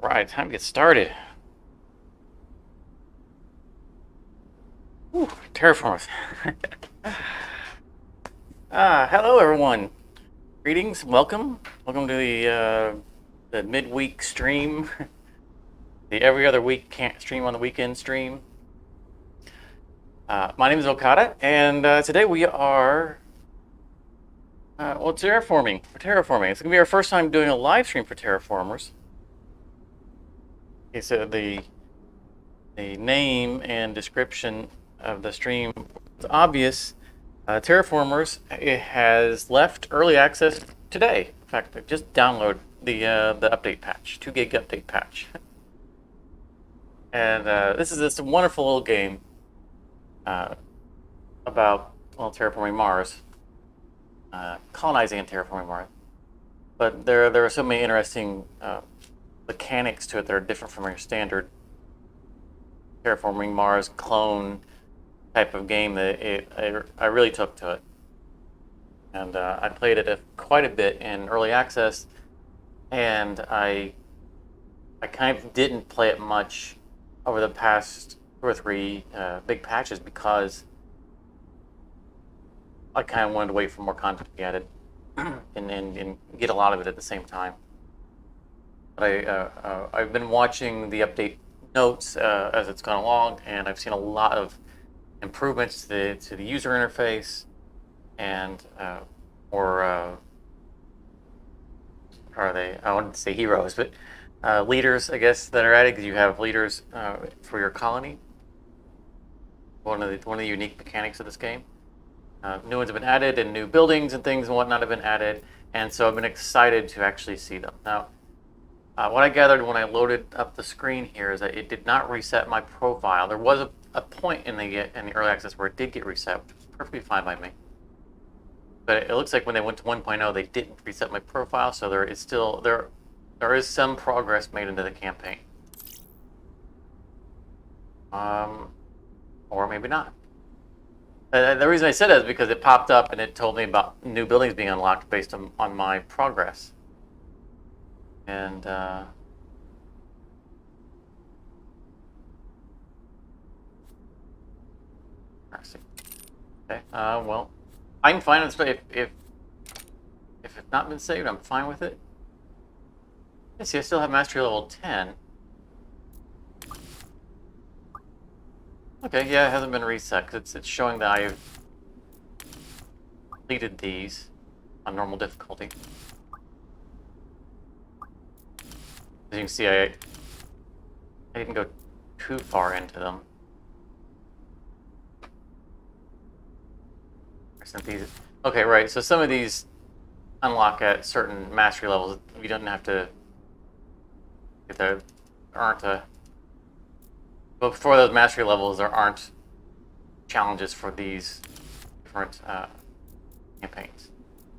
Right, time to get started. Ooh, Terraformers. Hello everyone. Greetings, welcome. Welcome to the midweek stream, the every other week can't stream on the weekend stream. My name is Okada, and today we are terraforming. For terraforming, it's gonna be our first time doing a live stream for Terraformers. Okay, so the name and description of the stream is obvious. Terraformers, it has left early access today. In fact, I just downloaded the update patch, 2 gig update patch, and this is this wonderful little game uh, about terraforming Mars, colonizing and terraforming Mars. But there are so many interesting mechanics to it that are different from your standard terraforming Mars clone type of game that I really took to it. And I played it quite a bit in early access, and I kind of didn't play it much over the past 2 or 3 big patches because I kind of wanted to wait for more content to be added and get a lot of it at the same time. But I've been watching the update notes as it's gone along, and I've seen a lot of improvements to the user interface and or are they? I wanted to say heroes, but leaders, I guess, that are added because you have leaders for your colony. One of the unique mechanics of this game. New ones have been added, and new buildings and things and whatnot have been added, and so I've been excited to actually see them. Now, what I gathered when I loaded up the screen here is that it did not reset my profile. There was a point in the early access where it did get reset, which was perfectly fine by me. But it looks like when they went to 1.0, they didn't reset my profile, so there is some progress made into the campaign. Or maybe not. The reason I said that is because it popped up and it told me about new buildings being unlocked based on my progress. And okay. Well, I'm fine with it. If it's not been saved, I'm fine with it. Let's see, I still have mastery level 10. Okay, yeah, it hasn't been reset because it's showing that I've completed these on normal difficulty. As you can see, I didn't go too far into them. Okay, right. So some of these unlock at certain mastery levels. You don't have to. There aren't but before those mastery levels, there aren't challenges for these different campaigns.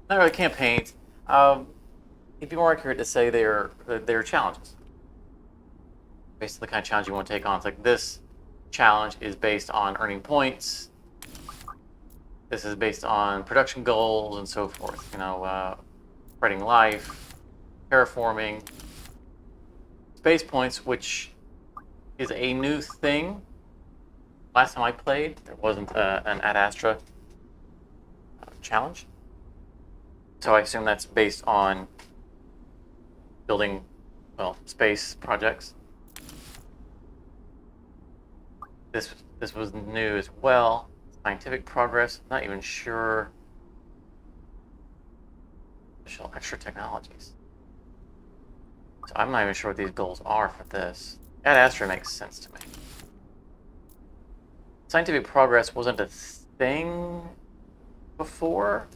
Not really campaigns. It'd be more accurate to say they're challenges. Based on the kind of challenge you want to take on. It's like this challenge is based on earning points. This is based on production goals and so forth. Spreading life, terraforming, space points, which is a new thing. Last time I played, there wasn't an Ad Astra challenge. So I assume that's based on building, space projects. This was new as well. Scientific progress. Not even sure. Additional extra technologies. So I'm not even sure what these goals are for this. Ad Astra makes sense to me. Scientific progress wasn't a thing before.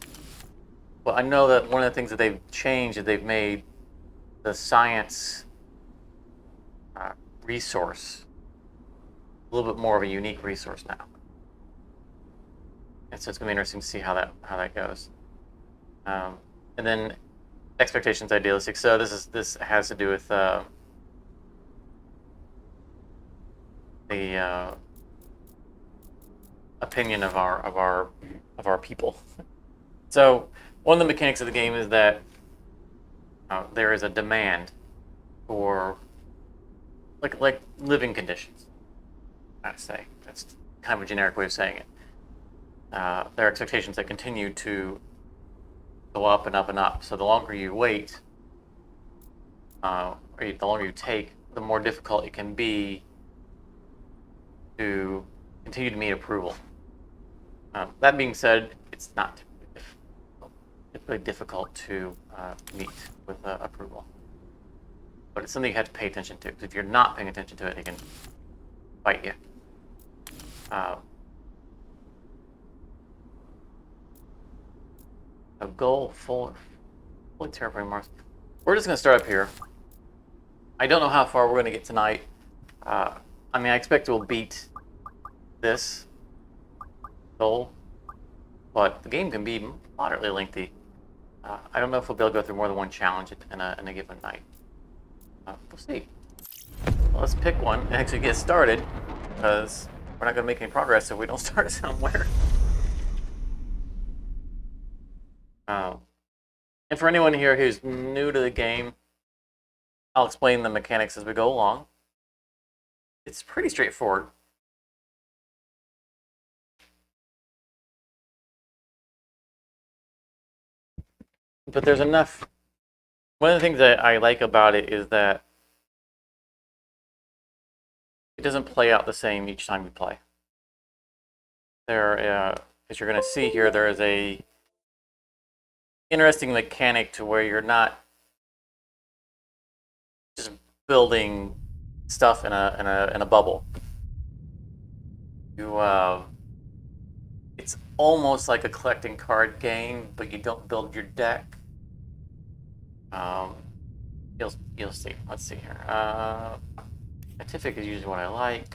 Well, I know that one of the things that they've changed is they've made the science resource a little bit more of a unique resource now. And so it's going to be interesting to see how that goes. And then expectations idealistic. So this has to do with the opinion of our people. So one of the mechanics of the game is that there is a demand for like living conditions. I'd say that's kind of a generic way of saying it. There are expectations that continue to go up and up and up. So the longer you wait, or the longer you take, the more difficult it can be to continue to meet approval. That being said, it's not typically difficult to meet with approval. But it's something you have to pay attention to, because if you're not paying attention to it, it can bite you. A goal fully terraforming Mars. We're just going to start up here. I don't know how far we're going to get tonight. I mean, I expect we'll beat this goal, but the game can be moderately lengthy. I don't know if we'll be able to go through more than one challenge in a given night. We'll see. Well, let's pick one and actually get started, because we're not going to make any progress if we don't start somewhere. And for anyone here who's new to the game, I'll explain the mechanics as we go along. It's pretty straightforward. But there's enough. One of the things that I like about it is that it doesn't play out the same each time you play. As you're going to see here, there is a interesting mechanic to where you're not just building stuff in a bubble. It's almost like a collecting card game, but you don't build your deck. You'll see. Let's see here. Scientific is usually what I like.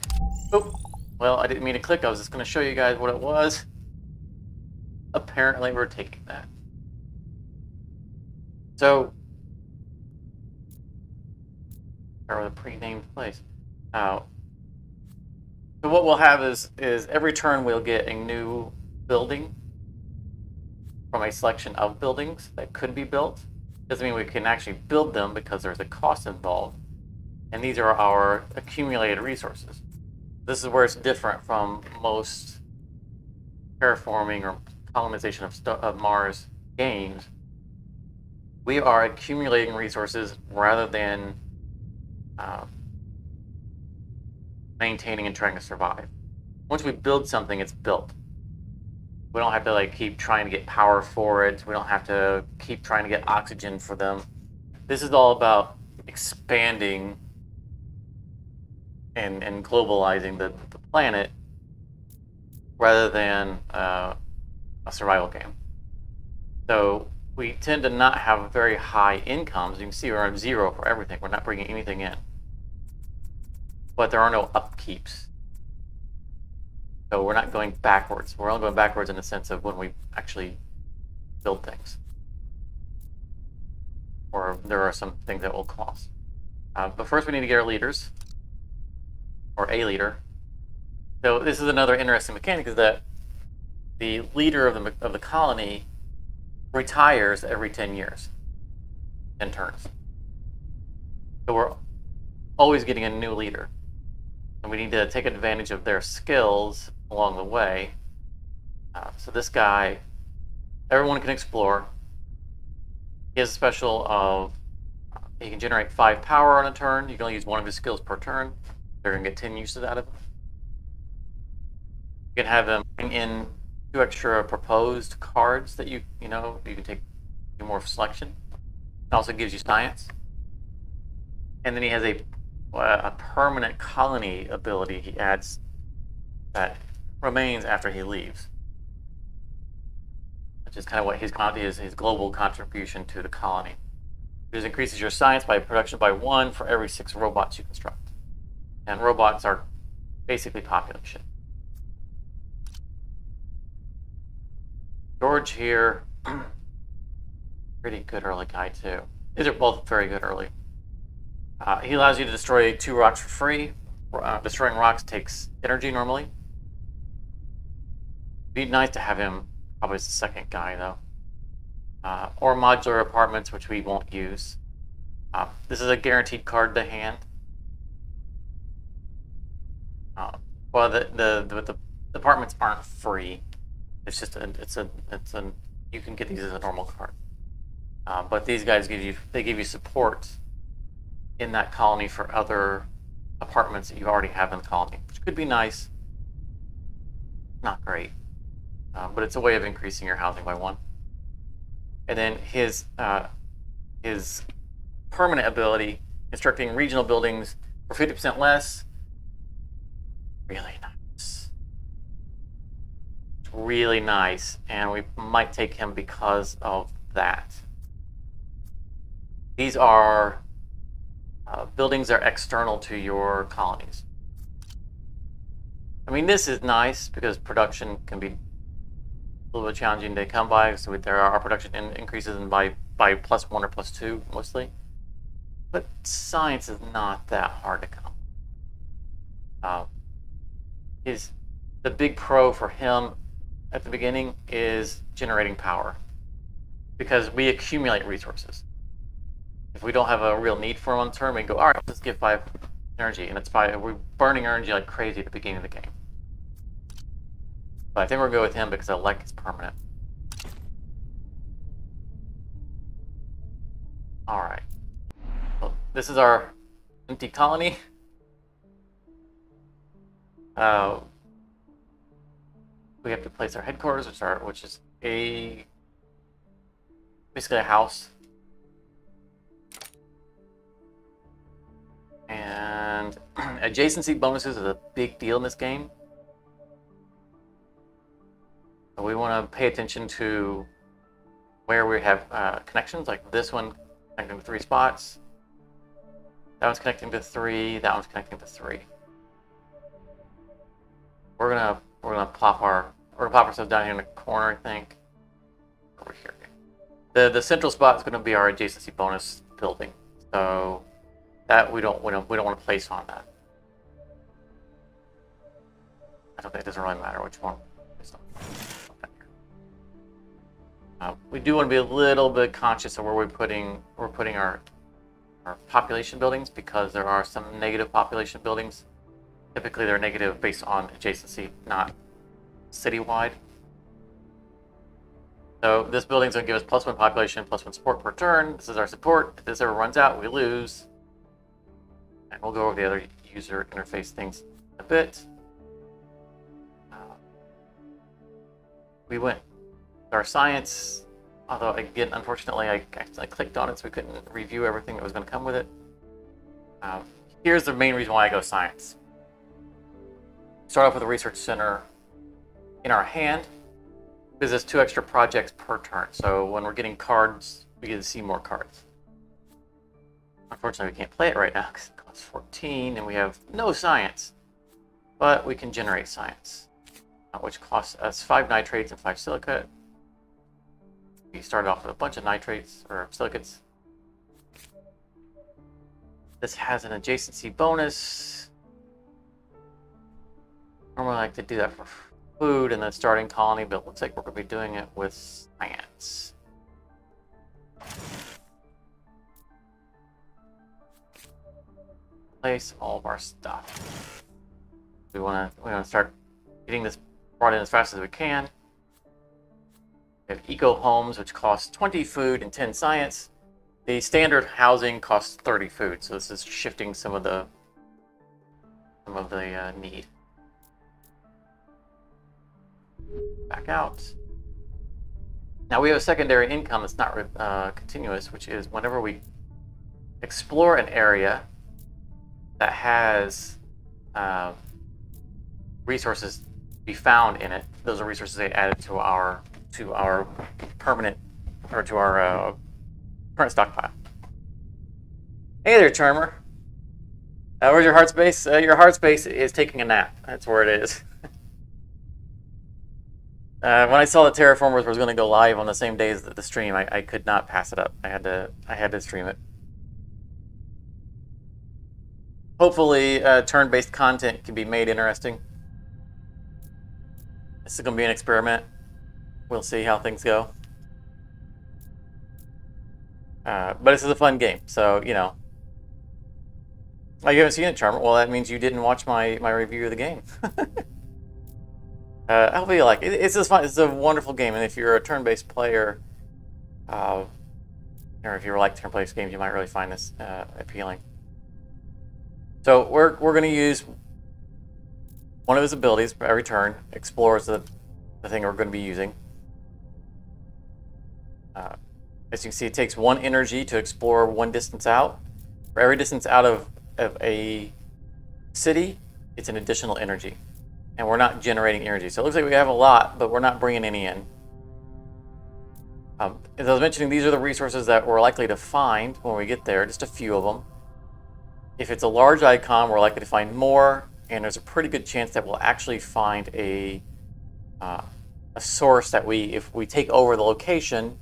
Oh, well, I didn't mean to click. I was just going to show you guys what it was. Apparently, we're taking that. So, or the pre-named place. So what we'll have is every turn we'll get a new building from a selection of buildings that could be built. Doesn't mean we can actually build them, because there's a cost involved. And these are our accumulated resources. This is where it's different from most terraforming or colonization of Mars games. We are accumulating resources rather than maintaining and trying to survive. Once we build something, it's built. We don't have to keep trying to get power for it. We don't have to keep trying to get oxygen for them. This is all about expanding and globalizing the planet rather than a survival game. So we tend to not have very high incomes. You can see we're on 0 for everything. We're not bringing anything in. But there are no upkeeps. So we're not going backwards. We're only going backwards in the sense of when we actually build things. Or there are some things that will cost. But first we need to get our leaders. Or a leader. So this is another interesting mechanic, is that the leader of the colony retires every 10 years. 10 turns. So we're always getting a new leader. And we need to take advantage of their skills along the way. So this guy, everyone can explore. He has a special of, he can generate 5 power on a turn. You can only use one of his skills per turn. They're going to get 10 uses out of him. You can have him bring in 2 extra proposed cards that you can take, do more selection. It also gives you science. And then he has a permanent colony ability he adds that remains after he leaves, which is kind of what his global contribution to the colony. It increases your science by production by 1 for every 6 robots you construct. And robots are basically population. George here, pretty good early guy too. These are both very good early. He allows you to destroy 2 rocks for free. Destroying rocks takes energy normally. It'd be nice to have him probably as the second guy though. Or modular apartments, which we won't use. This is a guaranteed card to hand. Well, the apartments aren't free. It's just you can get these as a normal card. But these guys give you support in that colony for other apartments that you already have in the colony, which could be nice. Not great, but it's a way of increasing your housing by 1. And then his permanent ability, constructing regional buildings for 50% less. Really nice. It's really nice, and we might take him because of that. These are buildings that are external to your colonies. I mean, this is nice because production can be a little bit challenging to come by. So our production increases by +1 or +2 mostly. But science is not that hard to come. The big pro for him at the beginning is generating power, because we accumulate resources. If we don't have a real need for them on turn, we can go, all right, let's give 5 energy, and it's 5. We're burning energy like crazy at the beginning of the game. But I think we're going to go with him because I like his permanent. All right. Well, this is our empty colony. We have to place our headquarters, which is basically a house. And adjacency bonuses is a big deal in this game. So we want to pay attention to where we have connections, like this one connecting to 3 spots. That one's connecting to 3. That one's connecting to 3. We're gonna plop ourselves down here in the corner, I think. Over here. The central spot is gonna be our adjacency bonus building. So that we don't want to place on that. I don't think it doesn't really matter which one. We do want to be a little bit conscious of where we're putting our population buildings, because there are some negative population buildings. Typically, they're negative based on adjacency, not citywide. So this building's going to give us +1 population, +1 support per turn. This is our support. If this ever runs out, we lose. And we'll go over the other user interface things a bit. We went with our science, although again, unfortunately, I clicked on it, so we couldn't review everything that was going to come with it. Here's the main reason why I go science. Start off with a research center in our hand, because there's 2 extra projects per turn. So when we're getting cards, we get to see more cards. Unfortunately, we can't play it right now because it costs 14 and we have no science. But we can generate science, which costs us 5 nitrates and 5 silicate. We started off with a bunch of nitrates or silicates. This has an adjacency bonus. Normally I like to do that for food and then starting colony, but it looks like we're going to be doing it with science. Place all of our stuff. We want to start getting this brought in as fast as we can. We have eco homes, which cost 20 food and 10 science. The standard housing costs 30 food, so this is shifting some of the need. Back out. Now we have a secondary income that's not continuous, which is whenever we explore an area that has resources to be found in it. Those are resources they added to our permanent, or to our current stockpile. Hey there, Charmer. Where's your heart space? Your heart space is taking a nap. That's where it is. When I saw that Terraformers was going to go live on the same day as the stream, I could not pass it up. I had to stream it. Hopefully, turn-based content can be made interesting. This is going to be an experiment. We'll see how things go. But this is a fun game, so, you know. Oh, you haven't seen it, Charmer? Well, that means you didn't watch my review of the game. I hope you like it. It's just fun. It's a wonderful game, and if you're a turn-based player, or if you like turn-based games, you might really find this appealing. So we're going to use one of his abilities for every turn. Explore is the thing we're going to be using. As you can see, it takes 1 energy to explore 1 distance out. For every distance out of a city, it's an additional energy. And we're not generating energy. So it looks like we have a lot, but we're not bringing any in. As I was mentioning, these are the resources that we're likely to find when we get there, just a few of them. If it's a large icon, we're likely to find more, and there's a pretty good chance that we'll actually find a source that if we take over the location,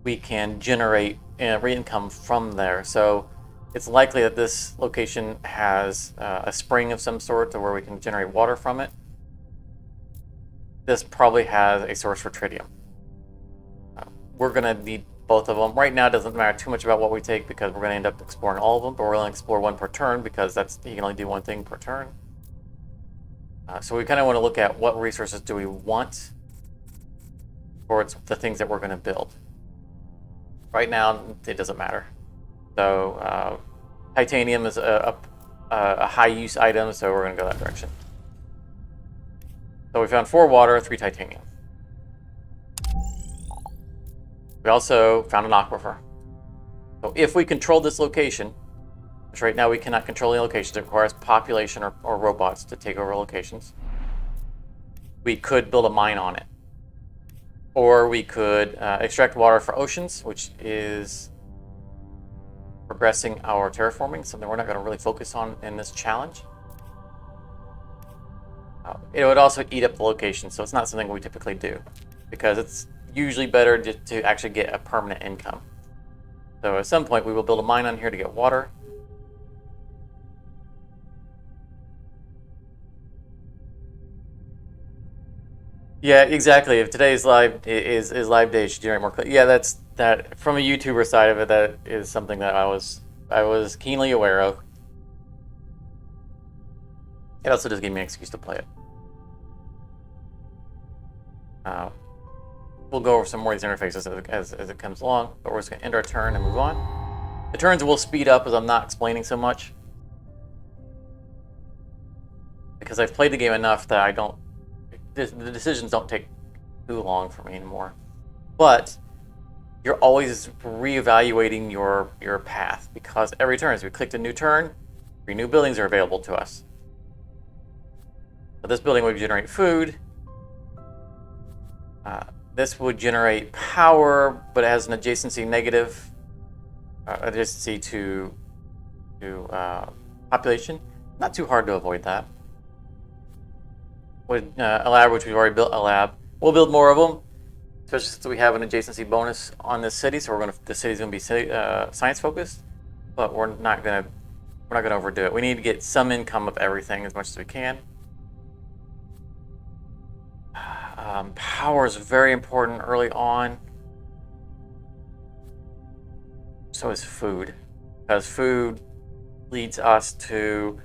we can generate income from there. So it's likely that this location has a spring of some sort to where we can generate water from it. This probably has a source for tritium. We're going to need both of them. Right now, it doesn't matter too much about what we take because we're going to end up exploring all of them, but we're going to explore 1 per turn because you can only do 1 thing per turn. So we kind of want to look at what resources do we want towards the things that we're going to build. Right now, it doesn't matter. So titanium is a high-use item, so we're going to go that direction. So we found 4 water, 3 titanium. We also found an aquifer. So if we control this location, which right now we cannot control any locations, it requires population or robots to take over locations, we could build a mine on it. Or we could extract water for oceans, which is progressing our terraforming, something we're not going to really focus on in this challenge. It would also eat up the location, so it's not something we typically do because it's usually better to actually get a permanent income. So at some point we will build a mine on here to get water. Yeah, exactly. If today's live is live day, should generate more. Yeah, that's that from a YouTuber side of it. That is something that I was keenly aware of. It also just gave me an excuse to play it. We'll go over some more of these interfaces as it comes along, but we're just going to end our turn and move on. The turns will speed up as I'm not explaining so much, because I've played the game enough that the decisions don't take too long for me anymore. But you're always reevaluating your path, because every turn, as we clicked a new turn, 3 new buildings are available to us. So this building would generate food. This would generate power, but it has an adjacency negative, adjacency to population. Not too hard to avoid that. With a lab, which we've already built a lab, we'll build more of them, especially since we have an adjacency bonus on this city. So the city's going to be science focused, but we're not going to overdo it. We need to get some income of everything as much as we can. Power is very important early on. So is food, because food leads us to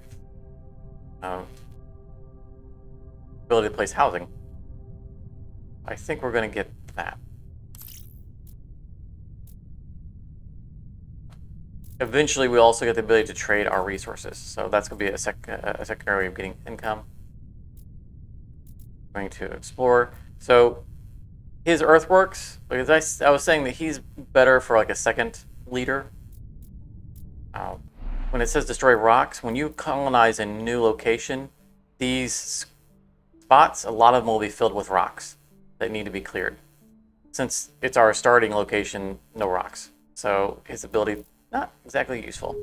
ability to place housing. I think we're going to get that. Eventually, we also get the ability to trade our resources. So that's going to be a secondary way of getting income. Going to explore. So his earthworks, because I was saying that he's better for like a second leader. When it says destroy rocks, when you colonize a new location, these spots, a lot of them will be filled with rocks that need to be cleared. Since it's our starting location, no rocks. So his ability, not exactly useful.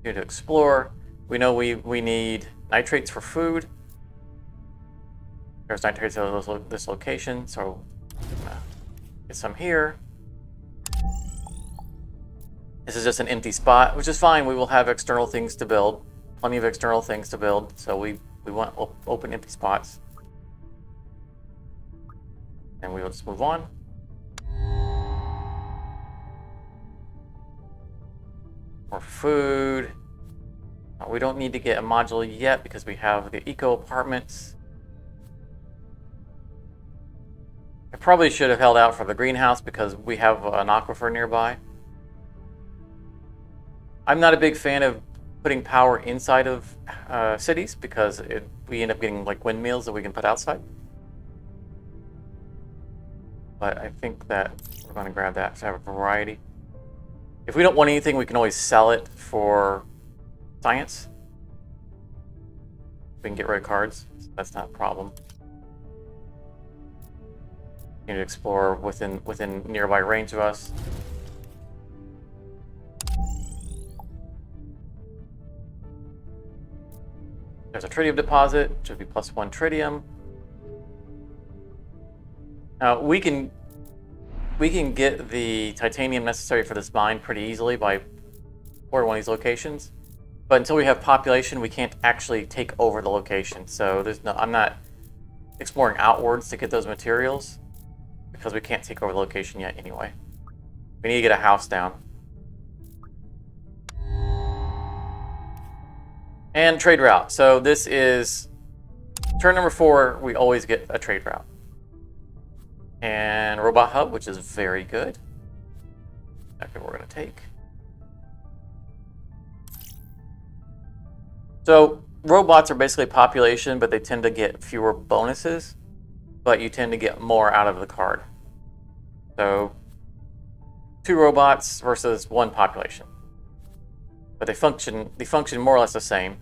Here to explore. We know we need nitrates for food. There's nitrates at this location, so get some here. This is just an empty spot, which is fine. We will have external things to build. Plenty of external things to build, so we want open empty spots. And we will just move on. More food. We don't need to get a module yet because we have the eco apartments. I probably should have held out for the greenhouse because we have an aquifer nearby. I'm not a big fan of putting power inside of cities because we end up getting like windmills that we can put outside. But I think that we're going to grab that to have a variety. If we don't want anything, we can always sell it for science. We can get rid of cards. So that's not a problem. You need to explore within nearby range of us. There's a tritium deposit, which would be +1 tritium. Now we can get the titanium necessary for this mine pretty easily by ordering one of these locations. But until we have population, we can't actually take over the location. So I'm not exploring outwards to get those materials because we can't take over the location yet anyway. We need to get a house down. And trade route. So this is turn number 4. We always get a trade route. And robot hub, which is very good. That's what we're going to take. So robots are basically population, but they tend to get fewer bonuses, but you tend to get more out of the card. So 2 robots versus 1 population, but they function more or less the same.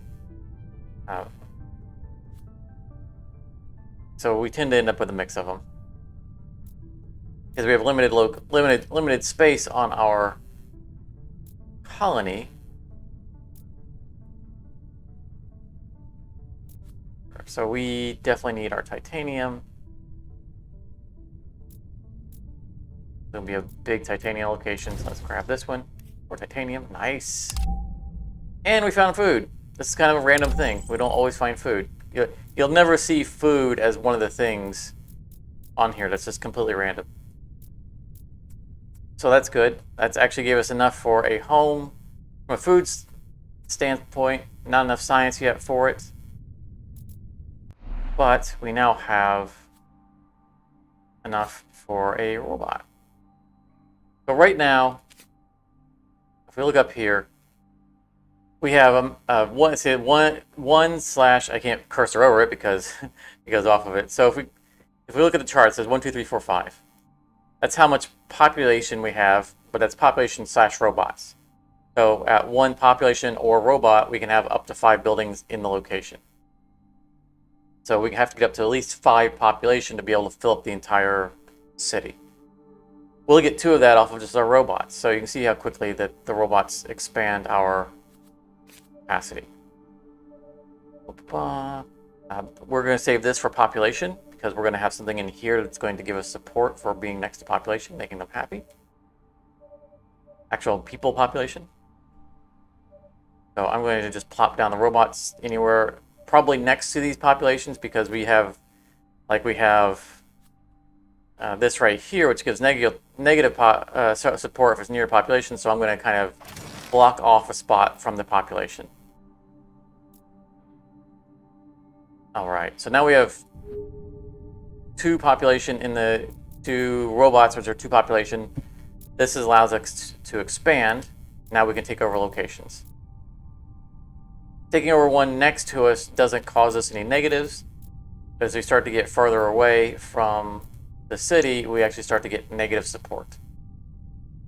So we tend to end up with a mix of them because we have limited space on our colony. So we definitely need our titanium. There'll be a big titanium location, so let's grab this one. More titanium, nice. And we found food. This is kind of a random thing. We don't always find food. You'll never see food as one of the things on here. That's just completely random. So that's good. That's actually gave us enough for a home. From a food standpoint, not enough science yet for it. But we now have enough for a robot. So right now, if we look up here, we have one slash, I can't cursor over it because it goes off of it. So if we look at the chart, it says 1, 2, 3, 4, 5. That's how much population we have, but that's population slash robots. So at 1 population or robot, we can have up to 5 buildings in the location. So we have to get up to at least 5 population to be able to fill up the entire city. We'll get 2 of that off of just our robots. So you can see how quickly that the robots expand our capacity. We're going to save this for population because we're going to have something in here that's going to give us support for being next to population, making them happy. Actual people population. So I'm going to just plop down the robots anywhere, probably next to these populations, because we have this right here, which gives negative support if it's near population. So I'm going to kind of block off a spot from the population. All right, so now we have 2 population in the 2 robots, which are 2 population. This allows us to expand. Now we can take over locations. Taking over one next to us doesn't cause us any negatives. As we start to get further away from the city, we actually start to get negative support.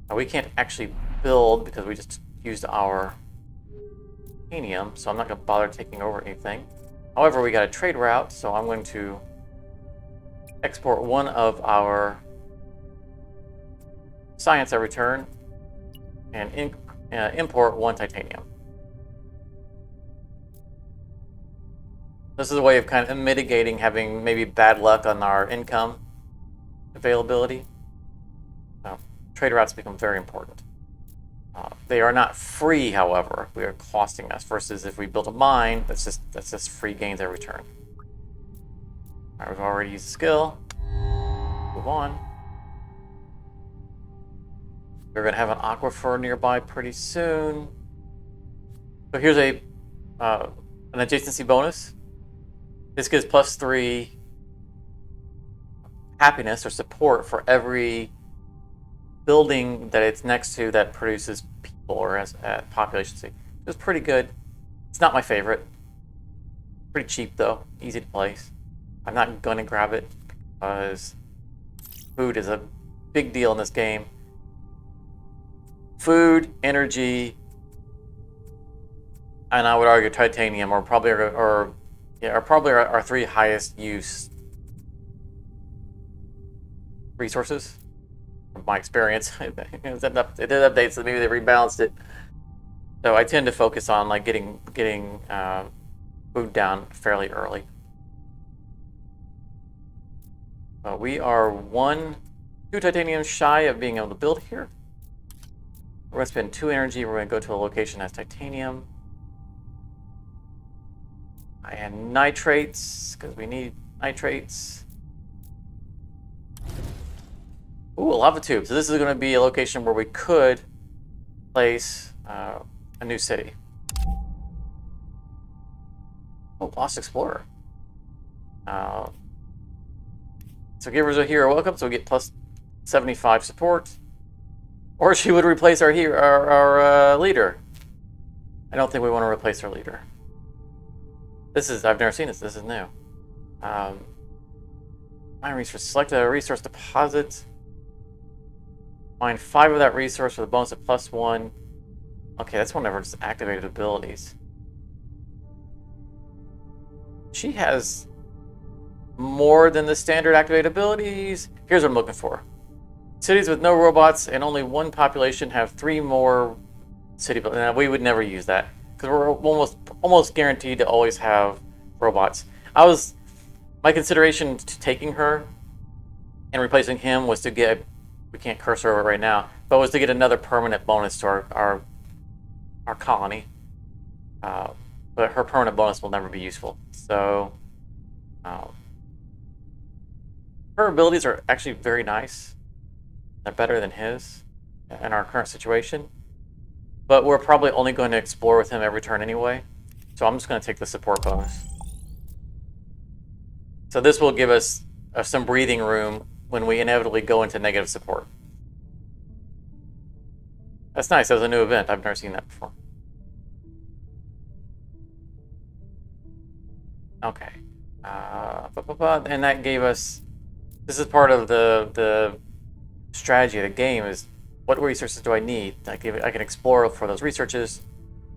Now we can't actually build because we just used our titanium, so I'm not going to bother taking over anything. However, we got a trade route, so I'm going to export one of our science every turn and import 1 titanium. This is a way of kind of mitigating having maybe bad luck on our income availability. So, trade routes become very important. They are not free, however. They are costing us. Versus if we build a mine, that's just free gains every turn. All right, we've already used the skill. Move on. We're going to have an aquifer nearby pretty soon. So here's an adjacency bonus. This gives +3 happiness or support for every building that it's next to that produces people or has population. So it's pretty good. It's not my favorite. Pretty cheap though, easy to place. I'm not going to grab it because food is a big deal in this game. Food, energy, and I would argue titanium are probably our 3 highest use resources from my experience. It did update, so maybe they rebalanced it. So I tend to focus on like getting food down fairly early. We are 2 titanium shy of being able to build here. We're going to spend 2 energy. We're going to go to a location that's titanium. And nitrates, because we need nitrates. Ooh, a lava tube. So this is going to be a location where we could place a new city. Oh, Lost Explorer. So givers are here welcome, so we get +75 support. Or she would replace our leader. I don't think we want to replace our leader. I've never seen this. This is new. Mine resource. Select a resource deposit. Find 5 of that resource with a bonus of +1. Okay, that's one of her just activated abilities. She has more than the standard activated abilities. Here's what I'm looking for. Cities with no robots and only 1 population have 3 more city buildings. Now, we would never use that because we're almost guaranteed to always have robots. My consideration to taking her and replacing him was to get, we can't cursor over it right now, but was to get another permanent bonus to our colony. But her permanent bonus will never be useful. So her abilities are actually very nice. They're better than his in our current situation. But we're probably only going to explore with him every turn anyway. So I'm just going to take the support bonus. So this will give us some breathing room when we inevitably go into negative support. That's nice. That was a new event. I've never seen that before. Okay. And that gave us... This is part of the strategy of the game is what resources do I need? I can explore for those resources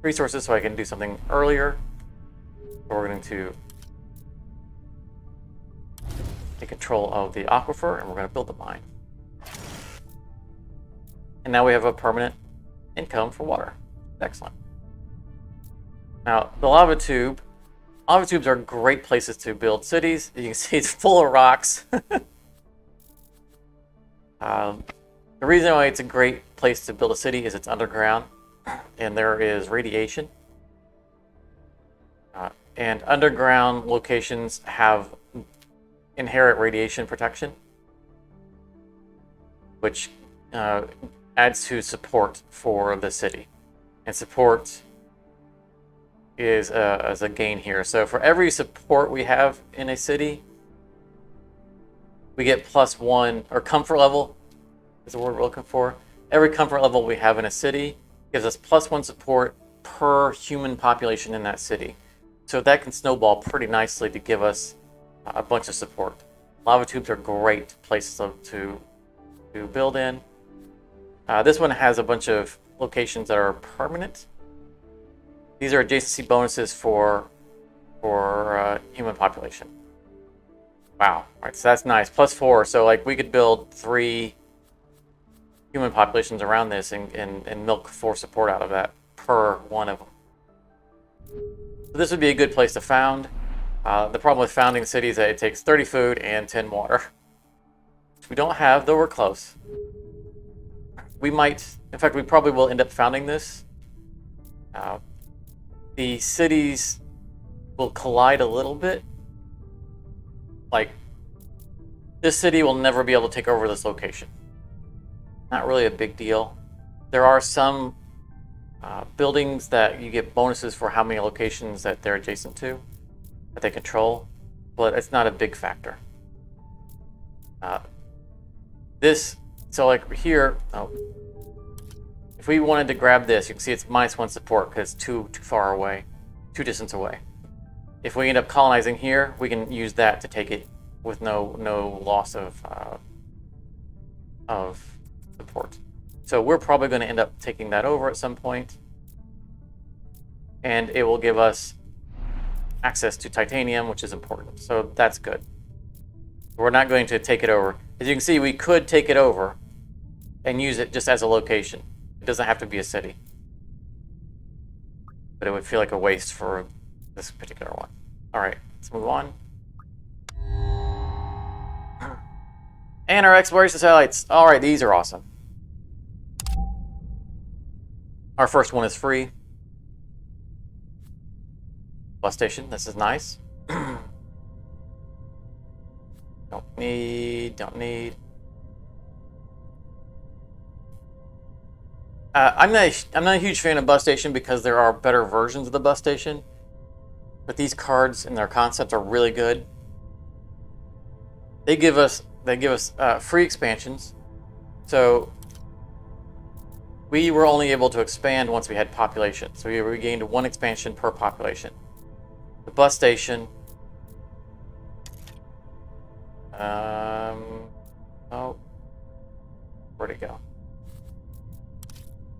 so I can do something earlier. So we're going to take control of the aquifer and we're going to build the mine. And now we have a permanent income for water. Excellent. Now, the lava tubes are great places to build cities. You can see it's full of rocks. The reason why it's a great place to build a city is it's underground and there is radiation. And underground locations have inherent radiation protection, which adds to support for the city. And support is as a gain here. So for every support we have in a city, we get +1, or comfort level is the word we're looking for. Every comfort level we have in a city gives us +1 support per human population in that city. So that can snowball pretty nicely to give us a bunch of support. Lava tubes are great places to build in. This one has a bunch of locations that are permanent. These are adjacency bonuses for human population. Wow, all right, so that's nice. +4, so like we could build 3 human populations around this and milk 4 support out of that per one of them. So this would be a good place to found. The problem with founding cities is that it takes 30 food and 10 water, which we don't have, though we're close. We might, in fact, we probably will end up founding this. The cities will collide a little bit. Like, this city will never be able to take over this location. Not really a big deal. There are some buildings that you get bonuses for how many locations that they're adjacent to, that they control, but it's not a big factor. So like here, if we wanted to grab this, you can see it's -1 support because it's too far away, too distance away. If we end up colonizing here, we can use that to take it with no loss of support. So we're probably going to end up taking that over at some point, and it will give us access to titanium, which is important. So that's good. We're not going to take it over. As you can see, we could take it over and use it just as a location. It doesn't have to be a city. But it would feel like a waste for this particular one. All right, let's move on. And our exploration satellites. All right, these are awesome. Our first one is free. Bus station, this is nice. Don't need. I'm not a huge fan of bus station because there are better versions of the bus station. But these cards and their concepts are really good. They give us free expansions. So we were only able to expand once we had population. So we regained 1 expansion per population. The bus station. Oh, where'd it go?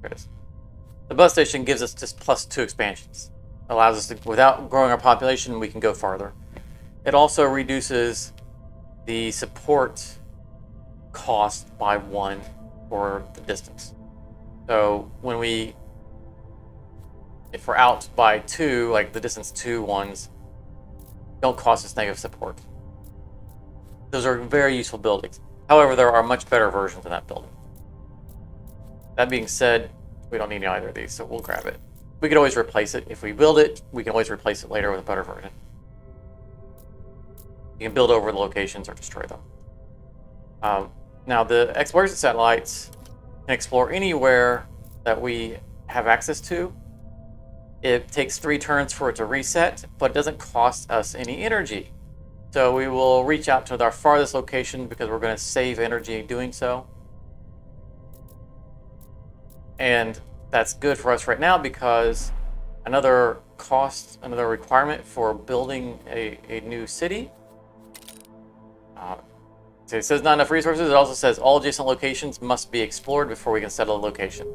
There it is. The bus station gives us just +2 expansions. Allows us to, without growing our population, we can go farther. It also reduces the support cost by 1 for the distance. So if we're out by 2, like the distance 2 ones, don't cost us negative support. Those are very useful buildings. However, there are much better versions of that building. That being said, we don't need either of these, so we'll grab it. We could always replace it. If we build it, we can always replace it later with a better version. You can build over the locations or destroy them. Now, the exploration satellites can explore anywhere that we have access to. It takes 3 turns for it to reset, but it doesn't cost us any energy. So we will reach out to our farthest location because we're going to save energy doing so. And that's good for us right now because another requirement for building a new city. So it says not enough resources. It also says all adjacent locations must be explored before we can settle a location.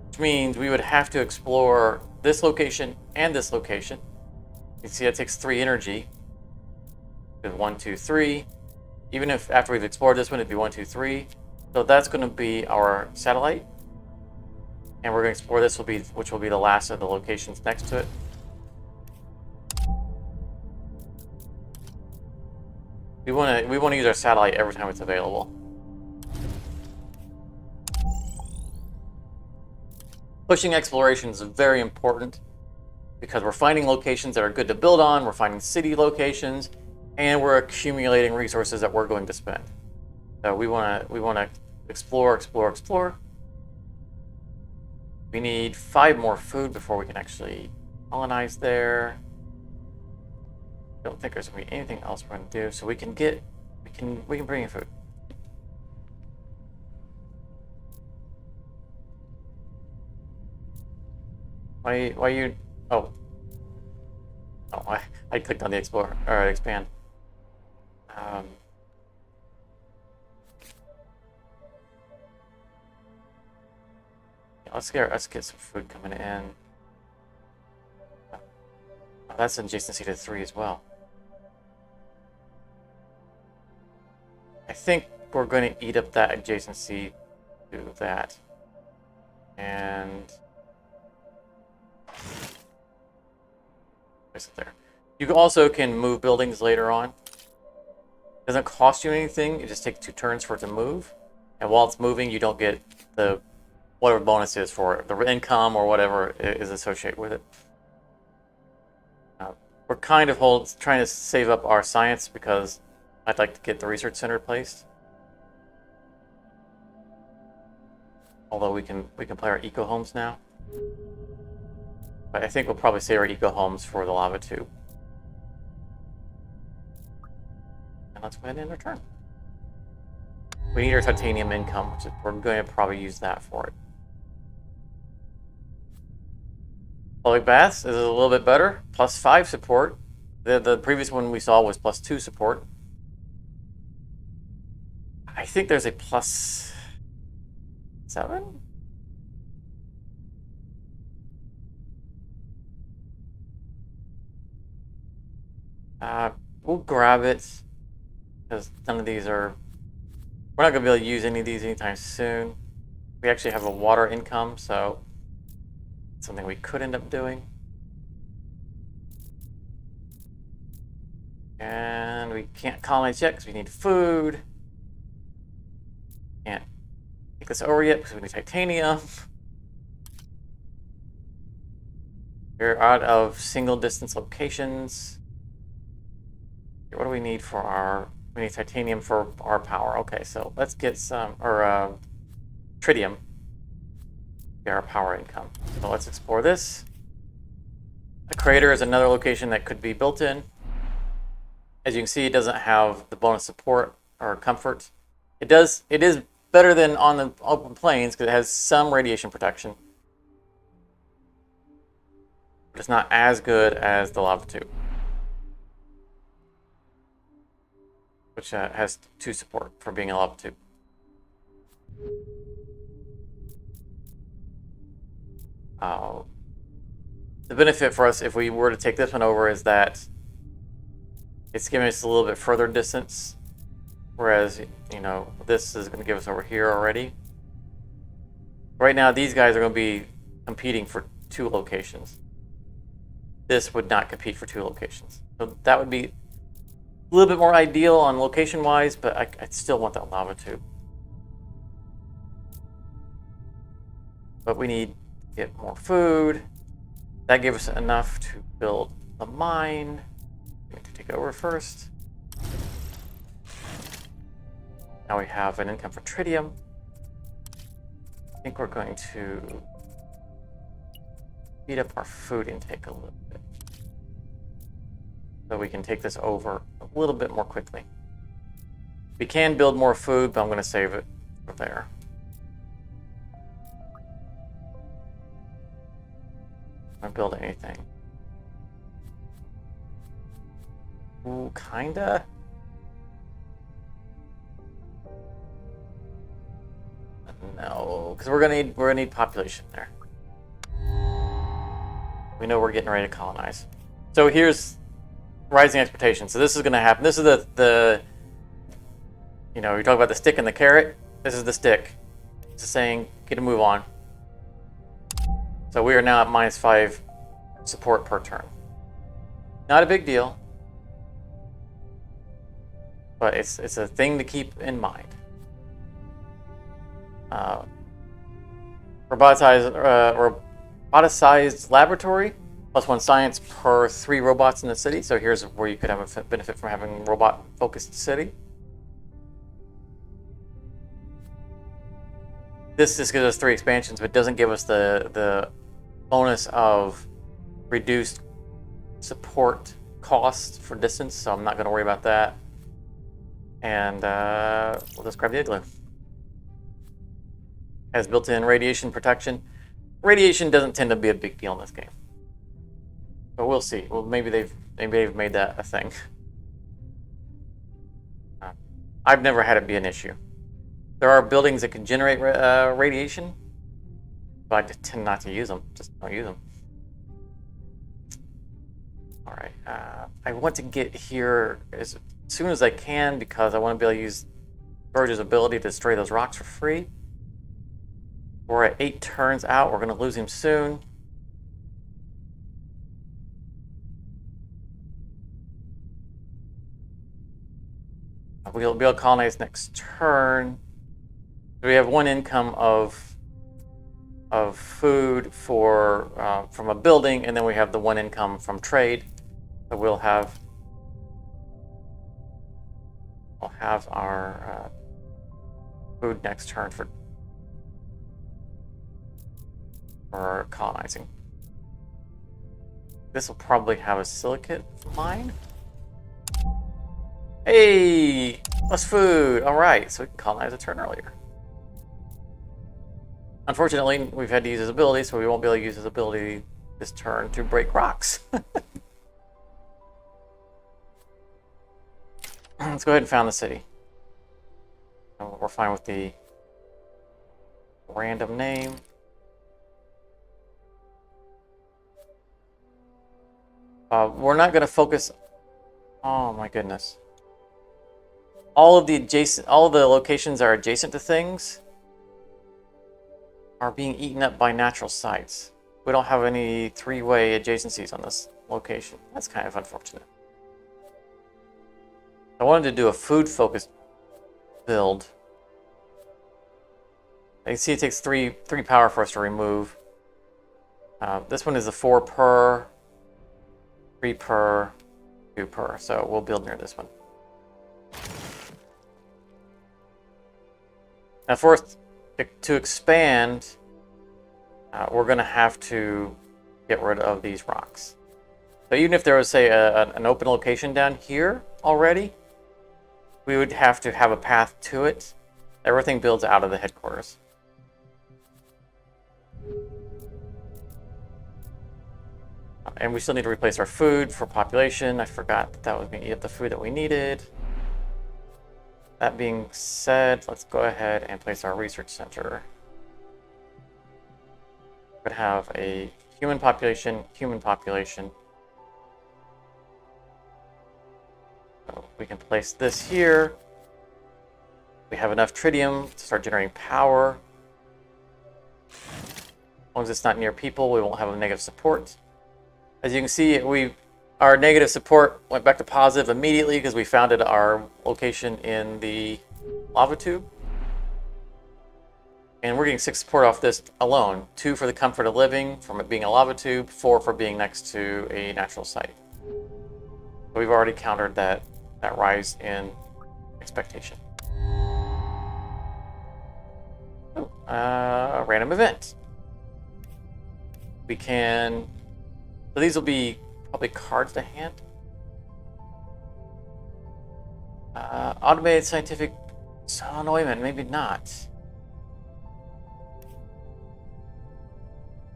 Which means we would have to explore this location and this location. You see that takes 3 energy. 1, 2, 3. Even if after we've explored this one, it'd be 1, 2, 3. So that's going to be our satellite. And we're going to explore this, which will be the last of the locations next to it. We want to use our satellite every time it's available. Pushing exploration is very important because we're finding locations that are good to build on. We're finding city locations, and we're accumulating resources that we're going to spend. So we want to explore. We need 5 more food before we can actually colonize there. I don't think there's going to be anything else we're going to do. So we can bring in food. Why you? Oh, I clicked on the explore or expand. Let's get some food coming in. Oh, that's adjacency to 3 as well. I think we're going to eat up that adjacency to that. And place it there. You also can move buildings later on. It doesn't cost you anything. It just takes 2 turns for it to move. And while it's moving, you don't get the whatever bonus is for it, the income or whatever is associated with it. We're kind of trying to save up our science because I'd like to get the research center placed. Although we can play our eco homes now. But I think we'll probably save our eco homes for the lava tube. And let's go ahead and return. We need our titanium income, which is, we're going to probably use that for it. Public baths is a little bit better. +5 support. The previous one we saw was +2 support. I think there's a +7. We'll grab it because none of these are. We're not going to be able to use any of these anytime soon. We actually have a water income, so it's something we could end up doing. And we can't colonize yet because we need food. Can't take this over yet because we need titanium. We're out of single distance locations. What do we need for our... We need titanium for our power. Okay, so let's get some... Or tritium. Get our power income. So let's explore this. A crater is another location that could be built in. As you can see, it doesn't have the bonus support or comfort. It does. It is better than on the open plains because it has some radiation protection. But it's not as good as the lava tube, which has 2 support for being a lava tube. The benefit for us if we were to take this one over is that it's giving us a little bit further distance, whereas, you know, this is going to give us over here already. Right now, these guys are going to be competing for 2 locations. This would not compete for 2 locations. So that would be a little bit more ideal on location-wise, but I still want that lava tube. But we need to get more food. That gave us enough to build the mine. We need to take it over first. Now we have an income for tritium. I think we're going to speed up our food intake a little bit, so we can take this over a little bit more quickly. We can build more food, but I'm going to save it for there. I'm not build anything. Ooh, kinda. No, because we're gonna need population there. We know we're getting ready to colonize. So here's rising expectations. So this is gonna happen. This is the you know, you talk about the stick and the carrot. This is the stick. It's saying get a move on. So we are now at -5 support per turn. Not a big deal, but it's a thing to keep in mind. Roboticized laboratory, +1 science per 3 robots in the city. So here's where you could have a benefit from having a robot-focused city. This just gives us 3 expansions, but doesn't give us the bonus of reduced support cost for distance, so I'm not going to worry about that. And we'll just grab the igloo. Has built-in radiation protection. Radiation doesn't tend to be a big deal in this game, but we'll see. Well, maybe they've made that a thing. I've never had it be an issue. There are buildings that can generate radiation, but I just tend not to use them. Just don't use them. All right. I want to get here as soon as I can because I want to be able to use Verge's ability to destroy those rocks for free. We're at 8 turns out. We're going to lose him soon. We'll be able to colonize next turn. We have 1 income of food for from a building, and then we have the 1 income from trade. So we'll have our food next turn for for colonizing. This will probably have a silicate mine. Hey, less food. All right, so we can colonize a turn earlier. Unfortunately, we've had to use his ability, so we won't be able to use his ability this turn to break rocks. Let's go ahead and found the city. We're fine with the random name. We're not going to focus. Oh my goodness! All of the locations that are adjacent to things are being eaten up by natural sites. We don't have any three-way adjacencies on this location. That's kind of unfortunate. I wanted to do a food-focused build. You can see it takes three power for us to remove. This one is a 4 per, 3 per, 2 per. So we'll build near this one. Now, for us to expand, we're going to have to get rid of these rocks. So even if there was, say, an open location down here already, we would have to have a path to it. Everything builds out of the headquarters. And we still need to replace our food for population. I forgot that was going to eat up the food that we needed. That being said, let's go ahead and place our research center. We could have a human population. So we can place this here. We have enough tritium to start generating power. As long as it's not near people, we won't have a negative support. As you can see, our negative support went back to positive immediately because we founded our location in the lava tube. And we're getting 6 support off this alone. 2 for the comfort of living from it being a lava tube, 4 for being next to a natural site. So we've already countered that rise in expectation. Random event. We can... So these will be probably cards to hand. Automated scientific... Oh, no, wait a minute. Maybe not.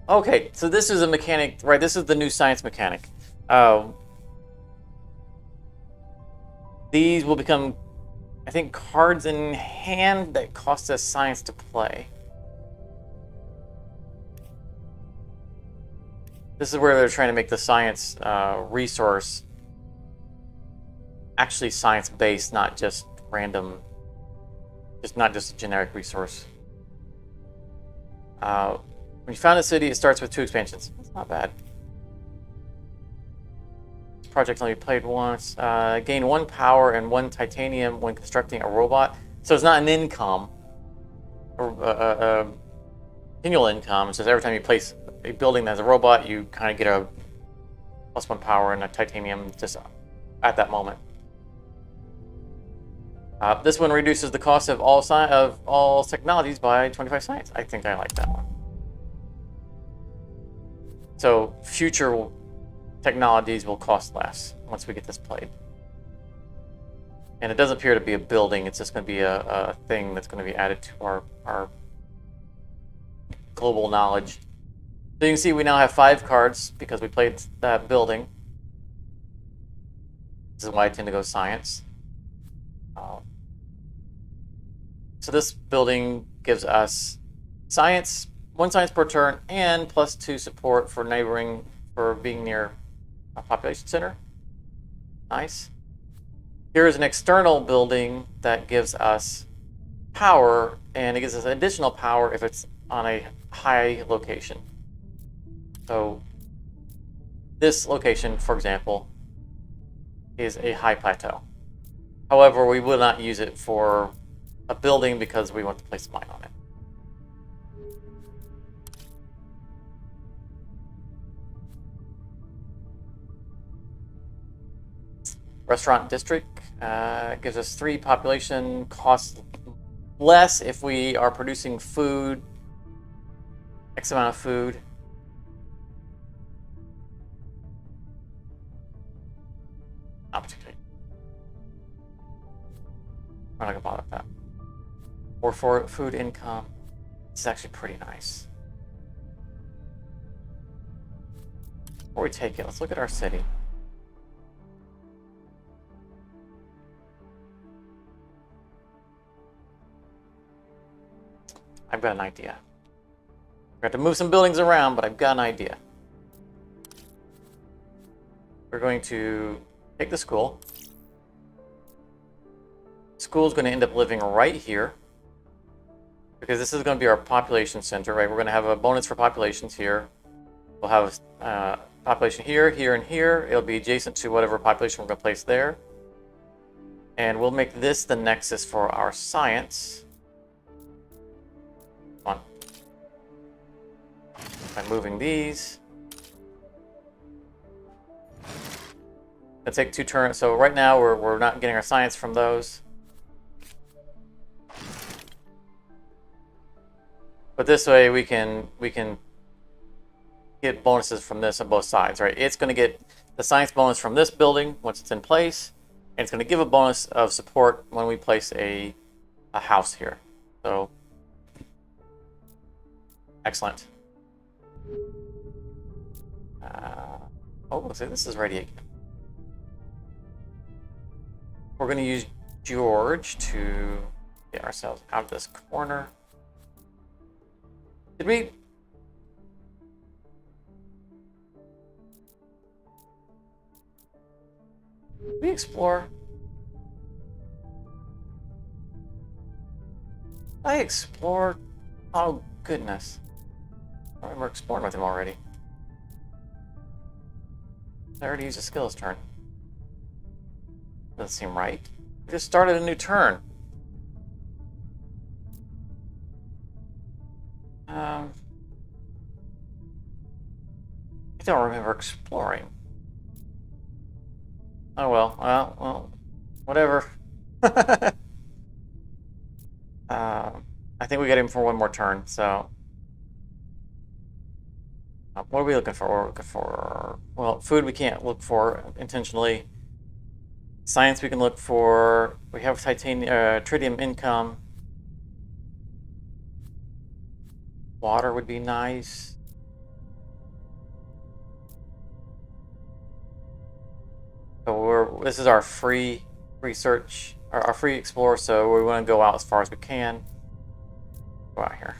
Okay, so this is a mechanic, right? This is the new science mechanic. These will become, I think, cards in hand that cost us science to play. This is where they're trying to make the science resource actually science-based, not just random, not just a generic resource. When you found a city, it starts with 2 expansions. That's not bad. This project only played once. Gain 1 power and 1 titanium when constructing a robot. So it's not an income, or continual income. It's just every time you place a building that has a robot, you kind of get a +1 power and a titanium just at that moment. This one reduces the cost of all technologies by 25 science. I think I like that one. So future technologies will cost less once we get this played. And it doesn't appear to be a building, it's just going to be a thing that's going to be added to our global knowledge. So you can see we now have 5 cards because we played that building. This is why I tend to go science. So this building gives us science, 1 science per turn, and +2 support for neighboring, for being near a population center. Nice. Here is an external building that gives us power, and it gives us additional power if it's on a high location. So this location, for example, is a high plateau. However, we will not use it for a building because we want to place a mine on it. Restaurant district gives us 3 population, costs less if we are producing food, X amount of food. I'm not gonna bother with that. Or for food income. This is actually pretty nice. Before we take it, let's look at our city. I've got an idea. We have to move some buildings around, but I've got an idea. We're going to take the school. School's going to end up living right here, because this is going to be our population center, right? We're going to have a bonus for populations here. We'll have population here, here, and here. It'll be adjacent to whatever population we're going to place there. And we'll make this the nexus for our science. Come on. By moving these. It'll take 2 turns. So right now we're not getting our science from those. But this way we can get bonuses from this on both sides, right? It's going to get the science bonus from this building once it's in place, and it's going to give a bonus of support when we place a house here. So, excellent. So this is ready again. We're going to use George to get ourselves out of this corner. Did we explore? I explored? Oh, goodness. I remember exploring with him already. I already used a skills turn. Doesn't seem right. We just started a new turn. I don't remember exploring. Oh well, whatever. I think we got him for one more turn, so... what are we looking for? We're looking for... Well, food we can't look for intentionally. Science we can look for. We have titanium, tritium income. Water would be nice. So this is our free research, our free explore, so we want to go out as far as we can. Go out here.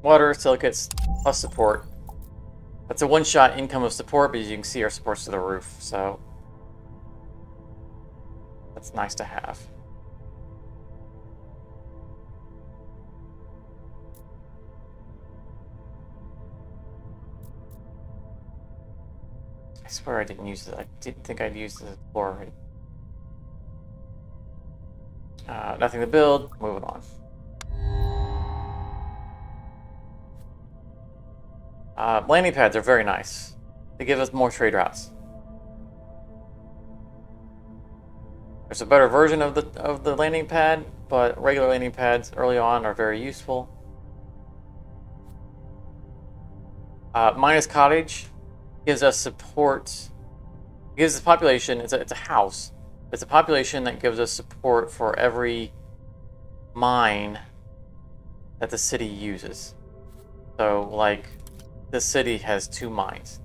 Water, silicates, plus support. That's a one-shot income of support, but as you can see, our support's to the roof, so that's nice to have. I swear I didn't use it. I didn't think I'd use the explorer. Nothing to build. Moving on. Landing pads are very nice. They give us more trade routes. There's a better version of the landing pad, but regular landing pads early on are very useful. Minus cottage gives us support. It gives the population. It's a house. It's a population that gives us support for every mine that the city uses. So, like, this city has 2 mines.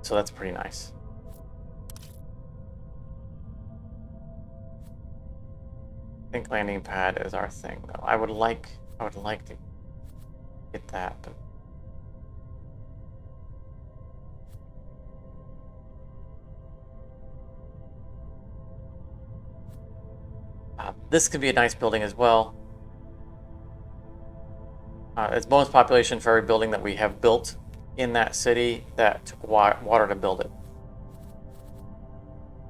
So that's pretty nice. I think landing pad is our thing, though. I would like to get that, but this could be a nice building as well. It's bonus population for every building that we have built in that city that took water to build it.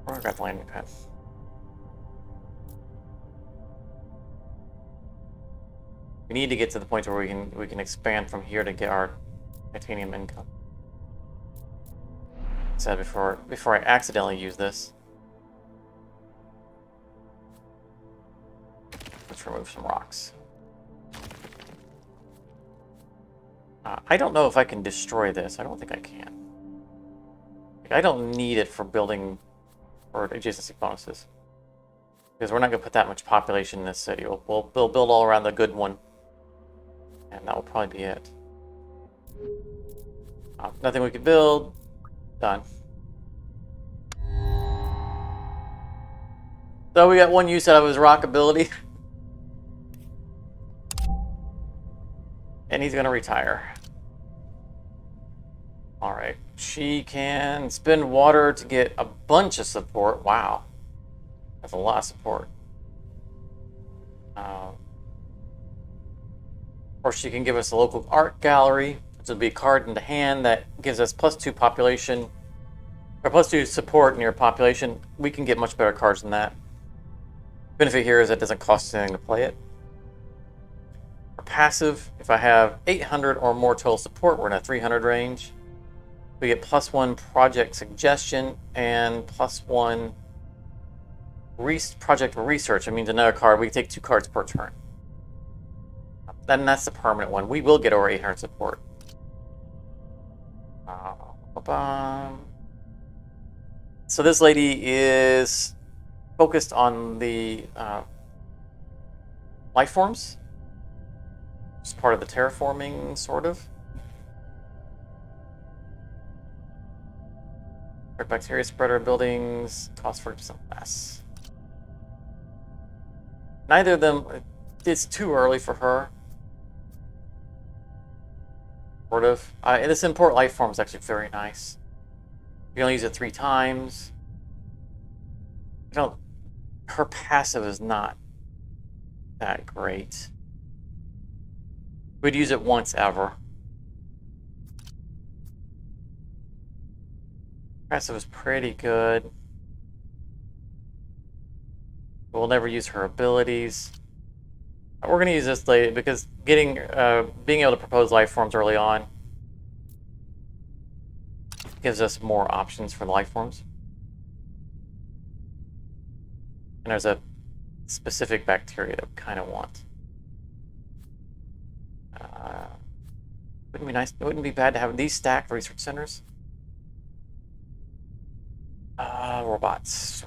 Where I got the landing pad? We need to get to the point where we can expand from here to get our titanium income. So before I accidentally use this, let's remove some rocks. I don't know if I can destroy this. I don't think I can. I don't need it for building or adjacency bonuses. Because we're not going to put that much population in this city. We'll build all around the good one. And that will probably be it. Nothing we could build. Done. So we got one use out of his rock ability. And he's going to retire. Alright. She can spend water to get a bunch of support. Wow. That's a lot of support. Or she can give us a local art gallery, which will be a card in the hand that gives us +2 population, or +2 support in your population. We can get much better cards than that. Benefit here is it doesn't cost anything to play it. For passive, if I have 800 or more total support, we're in a 300 range. We get +1 project suggestion and +1 project research. It means another card. We take 2 cards per turn. Then that's the permanent one. We will get over 800 support. So this lady is focused on the life forms. It's part of the terraforming, sort of. Bacteria spreader buildings cost 40% less. Neither of them, it's too early for her. Sort of. This import life form is actually very nice. You only use it 3 times. Her passive is not that great. We'd use it once ever. Passive is pretty good. We'll never use her abilities. We're going to use this lady because being able to propose life forms early on gives us more options for the life forms. And there's a specific bacteria that we kind of want. Wouldn't be nice. It wouldn't be bad to have these stacked research centers. Robots.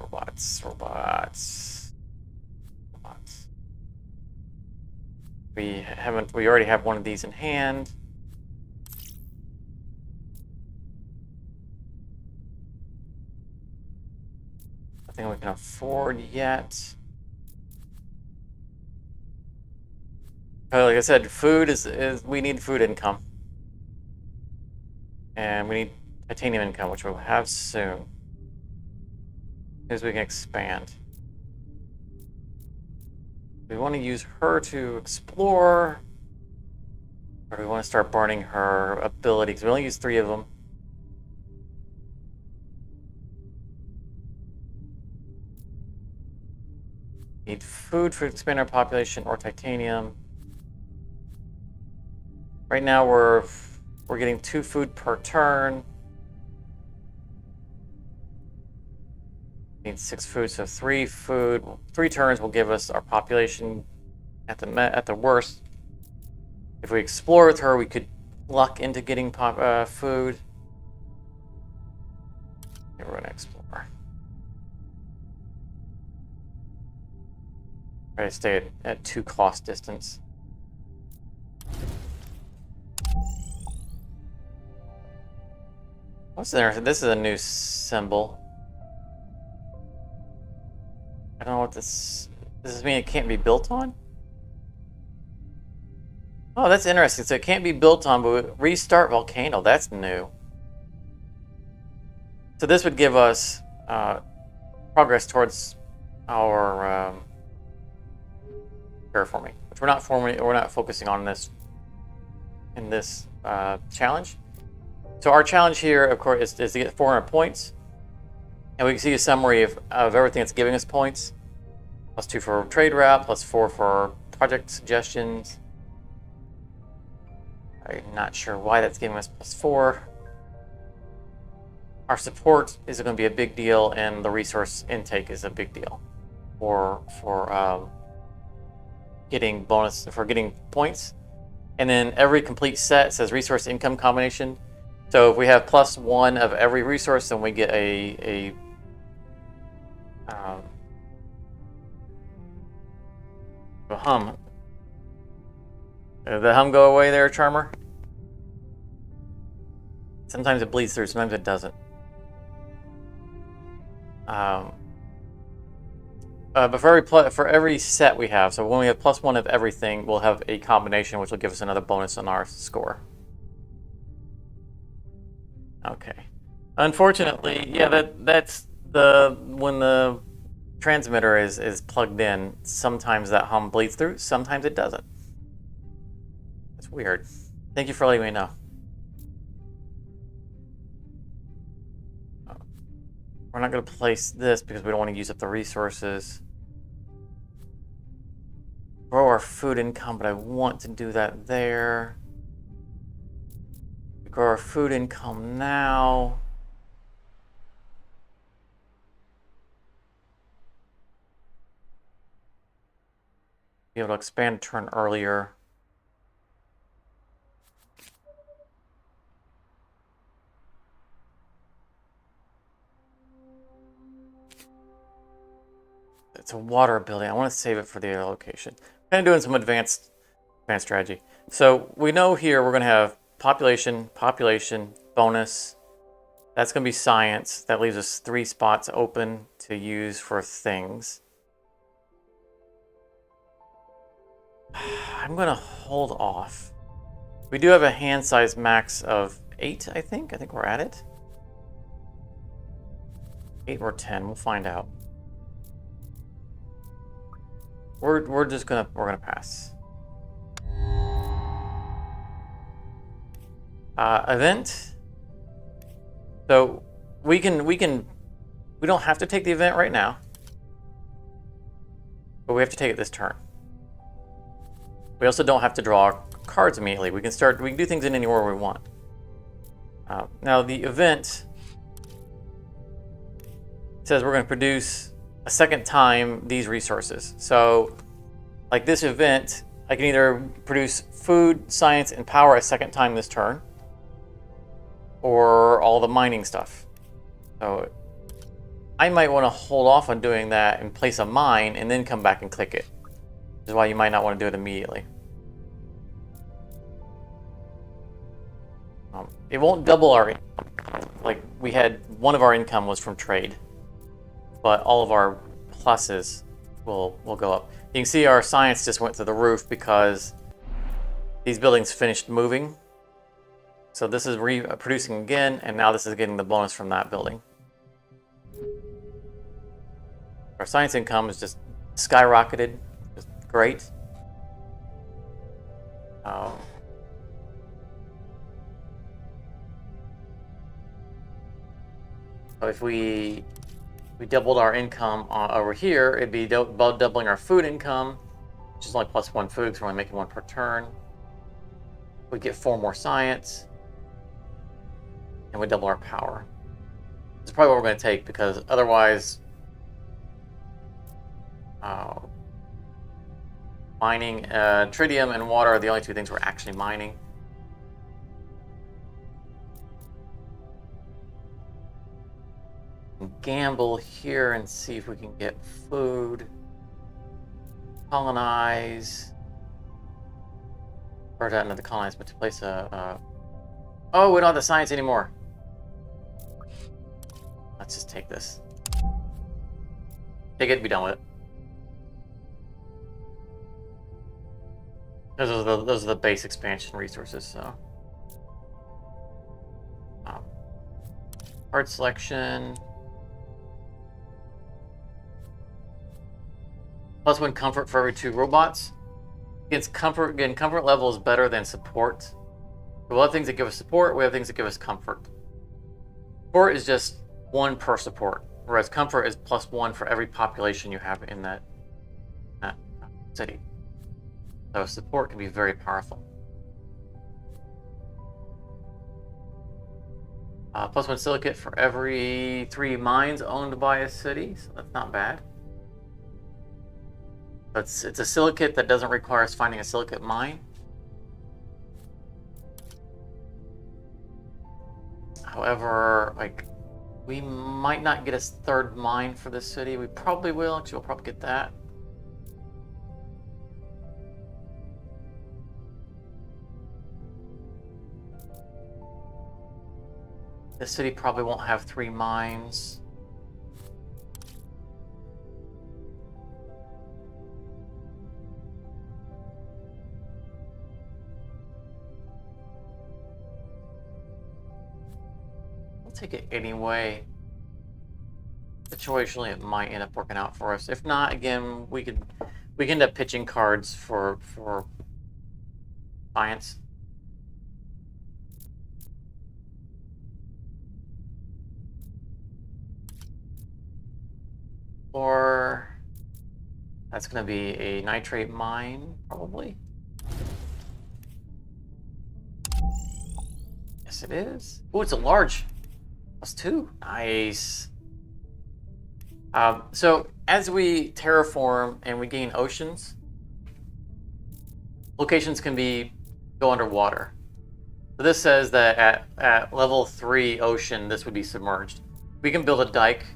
We already have one of these in hand. Nothing we can afford yet. Like I said, food is we need food income. And we need titanium income, which we'll have soon. As we can expand. We want to use her to explore, or do we want to start burning her abilities? We only use 3 of them. Need food to expand our population or titanium. Right now we're getting 2 food per turn. Need 6 food, so 3 food. 3 turns will give us our population at the worst. If we explore with her, we could luck into getting food. Okay, we're gonna explore. Try to stay at 2 cost distance. What's there? This is a new symbol. I don't know what this... Does this mean it can't be built on? Oh, that's interesting. So it can't be built on, but restart volcano. That's new. So this would give us progress towards our terraforming, which we're not focusing on in this challenge. So our challenge here, of course, is to get 400 points. And we can see a summary of everything that's giving us points. +2 for trade route, +4 for project suggestions. I'm not sure why that's giving us +4. Our support is going to be a big deal, and the resource intake is a big deal for getting points. And then every complete set says resource income combination. So if we have +1 of every resource, then we get a hum. Did the hum go away there, Charmer? Sometimes it bleeds through, sometimes it doesn't. But for every set we have, so when we have +1 of everything, we'll have a combination which will give us another bonus on our score. Okay. Unfortunately, yeah, that's when the transmitter is plugged in, sometimes that hum bleeds through, sometimes it doesn't. It's weird. Thank you for letting me know. We're not going to place this because we don't want to use up the resources. Grow our food income, but I want to do that there. Grow our food income now. Be able to expand a turn earlier. It's a water building. I want to save it for the other location. Kind of doing some advanced strategy. So we know here we're going to have population, bonus. That's going to be science. That leaves us 3 spots open to use for things. I'm going to hold off. We do have a hand size max of 8, I think. I think we're at it. 8 or 10. We'll find out. We're just gonna pass. Event. So we don't have to take the event right now, but we have to take it this turn. We also don't have to draw cards immediately. We can do things in any order we want. Now the event says we're going to produce a second time these resources. So like this event, I can either produce food, science, and power a second time this turn, or all the mining stuff. So I might want to hold off on doing that and place a mine and then come back and click it. Which is why you might not want to do it immediately. It won't double our income. Like we had, one of our income was from trade, but all of our pluses will go up. You can see our science just went through the roof because these buildings finished moving. So this is reproducing again, and now this is getting the bonus from that building. Our science income is just skyrocketed. Just great. So if we doubled our income over here, it'd be about doubling our food income, which is only +1 food, because we're only making 1 per turn. We get 4 more science, and we double our power. This is probably what we're going to take, because otherwise, mining, tritium and water are the only 2 things we're actually mining. Gamble here and see if we can get food. Colonize. Or not the colonize, but to place a oh, we don't have the science anymore. Let's just take this. Take it, be done with it. Those are the base expansion resources, so. Part selection. +1 comfort for every 2 robots. Comfort level is better than support. We'll have things that give us support, we have things that give us comfort. Support is just 1 per support, whereas comfort is +1 for every population you have in that city. So support can be very powerful. +1 silicate for every 3 mines owned by a city, so that's not bad. It's a silicate that doesn't require us finding a silicate mine. However, like, we might not get a third mine for this city. We probably will. Actually, we'll probably get that. This city probably won't have 3 mines. We'll take it anyway. Situationally, it might end up working out for us. If not, again, we can end up pitching cards for science. Or that's going to be a nitrate mine, probably. Yes, it is. Oh, it's a large. +2. Nice. So as we terraform and we gain oceans, locations can go underwater. So this says that at level 3 ocean, this would be submerged. We can build a dike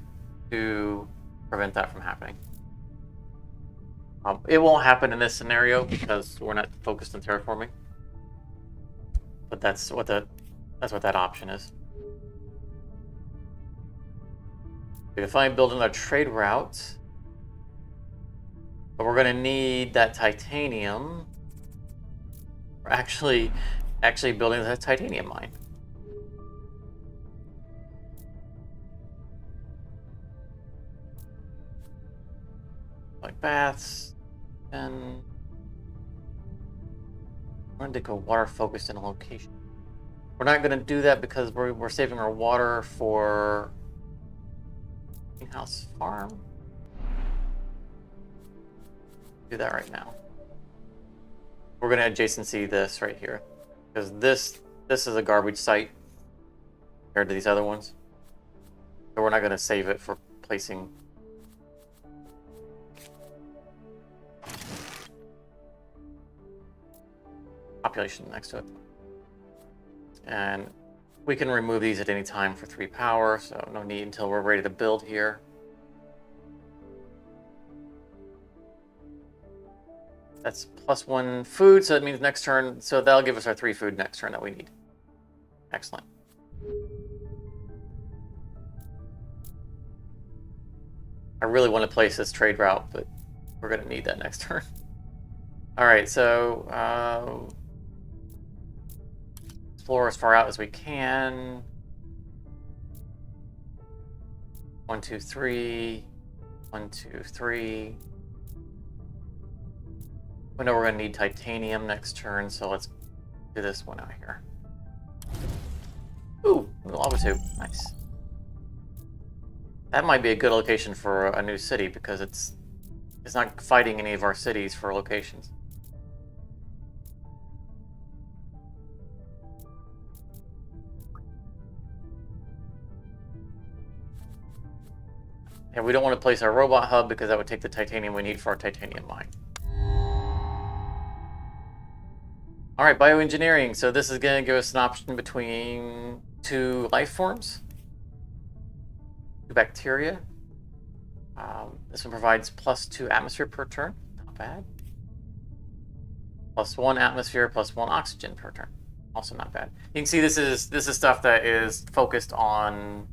to prevent that from happening. It won't happen in this scenario because we're not focused on terraforming. But that's what that option is. We can finally build another trade route, but we're going to need that titanium. We're actually building that titanium mine. Like baths, and we're going to go water focused in a location. We're not going to do that because we're saving our water for greenhouse farm. Do that right now. We're going to adjacency this right here because this is a garbage site compared to these other ones. So we're not going to save it for placing. Population next to it. And we can remove these at any time for 3 power, so no need until we're ready to build here. That's +1 food, so that means next turn, so that'll give us our 3 food next turn that we need. Excellent. I really want to place this trade route, but we're going to need that next turn. All right, so explore as far out as we can. 1, 2, 3. 1, 2, 3. We know we're going to need titanium next turn, so let's do this one out here. Ooh, lava tube. Nice. That might be a good location for a new city because it's not fighting any of our cities for locations. And we don't want to place our robot hub because that would take the titanium we need for our titanium mine. All right, bioengineering. So this is going to give us an option between 2 life forms, 2 bacteria. This one provides +2 atmosphere per turn. Not bad. +1 atmosphere, +1 oxygen per turn. Also not bad. You can see this is stuff that is focused on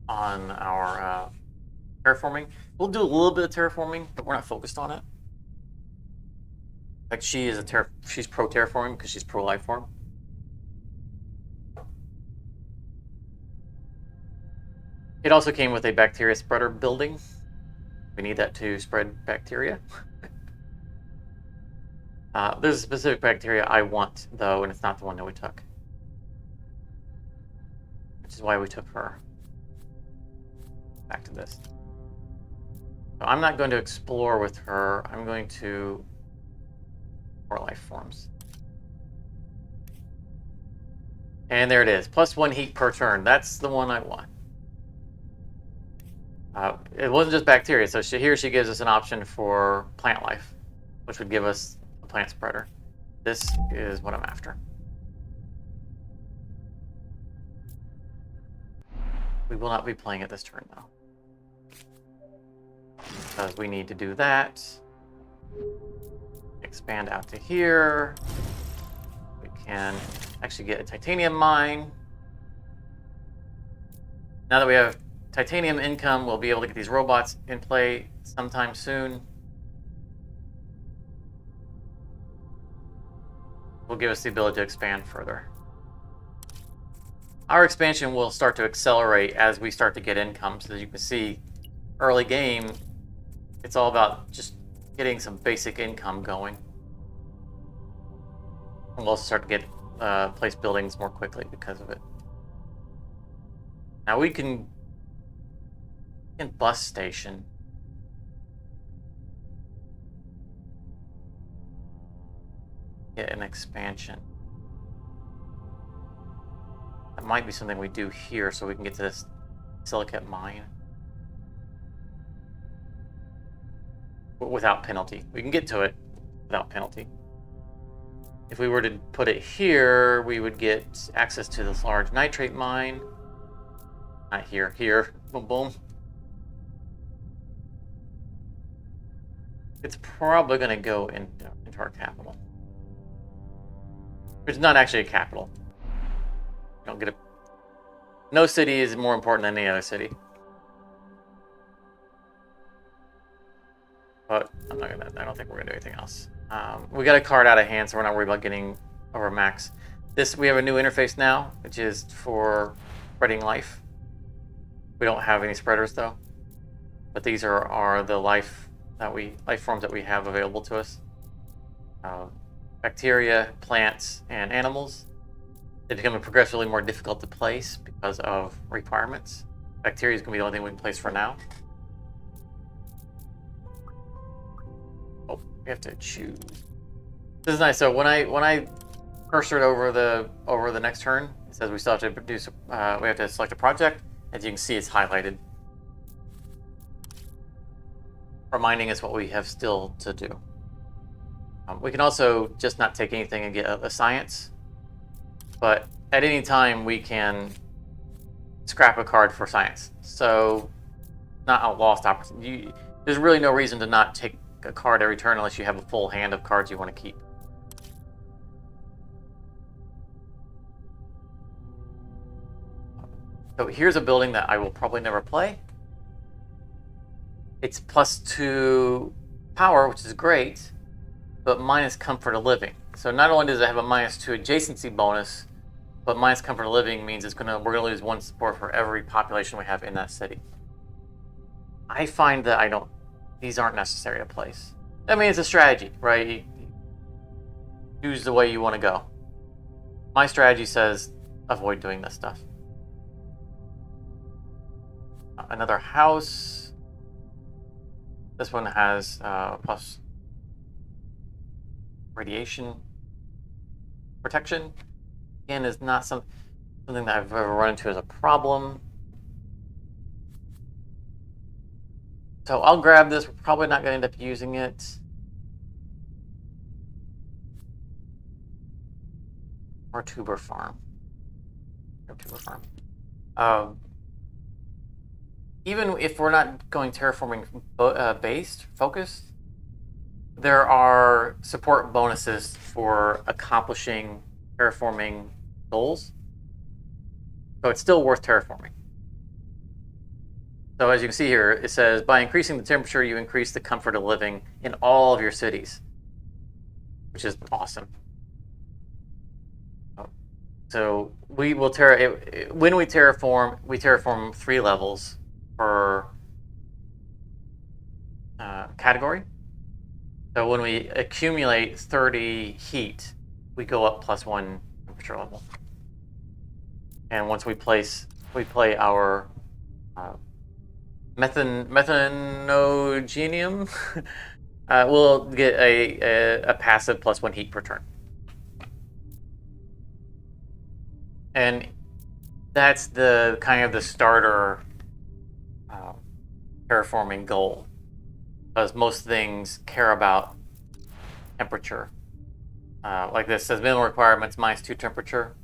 our terraforming. We'll do a little bit of terraforming, but we're not focused on it. Like she's pro terraforming because she's pro life form. It also came with a bacteria spreader building. We need that to spread bacteria. There's a specific bacteria I want, though, and it's not the one that we took. Which is why we took her. Back to this. So I'm not going to explore with her. I'm going to explore life forms. And there it is. +1 heat per turn. That's the one I want. It wasn't just bacteria. So here she gives us an option for plant life, which would give us a plant spreader. This is what I'm after. We will not be playing it this turn, though. Because we need to do that. Expand out to here. We can actually get a titanium mine. Now that we have titanium income, we'll be able to get these robots in play sometime soon. Will give us the ability to expand further. Our expansion will start to accelerate as we start to get income. So as you can see, early game, it's all about just getting some basic income going. And we'll also start to get place buildings more quickly because of it. Now we can bus station. Get an expansion. That might be something we do here so we can get to this silicate mine. Without penalty. We can get to it without penalty. If we were to put it here, we would get access to this large nitrate mine. Not here, here. Boom, boom. It's probably going to go into our capital. It's not actually a capital. You don't get a... No city is more important than any other city. But I'm not gonna. I don't think we're gonna do anything else. We got a card out of hand, so we're not worried about getting over max. This we have a new interface now, which is for spreading life. We don't have any spreaders though, but these are the life forms that we have available to us. Bacteria, plants, and animals. They become progressively more difficult to place because of requirements. Bacteria is gonna be the only thing we can place for now. We have to choose. This is nice. So when I cursor it over the next turn, it says we still have to produce. We have to select a project. As you can see, it's highlighted, reminding us what we have still to do. We can also just not take anything and get a science, but at any time we can scrap a card for science. So not a lost opportunity. There's really no reason to not take a card every turn unless you have a full hand of cards you want to keep. So here's a building that I will probably never play. It's +2 power, which is great, but minus comfort of living. So not only does it have a -2 adjacency bonus, but minus comfort of living means we're gonna lose 1 support for every population we have in that city. I find that these aren't necessary to place. I mean, it's a strategy, right? You choose the way you want to go. My strategy says avoid doing this stuff. Another house. This one has plus radiation protection. Again, is not something that I've ever run into as a problem. So I'll grab this. We're probably not going to end up using it. Or tuber farm. Even if we're not going terraforming based, focused, there are support bonuses for accomplishing terraforming goals. So it's still worth terraforming. So as you can see here, it says, by increasing the temperature, you increase the comfort of living in all of your cities, which is awesome. So we will when we terraform 3 levels per category. So when we accumulate 30 heat, we go up +1 temperature level. And once we play our methanogenium, we'll get a passive +1 heat per turn. And that's the kind of the starter terraforming goal, because most things care about temperature. like this says minimum requirements -2 temperature.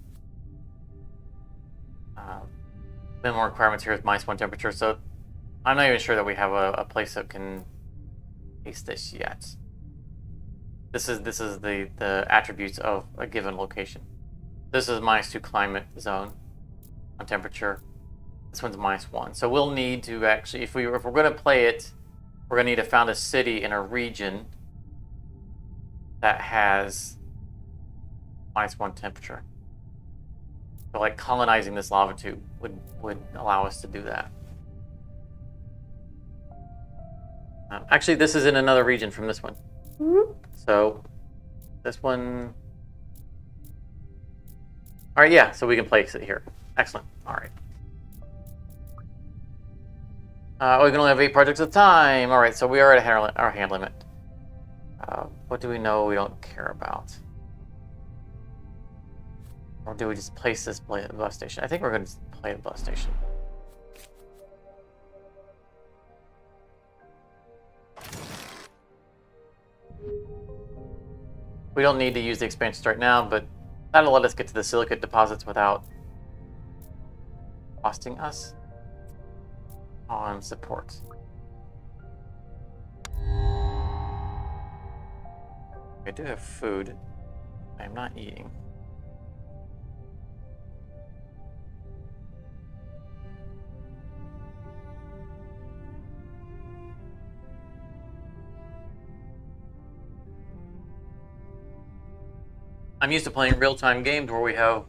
Minimum requirements here is -1 temperature, so I'm not even sure that we have a place that can taste this yet. This is the attributes of a given location. This is -2 climate zone on temperature. This one's -1. So we'll need to actually, if we're going to play it, we're going to need to found a city in a region that has -1 temperature. So like colonizing this lava tube would allow us to do that. Actually, this is in another region from this one. So this one. All right, yeah. So we can place it here. Excellent. All right. We can only have 8 projects at a time. All right, so we are at our hand limit. What do we know we don't care about? Or do we just place this bus station? I think we're going to play the bus station. We don't need to use the expansions right now, but that'll let us get to the silicate deposits without costing us on support. I do have food. I'm not eating. I'm used to playing real-time games where we have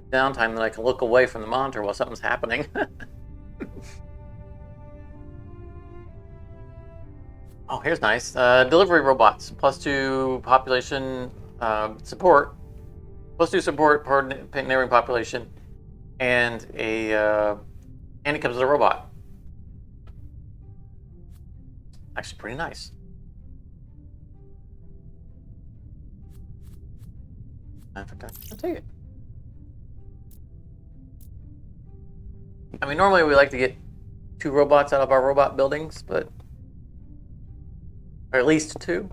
downtime that I can look away from the monitor while something's happening. Oh, here's nice. Delivery robots, +2 population support, +2 support per neighboring population, and it comes as a robot. Actually, pretty nice. I'll take it. I mean, normally we like to get 2 robots out of our robot buildings, but or at least 2.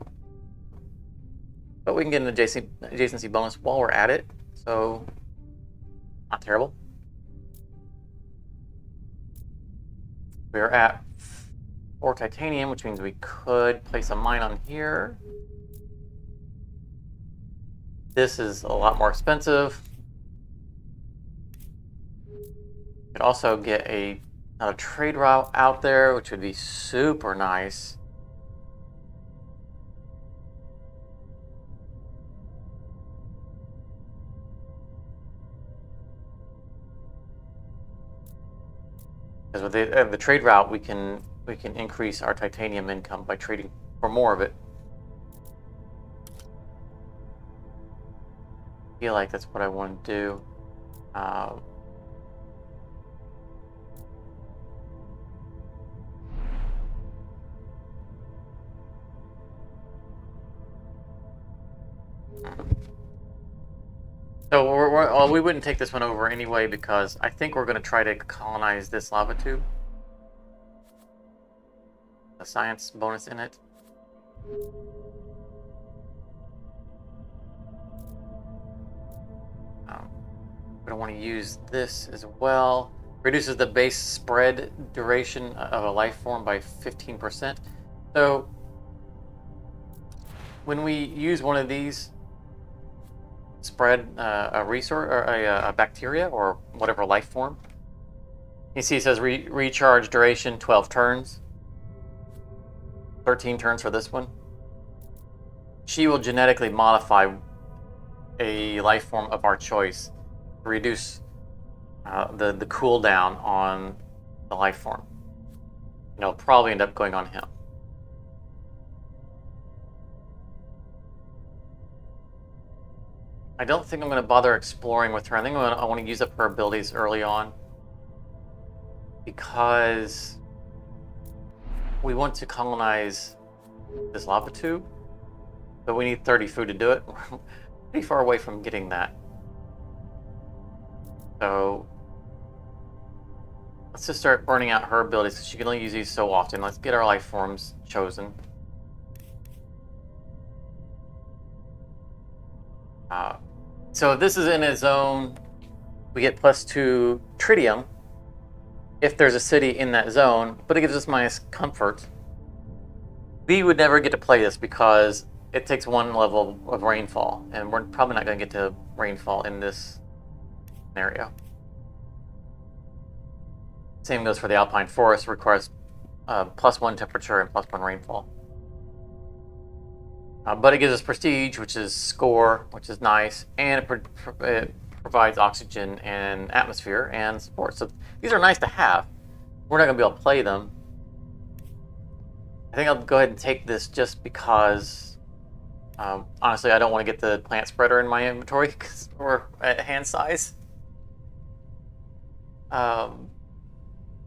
But we can get an adjacency bonus while we're at it, so not terrible. We are at 4 titanium, which means we could place a mine on here. This is a lot more expensive. Could also get another trade route out there, which would be super nice. Because with the trade route, we can increase our titanium income by trading for more of it. I feel like that's what I want to do. So we wouldn't take this one over anyway because I think we're going to try to colonize this lava tube. A science bonus in it. We're going to want to use this as well. Reduces the base spread duration of a life form by 15%. So when we use one of these, spread a resource or a bacteria or whatever life form, you see it says recharge duration 12 turns, 13 turns for this one. She will genetically modify a life form of our choice to reduce the cooldown on the life form. It'll probably end up going on him. I don't think I'm going to bother exploring with her. I think I want to use up her abilities early on because we want to colonize this lava tube, but we need 30 food to do it. We're pretty far away from getting that. So let's just start burning out her abilities because she can only use these so often. Let's get our life forms chosen. So if this is in a zone, we get +2 tritium if there's a city in that zone, but it gives us minus comfort. We would never get to play this because it takes 1 level of rainfall, and we're probably not going to get to rainfall in this scenario. Same goes for the alpine forest, requires +1 temperature and +1 rainfall. But it gives us prestige, which is score, which is nice, and it provides oxygen and atmosphere and support. So these are nice to have. We're not going to be able to play them. I think I'll go ahead and take this just because, honestly, I don't want to get the plant spreader in my inventory because we're at hand size. I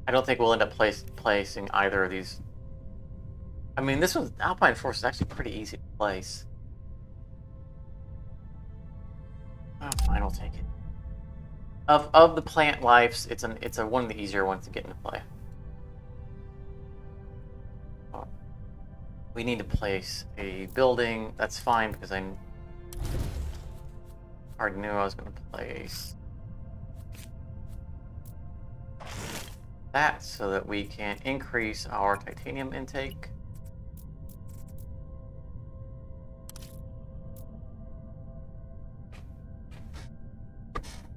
don't think we'll end up placing either of these. I mean, this one's Alpine Forest is actually pretty easy to place. Oh, fine, I'll take it. Of the plant lives, it's one of the easier ones to get into play. Oh, we need to place a building. That's fine because I already knew I was going to place that so that we can increase our titanium intake.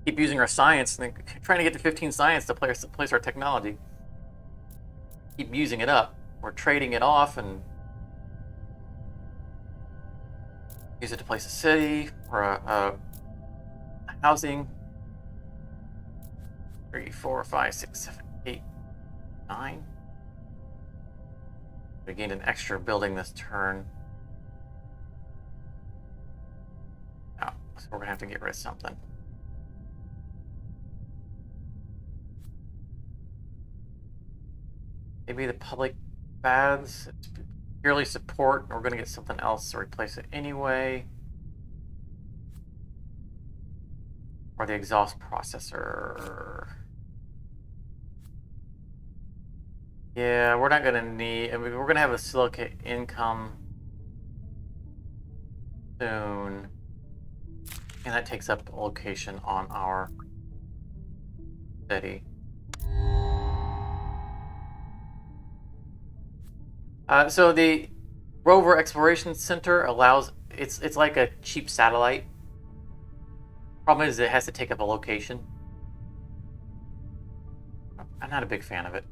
Keep using our science and trying to get to 15 science to place our technology. Keep using it up. We're trading it off and use it to place a city or a housing. 3, 4, 5, 6, 7, 8, 9. We gained an extra building this turn. Oh, so we're gonna have to get rid of something. Maybe the public baths, it's purely support. We're going to get something else to replace it anyway. Or the exhaust processor. Yeah, we're not going to need, I mean, we're going to have a silicate income soon. And that takes up a location on our city. So the Rover Exploration Center allows, it's like a cheap satellite. Problem is it has to take up a location. I'm not a big fan of it.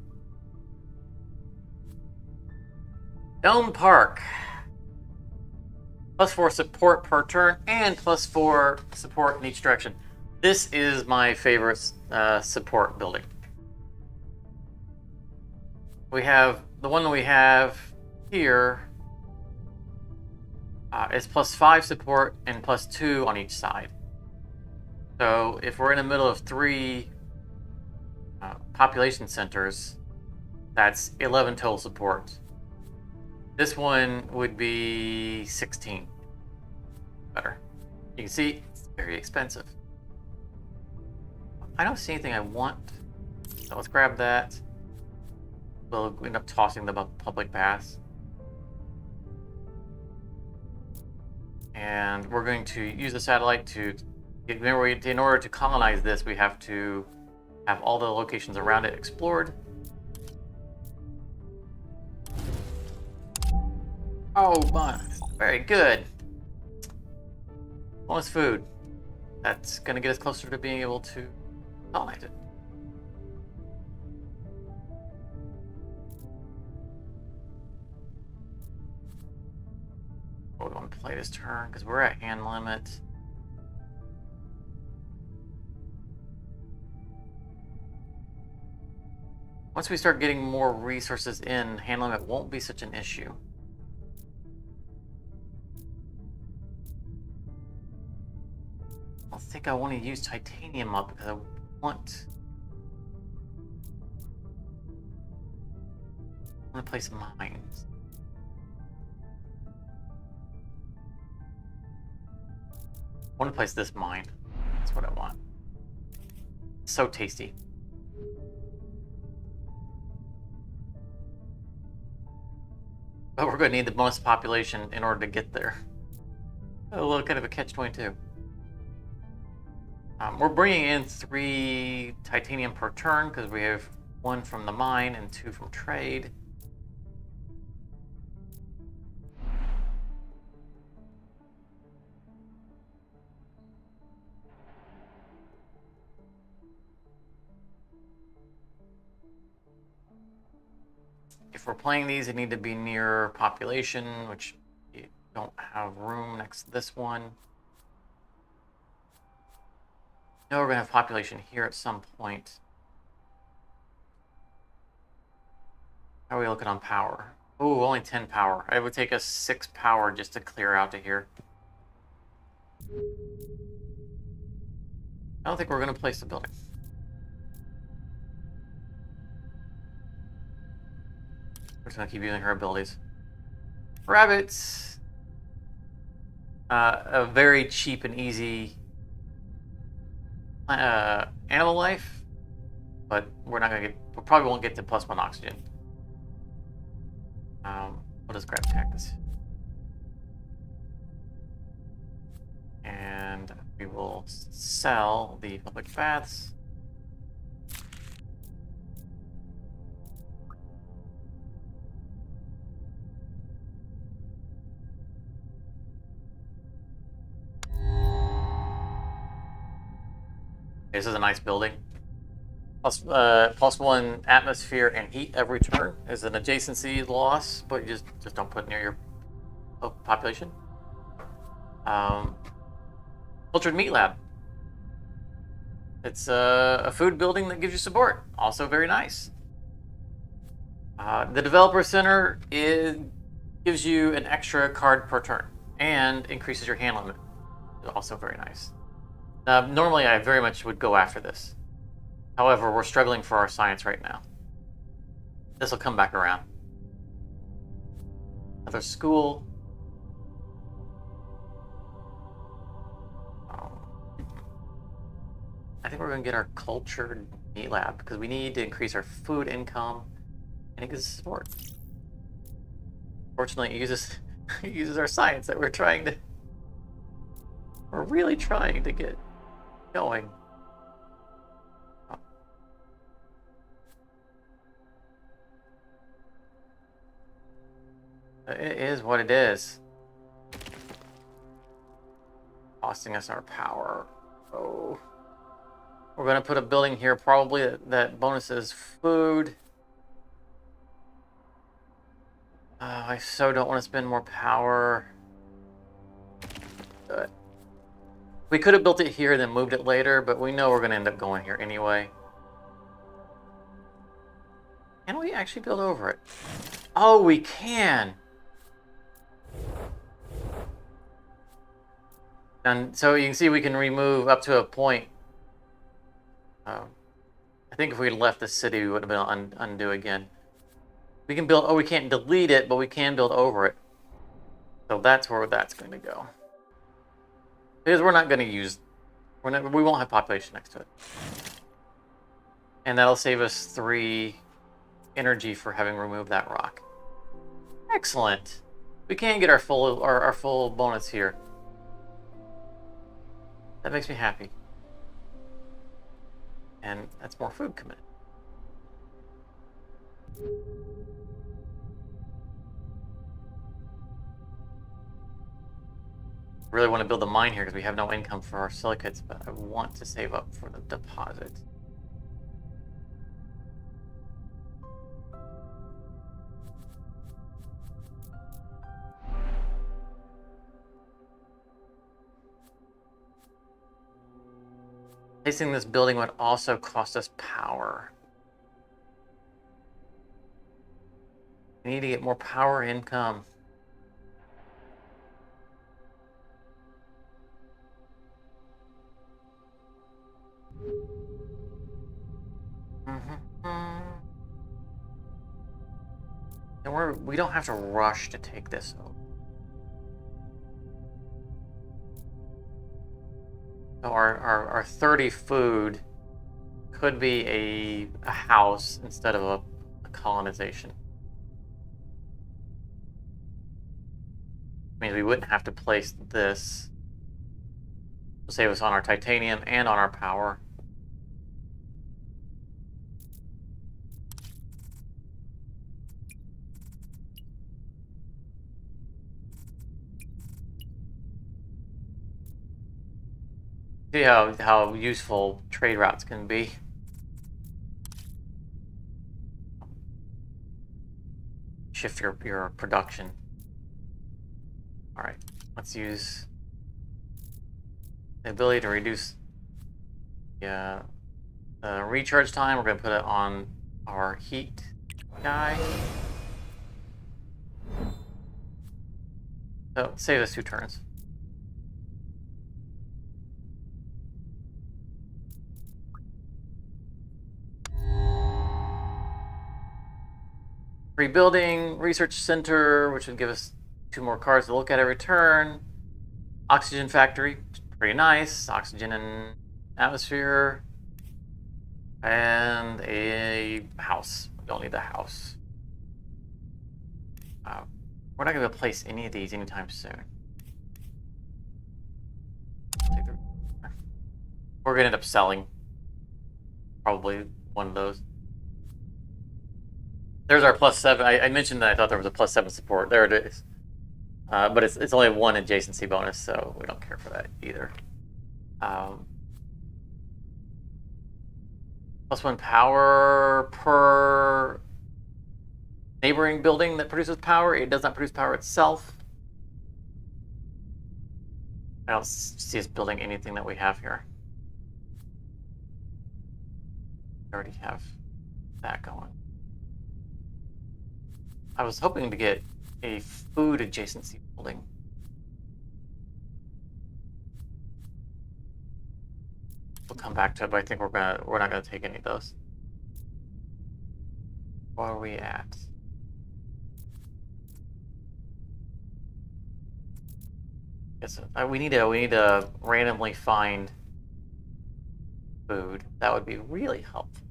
Dome Park. +4 support per turn and +4 support in each direction. This is my favorite support building. We have the one that we have here is +5 support and +2 on each side. So if we're in the middle of 3 population centers, that's 11 total support. This one would be 16. Better. You can see it's very expensive. I don't see anything I want, so let's grab that. We'll end up tossing them up public baths. And we're going to use the satellite to, remember, in order to colonize this, we have to have all the locations around it explored. Oh, very good. Bonus food. That's going to get us closer to being able to colonize it. We want to play this turn because we're at hand limit. Once we start getting more resources in, hand limit won't be such an issue. I think I want to use titanium up because I want to place mines. I want to place this mine. That's what I want. It's so tasty. But we're going to need the most population in order to get there. A little kind of a catch-22. We're bringing in 3 titanium per turn because we have 1 from the mine and 2 from trade. If we're playing these, they need to be near population, which you don't have room next to this one. No, we're going to have population here at some point. How are we looking on power? Ooh, only 10 power. It would take us 6 power just to clear out to here. I don't think we're going to place the building. We're just going to keep using her abilities. Rabbits. A very cheap and easy animal life, but we're not going to get. We probably won't get to +1 oxygen. We'll just grab cactus, and we will sell the public baths. This is a nice building. +1 atmosphere and heat every turn is an adjacency loss, but you just don't put it near your population. Cultured meat lab. It's a food building that gives you support. Also very nice. The developer center gives you an extra card per turn and increases your hand limit. Also very nice. Normally, I very much would go after this. However, we're struggling for our science right now. This will come back around. Another school. I think we're going to get our cultured meat lab because we need to increase our food income and it gives us support. Fortunately, it uses our science that we're really trying to get going. It is what it is. Costing us our power. Oh. We're going to put a building here, probably that bonuses food. I so don't want to spend more power. We could have built it here, then moved it later, but we know we're going to end up going here anyway. Can we actually build over it? Oh, we can! And so you can see we can remove up to a point. I think if we had left the city, we would have been undo again. We can build. Oh, we can't delete it, but we can build over it. So that's where that's going to go. Because we're not going to use. We won't have population next to it, and that'll save us 3 energy for having removed that rock. Excellent. We can get our full bonus here. That makes me happy. And that's more food coming in. Really want to build a mine here because we have no income for our silicates, but I want to save up for the deposit. Placing this building would also cost us power. We need to get more power income. And we don't have to rush to take this over. So our 30 food could be a house instead of a colonization. Means we wouldn't have to place this. Will save us on our titanium and on our power. See how useful trade routes can be. Shift your production. All right, let's use the ability to reduce the recharge time. We're going to put it on our heat guy. So save us 2 turns. Rebuilding research center, which would give us 2 more cards to look at every turn. Oxygen factory, pretty nice. Oxygen and atmosphere. And a house. We don't need the house. We're not going to place any of these anytime soon. We're going to end up selling probably one of those. There's our +7. I mentioned that I thought there was a +7 support. There it is. But it's only 1 adjacency bonus, so we don't care for that either. +1 power per neighboring building that produces power. It does not produce power itself. I don't see us building anything that we have here. We already have that going. I was hoping to get a food adjacency building. We'll come back to it, but I think we're not gonna take any of those. Where are we at? Yes, we need to randomly find food. That would be really helpful.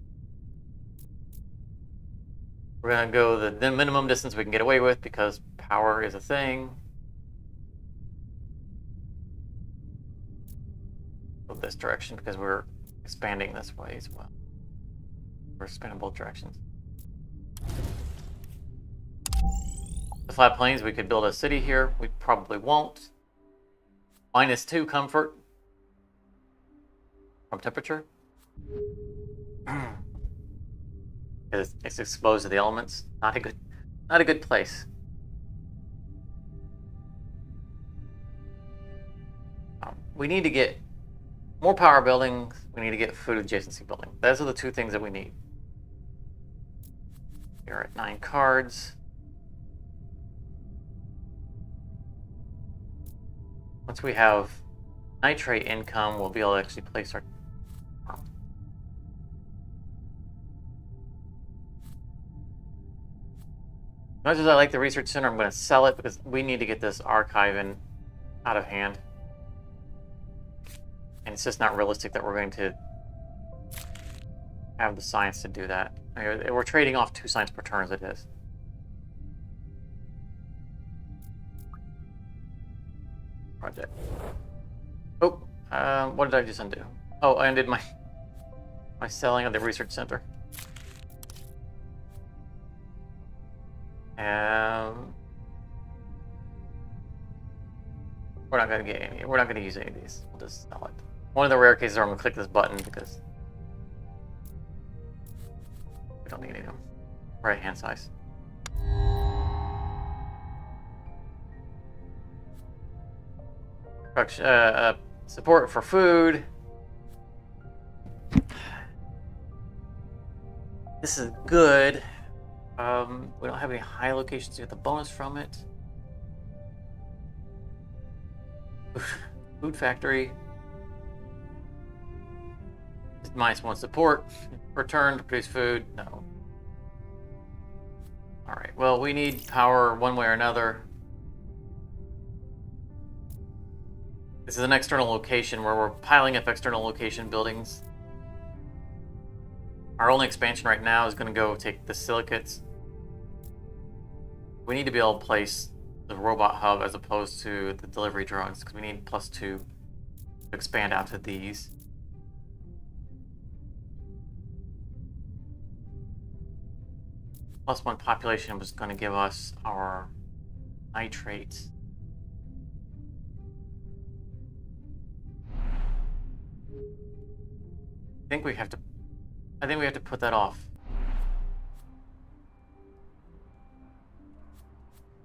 We're gonna go the minimum distance we can get away with because power is a thing. Go this direction because we're expanding this way as well. We're expanding both directions. The flat plains, we could build a city here. We probably won't. -2 comfort from temperature. It's exposed to the elements. Not a good place. We need to get more power buildings. We need to get food adjacency building. Those are the 2 things that we need. We're at 9 cards. Once we have nitrate income, we'll be able to actually place our. As much as I like the research center, I'm going to sell it because we need to get this archiving out of hand. And it's just not realistic that we're going to have the science to do that. We're trading off 2 science per turn as it is. Project. Oh, what did I just undo? Oh, I undid my selling of the research center. We're not gonna get any. We're not gonna use any of these. We'll just sell it. One of the rare cases where I'm gonna click this button because we don't need any of them. Right hand size. Support for food. This is good. We don't have any high locations to get the bonus from it. Food factory. -1 support. Return to produce food. No. Alright, well, we need power one way or another. This is an external location where we're piling up external location buildings. Our only expansion right now is going to go take the silicates. We need to be able to place the robot hub as opposed to the delivery drones because we need +2 expand out to these. +1 population was going to give us our nitrates. I think we have to put that off.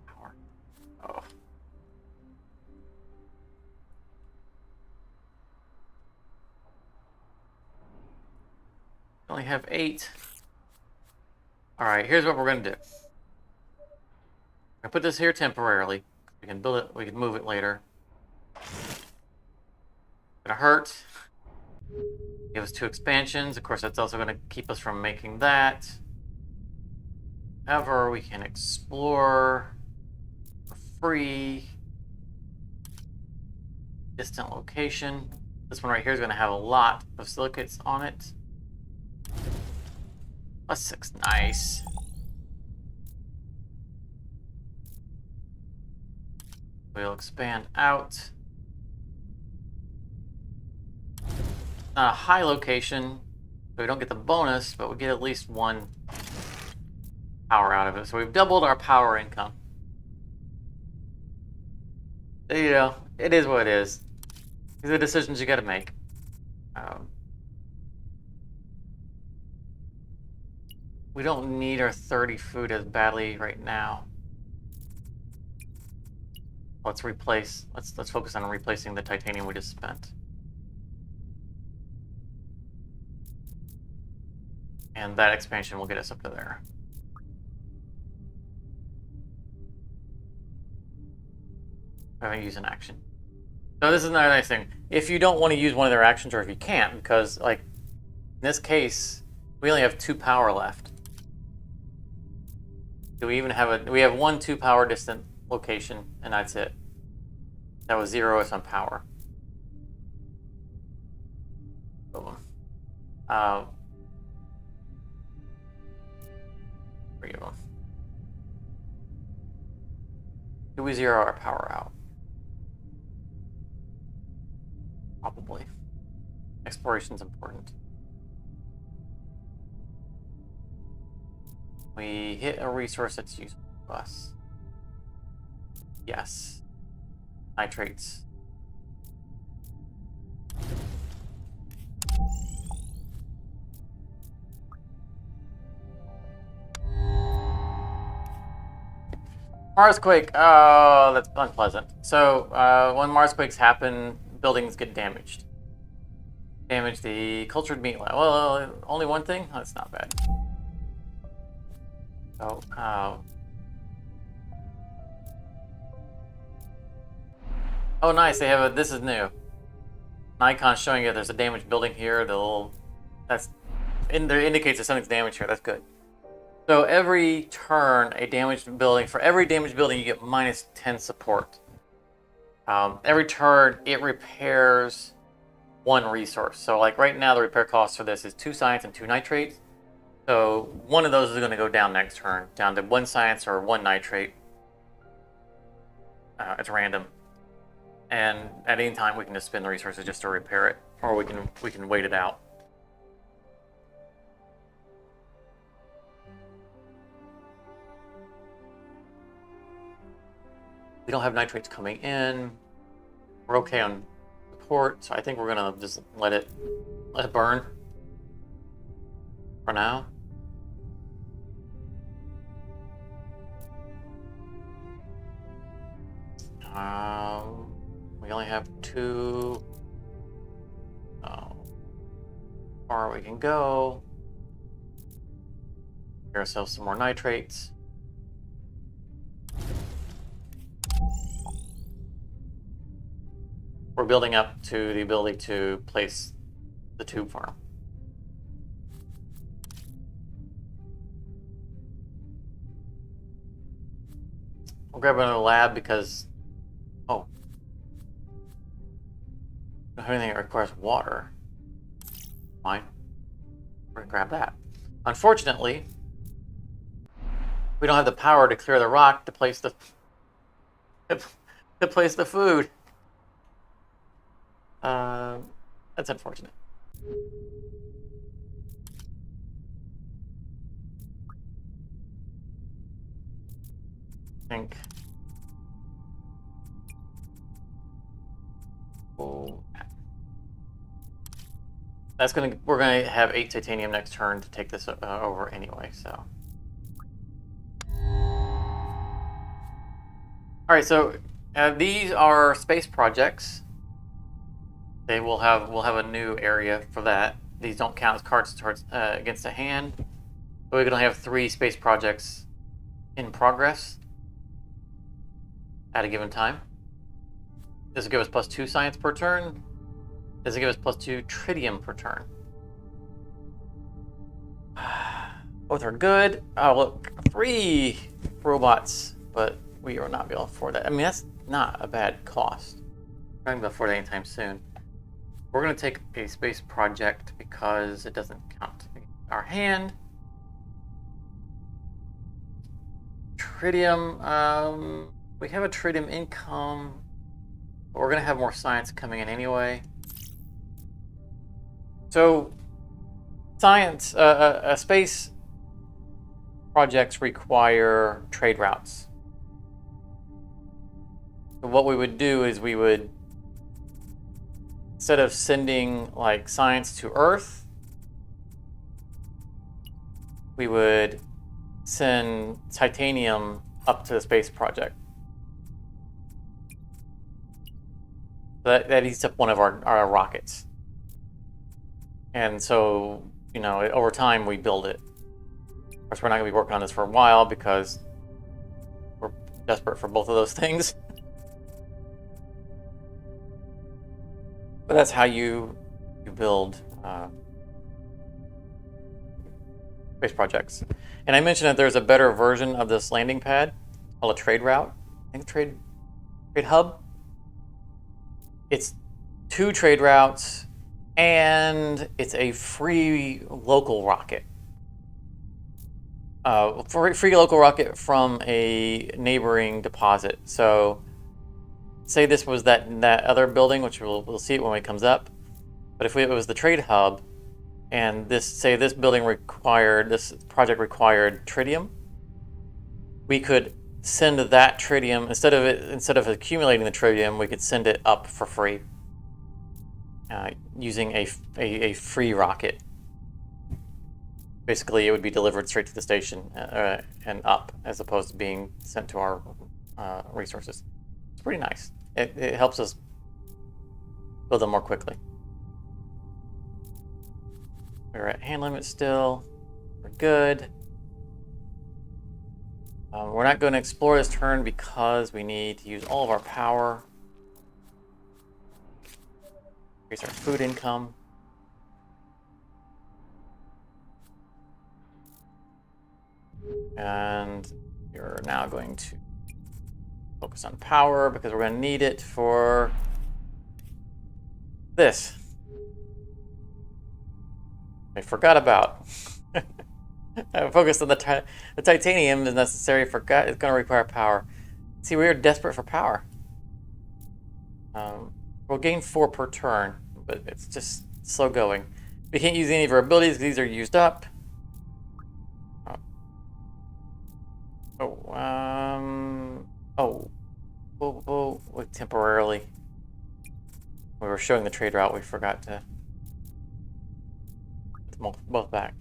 Power. Oh. We only have 8. All right, here's what we're going to do. I'm going to put this here temporarily. We can build it, we can move it later. Gonna hurt. Give us 2 expansions. Of course, that's also going to keep us from making that. However, we can explore for free. Distant location. This one right here is going to have a lot of silicates on it. +6, nice. We'll expand out. Not a high location, so we don't get the bonus, but we get at least 1 power out of it. So we've doubled our power income. You know, it is what it is. These are the decisions you got to make. We don't need our 30 food as badly right now. Let's focus on replacing the titanium we just spent. And that expansion will get us up to there. I haven't used an action. So this is another nice thing. If you don't want to use one of their actions, or if you can't, because like in this case, we only have 2 power left. Do we even have we have 1 2 power distant location, and that's it. That was 0 us on power. Boom. 3 of them. Do we 0 our power out? Probably. Exploration's important. We hit a resource that's useful to us. Yes. Nitrates. Marsquake. Oh, that's unpleasant. So when Marsquakes happen, buildings get damaged. Damage the cultured meat lab. Well, only one thing? Oh, that's not bad. So, oh, nice. They have this is new. An icon showing you there's a damaged building here. That's in there indicates that something's damaged here. That's good. So every turn, a damaged building. For every damaged building, you get -10 support. Every turn, it repairs 1 resource. So like right now, the repair cost for this is 2 science and 2 nitrates. So one of those is going to go down next turn, down to 1 science or 1 nitrate. It's random, and at any time we can just spend the resources just to repair it, or we can wait it out. We don't have nitrates coming in. We're okay on support, so I think we're gonna just let it burn for now. We only have 2. Far we can go. Get ourselves some more nitrates. We're building up to the ability to place the tube farm. We'll grab another lab because, oh, I don't have anything that requires water. Fine. We're gonna grab that. Unfortunately, we don't have the power to clear the rock to place the food. That's unfortunate. I think. Oh, we're gonna have 8 titanium next turn to take this over anyway. So. All right, so these are space projects. We'll have a new area for that. These don't count as cards towards against a hand. So we're gonna have 3 space projects in progress at a given time. This will give us +2 science per turn. This will give us +2 tritium per turn. Both are good. Oh, look, 3 robots, but we are not able to afford that. I mean, that's not a bad cost. We're not going to afford it anytime soon. We're going to take a space project because it doesn't count our hand. Tritium, we have a tritium income. But we're going to have more science coming in anyway. So, science, space projects require trade routes. So what we would do is we would, instead of sending like science to Earth, we would send titanium up to the space project. That eats up one of our rockets. And so, you know, over time we build it. Of course, we're not going to be working on this for a while because we're desperate for both of those things. But that's how you build space projects. And I mentioned that there's a better version of this landing pad called a trade route. I think trade hub. It's 2 trade routes, and it's a free local rocket. Free local rocket from a neighboring deposit. So, say this was that other building, which we'll see it when it comes up. But if it was the trade hub, and this project required tritium, we could send that tritium instead of accumulating the tritium, we could send it up for free using a free rocket. Basically, it would be delivered straight to the station and up, as opposed to being sent to our resources. It's pretty nice. It helps us build them more quickly. We're at hand limit still. We're good. We're not going to explore this turn because we need to use all of our power. Increase our food income. And you're now going to focus on power because we're going to need it for this. I forgot about. I focused on the titanium is necessary. Forgot it's going to require power. See, we are desperate for power. We'll gain 4 per turn, but it's just slow going. We can't use any of our abilities because these are used up. Temporarily. We were showing the trade route. We forgot to put them both back.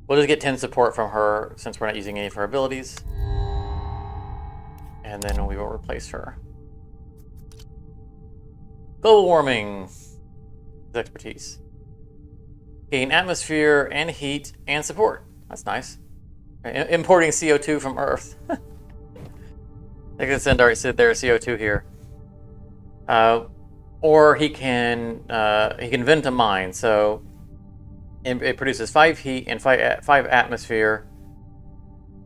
We'll just get 10 support from her since we're not using any of her abilities. And then we will replace her. Global warming. Expertise. Gain atmosphere and heat and support. That's nice. Importing CO2 from Earth. They can send their CO2 here. Or he can vent a mine. So it produces 5 heat and 5 atmosphere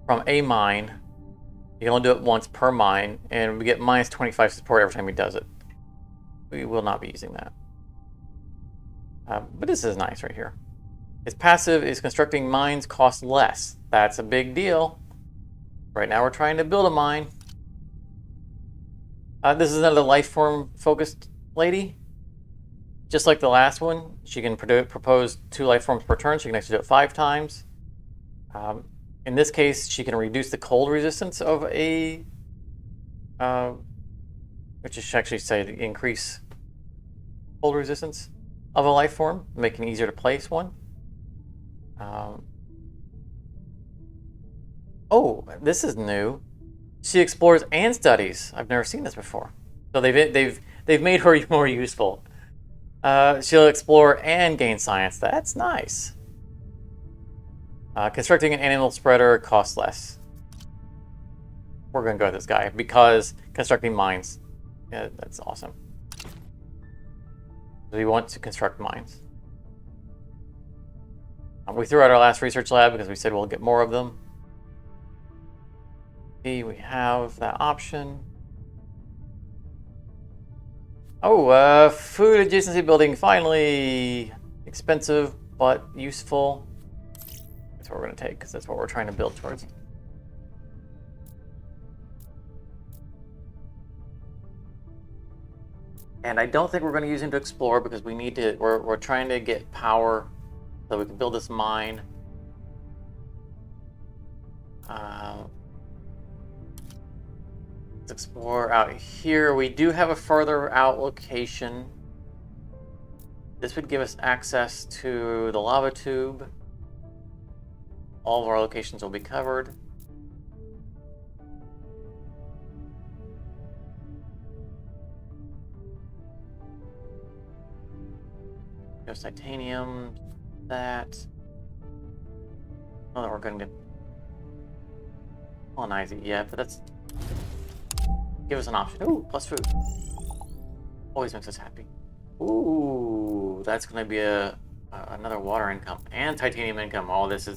from a mine. You can only do it once per mine, and we get -25 support every time he does it. We will not be using that. But this is nice right here. Its passive is constructing mines cost less. That's a big deal. Right now we're trying to build a mine. This is another life form focused lady. just like the last one, she can propose 2 life forms per turn. She can actually do it 5 times. In this case, she can reduce the cold resistance of a, which is actually say to increase cold resistance of a life form, making it easier to place one. Oh, this is new. She explores and studies. I've never seen this before. So they've made her more useful. She'll explore and gain science. That's nice. Constructing an animal spreader costs less. We're gonna go with this guy because constructing mines. Yeah, that's awesome. We want to construct mines. We threw out our last research lab because we said we'll get more of them. See, we have that option. Oh, food adjacency building, finally. Expensive, but useful. That's what we're going to take, because that's what we're trying to build towards. And I don't think we're going to use him to explore, because we need to, we're trying to get power so we can build this mine. Let's explore out here. We do have a further out location. This would give us access to the lava tube. All of our locations will be covered. There's titanium, that. Not that we're going to colonize it yet, but that's give us an option. Ooh, plus food. Always makes us happy. Ooh, that's going to be another water income and titanium income. Oh, this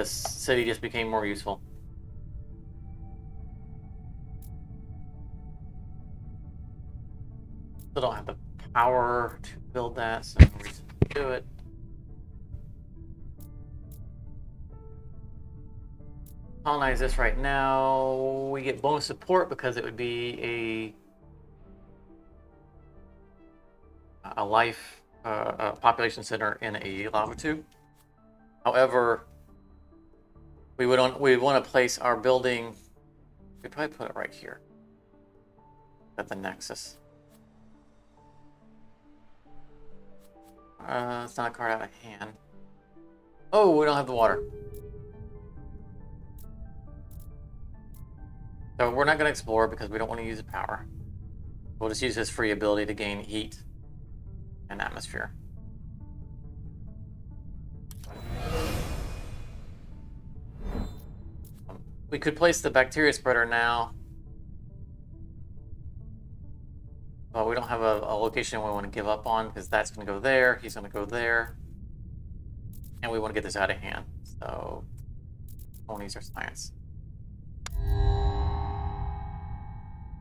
city just became more useful. Still don't have the power to build that, so no reason to do it. Colonize this right now. We get bonus support because it would be a life a population center in a lava tube. However, we want to place our building. We'd probably put it right here at the nexus. It's not a card out of hand. Oh, we don't have the water. So we're not going to explore because we don't want to use the power. We'll just use his free ability to gain heat and atmosphere. We could place the bacteria spreader now. But we don't have a location we want to give up on because that's going to go there. He's going to go there. And we want to get this out of hand. So we'll use our science.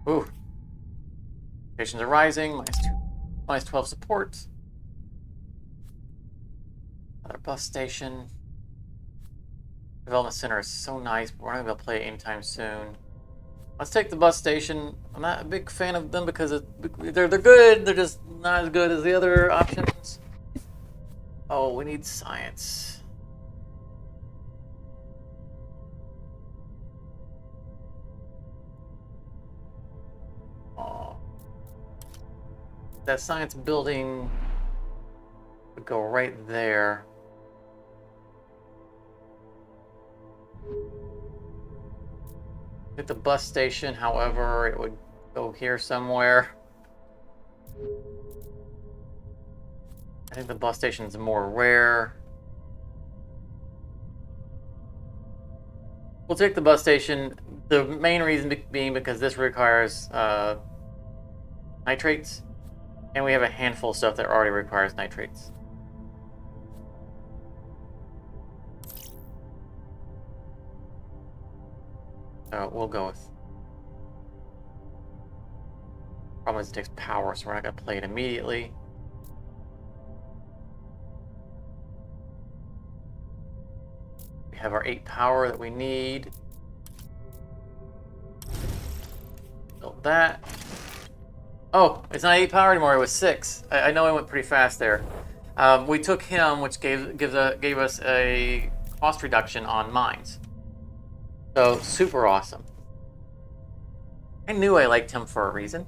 Ooh. Stations are rising. Minus 12 support. Another bus station. Development center is so nice, but we're not going to be able to play it anytime soon. Let's take the bus station. I'm not a big fan of them because they're good. They're just not as good as the other options. Oh, we need science. That science building would go right there. At the bus station, however, it would go here somewhere. I think the bus station is more rare. We'll take the bus station. The main reason being because this requires nitrates. And we have a handful of stuff that already requires nitrates. So we'll go with. Problem is it takes power, so we're not going to play it immediately. We have our 8 power that we need. Build that. Oh, it's not 8 power anymore. It was 6. I know I went pretty fast there. We took him, which gave us a cost reduction on mines. So super awesome. I knew I liked him for a reason.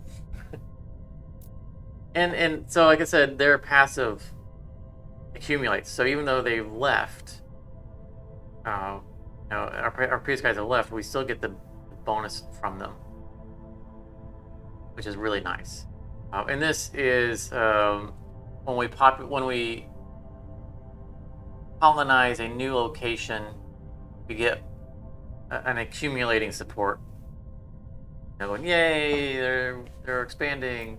and so, like I said, their passive accumulates. So even though they've left, our previous guys have left, we still get the bonus from them, which is really nice. And this is when we colonize a new location, we get an accumulating support. Going, yay! They're expanding.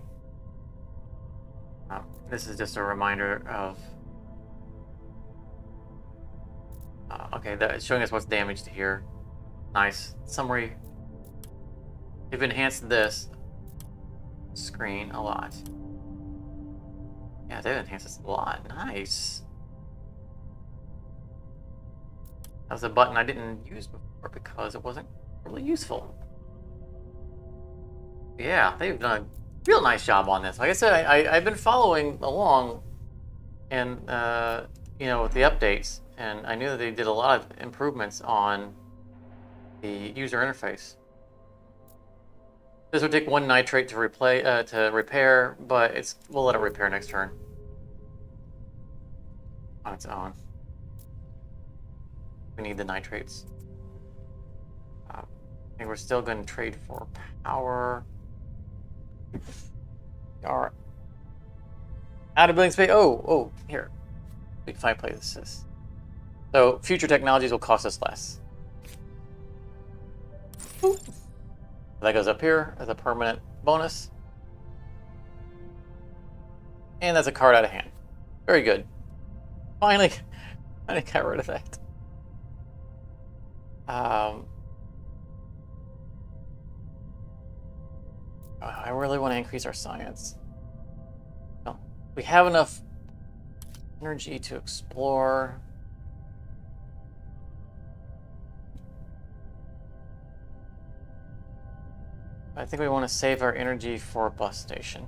This is just a reminder of. Okay, that's showing us what's damaged here. Nice summary. They've enhanced this screen a lot. Yeah, they've enhanced this a lot. Nice. That was a button I didn't use before because it wasn't really useful. Yeah, they've done a real nice job on this. Like I said, I've been following along, and with the updates, and I knew that they did a lot of improvements on the user interface. This would take 1 nitrate to repair, but we'll let it repair next turn on its own. We need the nitrates. I think we're still going to trade for power. All right. Out of building space. Oh, here. We can find places. So future technologies will cost us less. Ooh. That goes up here as a permanent bonus. And that's a card out of hand. Very good. Finally got rid of that. I really want to increase our science. No, we have enough energy to explore. I think we want to save our energy for a bus station.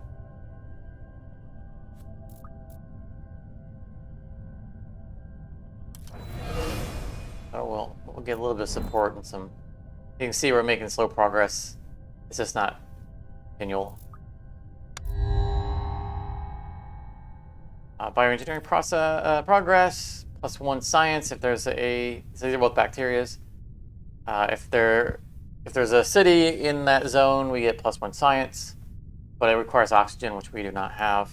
Oh, we'll get a little bit of support and some. You can see we're making slow progress. It's just not continual. Bioengineering progress +1 science if there's so these are both bacterias. If there's a city in that zone, we get +1 science, but it requires oxygen, which we do not have.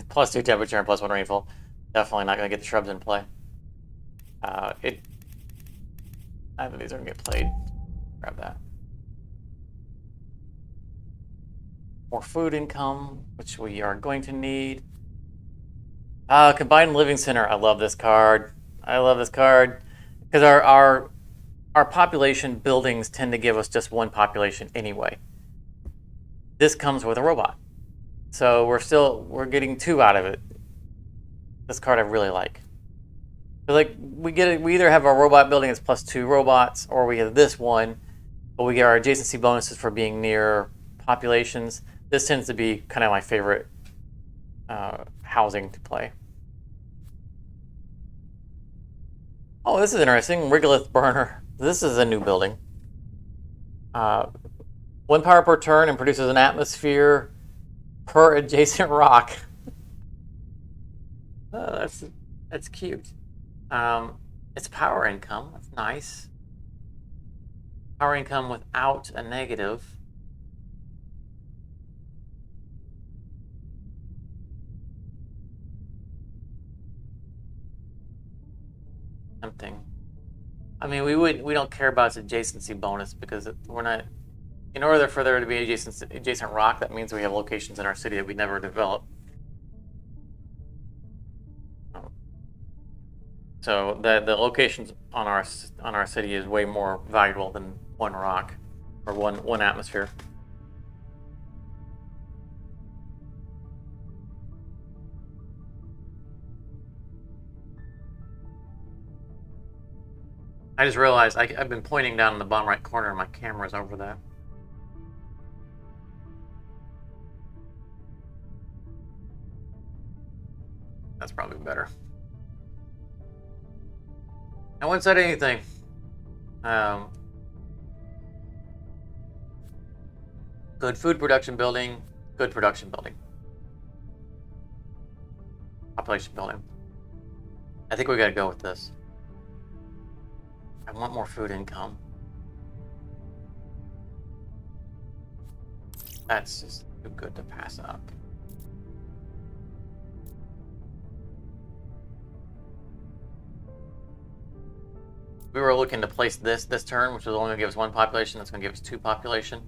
+2 temperature and +1 rainfall. Definitely not going to get the shrubs in play. Either of these are going to get played. Grab that. More food income, which we are going to need. Combined Living Center. I love this card. Because our population buildings tend to give us just 1 population anyway. This comes with a robot, so we're getting 2 out of it. This card I really like. Like we either have our robot building as +2 robots, or we have this one, but we get our adjacency bonuses for being near populations. This tends to be kind of my favorite housing to play. Oh, this is interesting. Regolith burner. This is a new building. 1 power per turn and produces an atmosphere per adjacent rock. Oh, that's cute. It's power income. That's nice. Power income without a negative. Something. I mean, we don't care about its adjacency bonus because we're not. In order for there to be adjacent rock, that means we have locations in our city that we never develop. So the locations on our city is way more valuable than 1 rock or one atmosphere. I just realized I've been pointing down in the bottom right corner and my camera's over that. That's probably better. No one said anything. Good food production building, good production building. Population building. I think we gotta go with this. I want more food income. That's just too good to pass up. We were looking to place this turn, which was only going to give us 1 population. That's going to give us 2 population.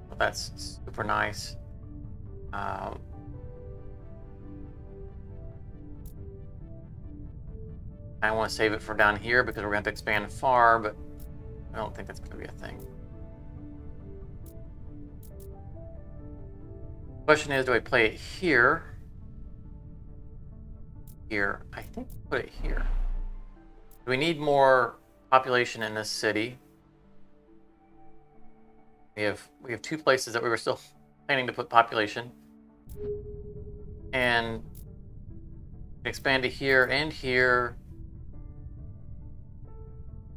Well, that's super nice. I want to save it for down here because we're going to have to expand far, but I don't think that's going to be a thing. Question is, do I play it here? Here. I think put it here. Do we need more population in this city? We have 2 places that we were still planning to put population. And expand to here and here.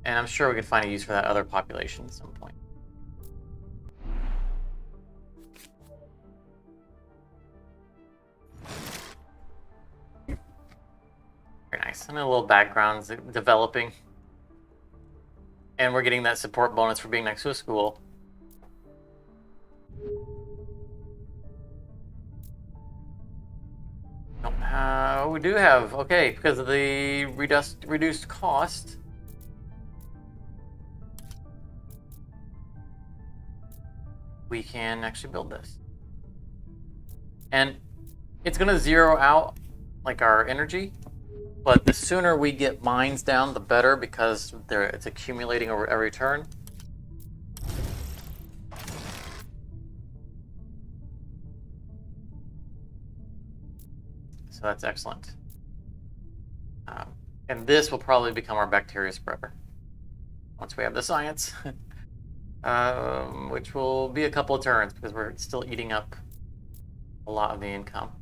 And I'm sure we can find a use for that other population at some point. Very nice. And a little background's developing. And we're getting that support bonus for being next to a school. We do have, okay, because of the reduced cost. We can actually build this. And it's going to zero out like our energy, but the sooner we get mines down, the better, because it's accumulating over every turn. So that's excellent. And this will probably become our bacteria spreader once we have the science, which will be a couple of turns because we're still eating up a lot of the income.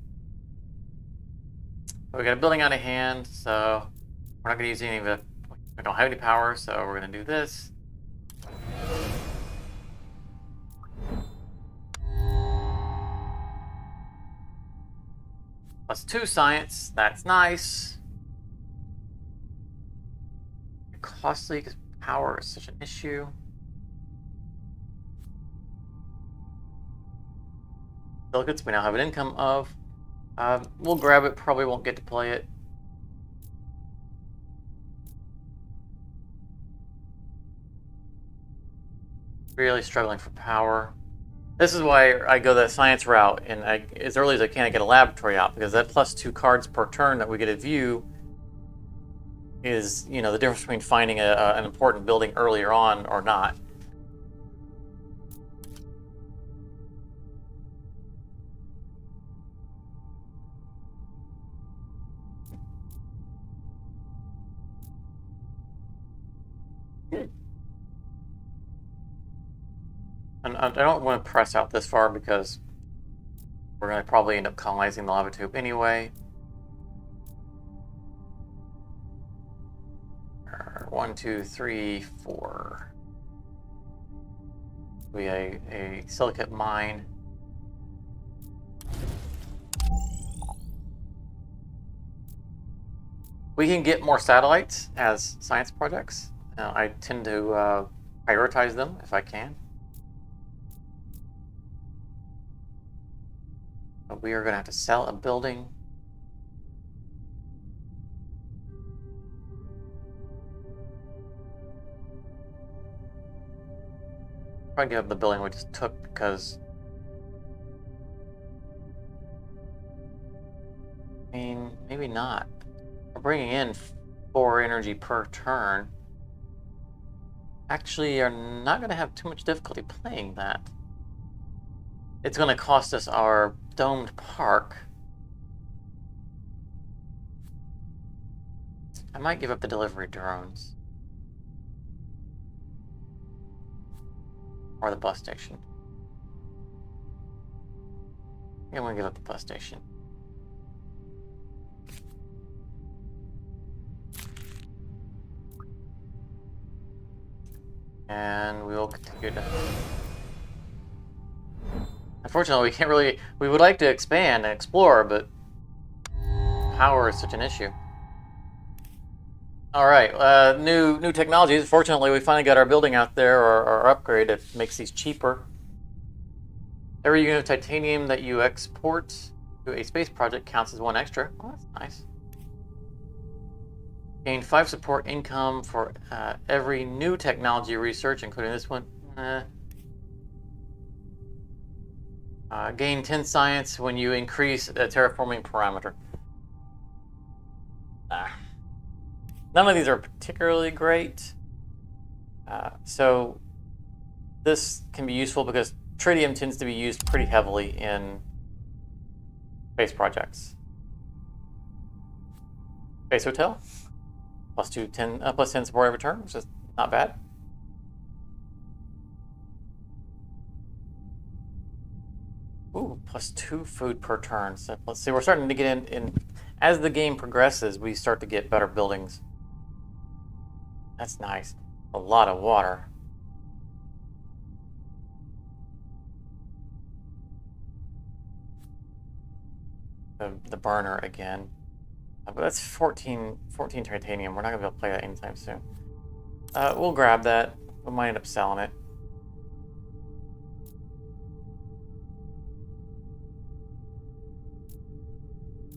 But we got a building out of hand, so we're not going to use any of it. We don't have any power, so we're going to do this. +2 science, that's nice. Costly because power is such an issue. Silicates we now have an income of. We'll grab it, probably won't get to play it. Really struggling for power. This is why I go the science route, and as early as I can, I get a laboratory out, because that +2 cards per turn that we get to view is, the difference between finding an important building earlier on or not. And I don't want to press out this far because we're going to probably end up colonizing the lava tube anyway. 1, 2, 3, 4. We a silicate mine. We can get more satellites as science projects. I tend to prioritize them if I can. But we are going to have to sell a building. Probably give up the building we just took because maybe not. We're bringing in 4 energy per turn. Actually, are not going to have too much difficulty playing that. It's going to cost us our domed park. I might give up the delivery drones. Or the bus station. I think I'm gonna give up the bus station. And we will continue to... Unfortunately, we can't really... We would like to expand and explore, but power is such an issue. All right, new technologies. Fortunately, we finally got our building out there, or our upgrade that makes these cheaper. Every unit of titanium that you export to a space project counts as one extra. Well, that's nice. Gain 5 support income for every new technology research, including this one. Gain 10 science when you increase a terraforming parameter. None of these are particularly great. So this can be useful because tritium tends to be used pretty heavily in space projects. Space hotel, plus 10 support every turn, which is not bad. Ooh, plus 2 food per turn. So let's see, we're starting to get in as the game progresses, we start to get better buildings. That's nice. A lot of water. The burner again. But that's 14 titanium. We're not going to be able to play that anytime soon. We'll grab that. We might end up selling it.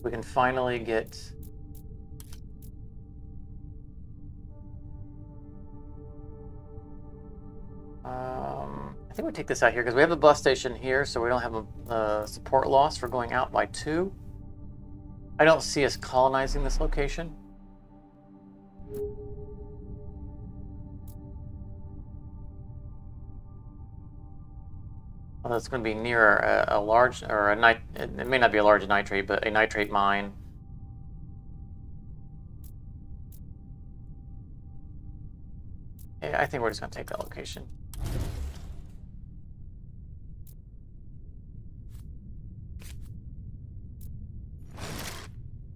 We can finally get... I think we take this out here because we have the bus station here, so we don't have a support loss for going out by 2. I don't see us colonizing this location. Although it's going to be near a large, or a it may not be a large nitrate, but a nitrate mine. Yeah, I think we're just going to take that location.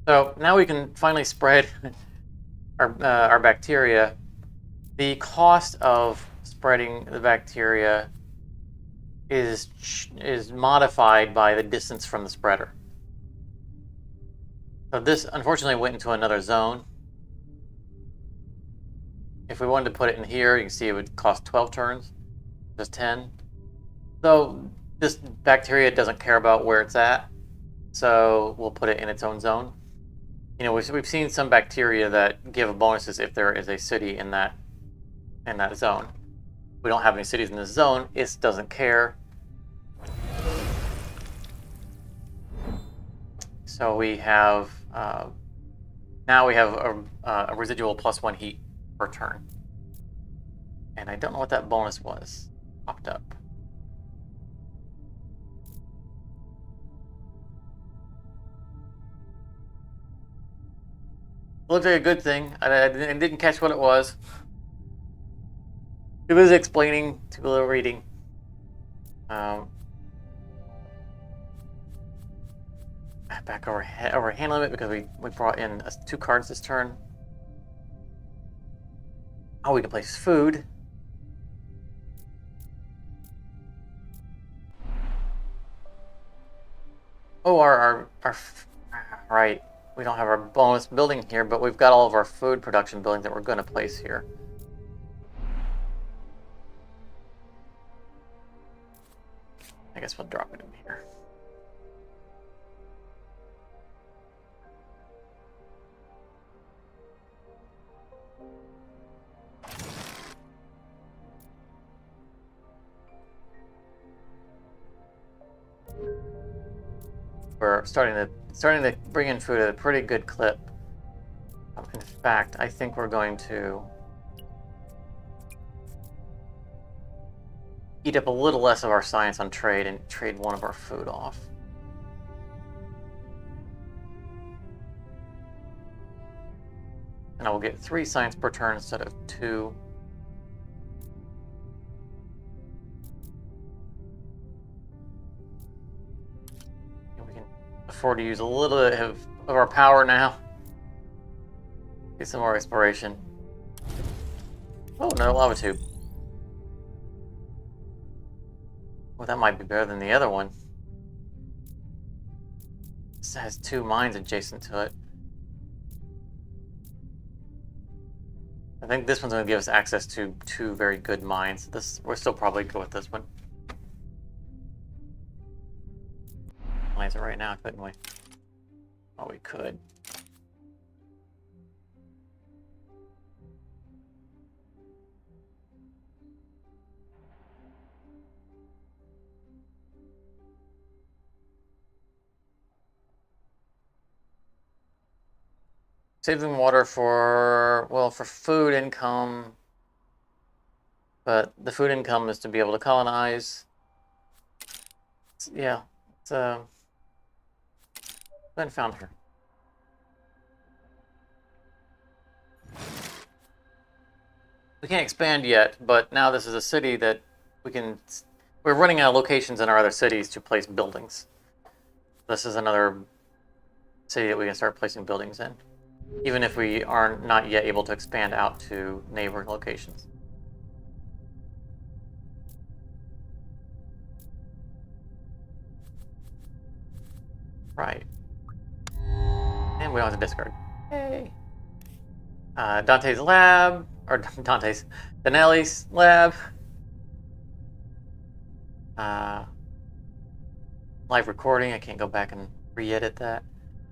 So now we can finally spread our bacteria. The cost of spreading the bacteria is modified by the distance from the spreader. So this unfortunately went into another zone. If we wanted to put it in here, you can see it would cost 12 turns, just 10. So this bacteria doesn't care about where it's at, so we'll put it in its own zone. You know, we've seen some bacteria that give bonuses if there is a city in that zone. We don't have any cities in this zone. It doesn't care. So we have now we have a residual +1 heat per turn, and I don't know what that bonus was. Popped up. Looks like a good thing. I didn't catch what it was. It was explaining to a little reading. Back over hand limit because we brought in 2 cards this turn. Oh, we can place food. Oh, our right. We don't have our bonus building here, but we've got all of our food production buildings that we're going to place here. I guess we'll drop it in here. We're starting to bring in food at a pretty good clip. In fact, I think we're going to eat up a little less of our science on trade and trade one of our food off. And I will get 3 science per turn instead of 2. And we can afford to use a little bit of our power now. Get some more exploration. Oh, another lava tube. Well, that might be better than the other one. This has 2 mines adjacent to it. I think this one's going to give us access to 2 very good mines. We'll still probably go with this one. Mines it right now, couldn't we? Oh, we could. Saving water for, well, for food income. But the food income is to be able to colonize. Yeah, it's then found her. We can't expand yet, but now this is a city that we're running out of locations in our other cities to place buildings. This is another city that we can start placing buildings in, even if we are not yet able to expand out to neighboring locations. Right. And we don't have to discard. Yay. Dante's lab, or Danelli's lab. Live recording, I can't go back and re-edit that.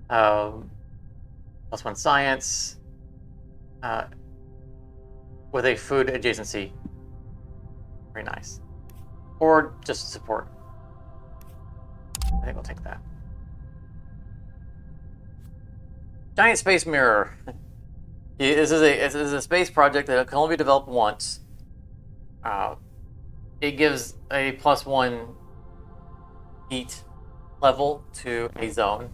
+1 science. With a food adjacency. Very nice. Or just support. I think we'll take that. Giant space mirror. This is a space project that can only be developed once. It gives a +1 heat level to a zone,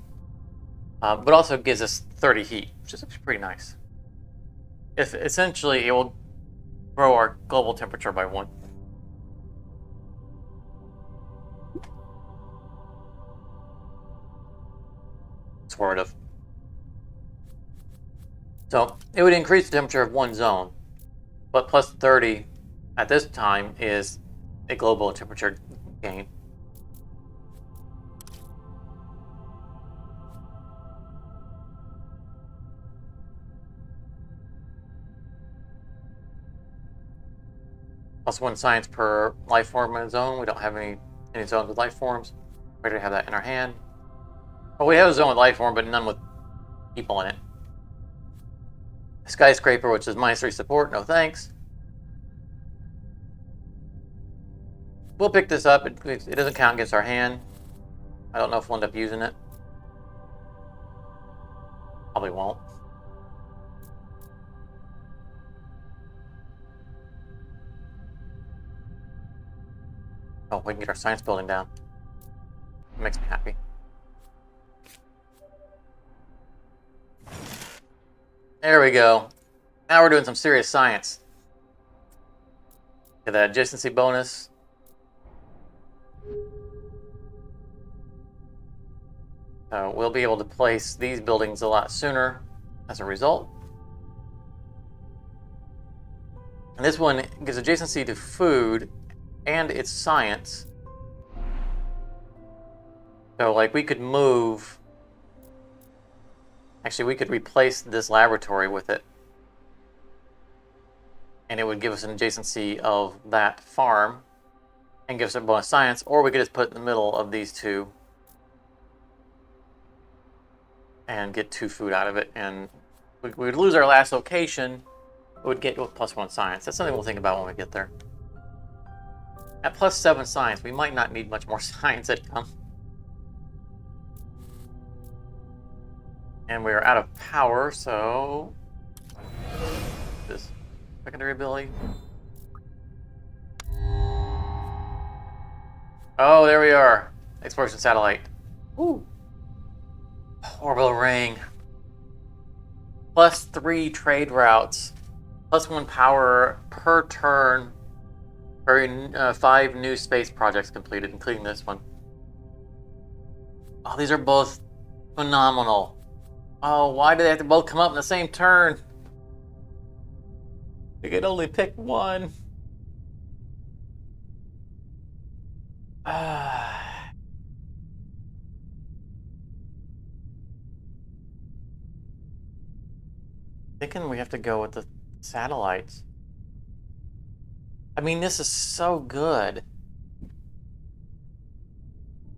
but also gives us 30 heat, which is pretty nice. Essentially, it will grow our global temperature by 1. Sort of. So it would increase the temperature of 1 zone, but +30 at this time is a global temperature gain. +1 science per life form in a zone. We don't have any zones with life forms. We already have that in our hand. Well, we have a zone with life form, but none with people in it. Skyscraper, which is -3 support, no thanks. We'll pick this up. It doesn't count against our hand. I don't know if we'll end up using it. Probably won't. Oh, we can get our science building down. It makes me happy. There we go. Now we're doing some serious science. Get that adjacency bonus. We'll be able to place these buildings a lot sooner as a result. And this one gives adjacency to food and its science. So, like, we could move. Actually, we could replace this laboratory with it. And it would give us an adjacency of that farm and give us a bonus science, or we could just put it in the middle of these two and get 2 food out of it, and we would lose our last location, we would get +1 science. That's something we'll think about when we get there. At +7 science, we might not need much more science at come. And we're out of power, so this secondary ability. Oh, there we are. Exploration satellite. Woo. Orbital ring. +3 trade routes, +1 power per turn for 5 new space projects completed, including this one. Oh, these are both phenomenal. Oh, why do they have to both come up in the same turn? We could only pick one. Thinking we have to go with the satellites. I mean, this is so good.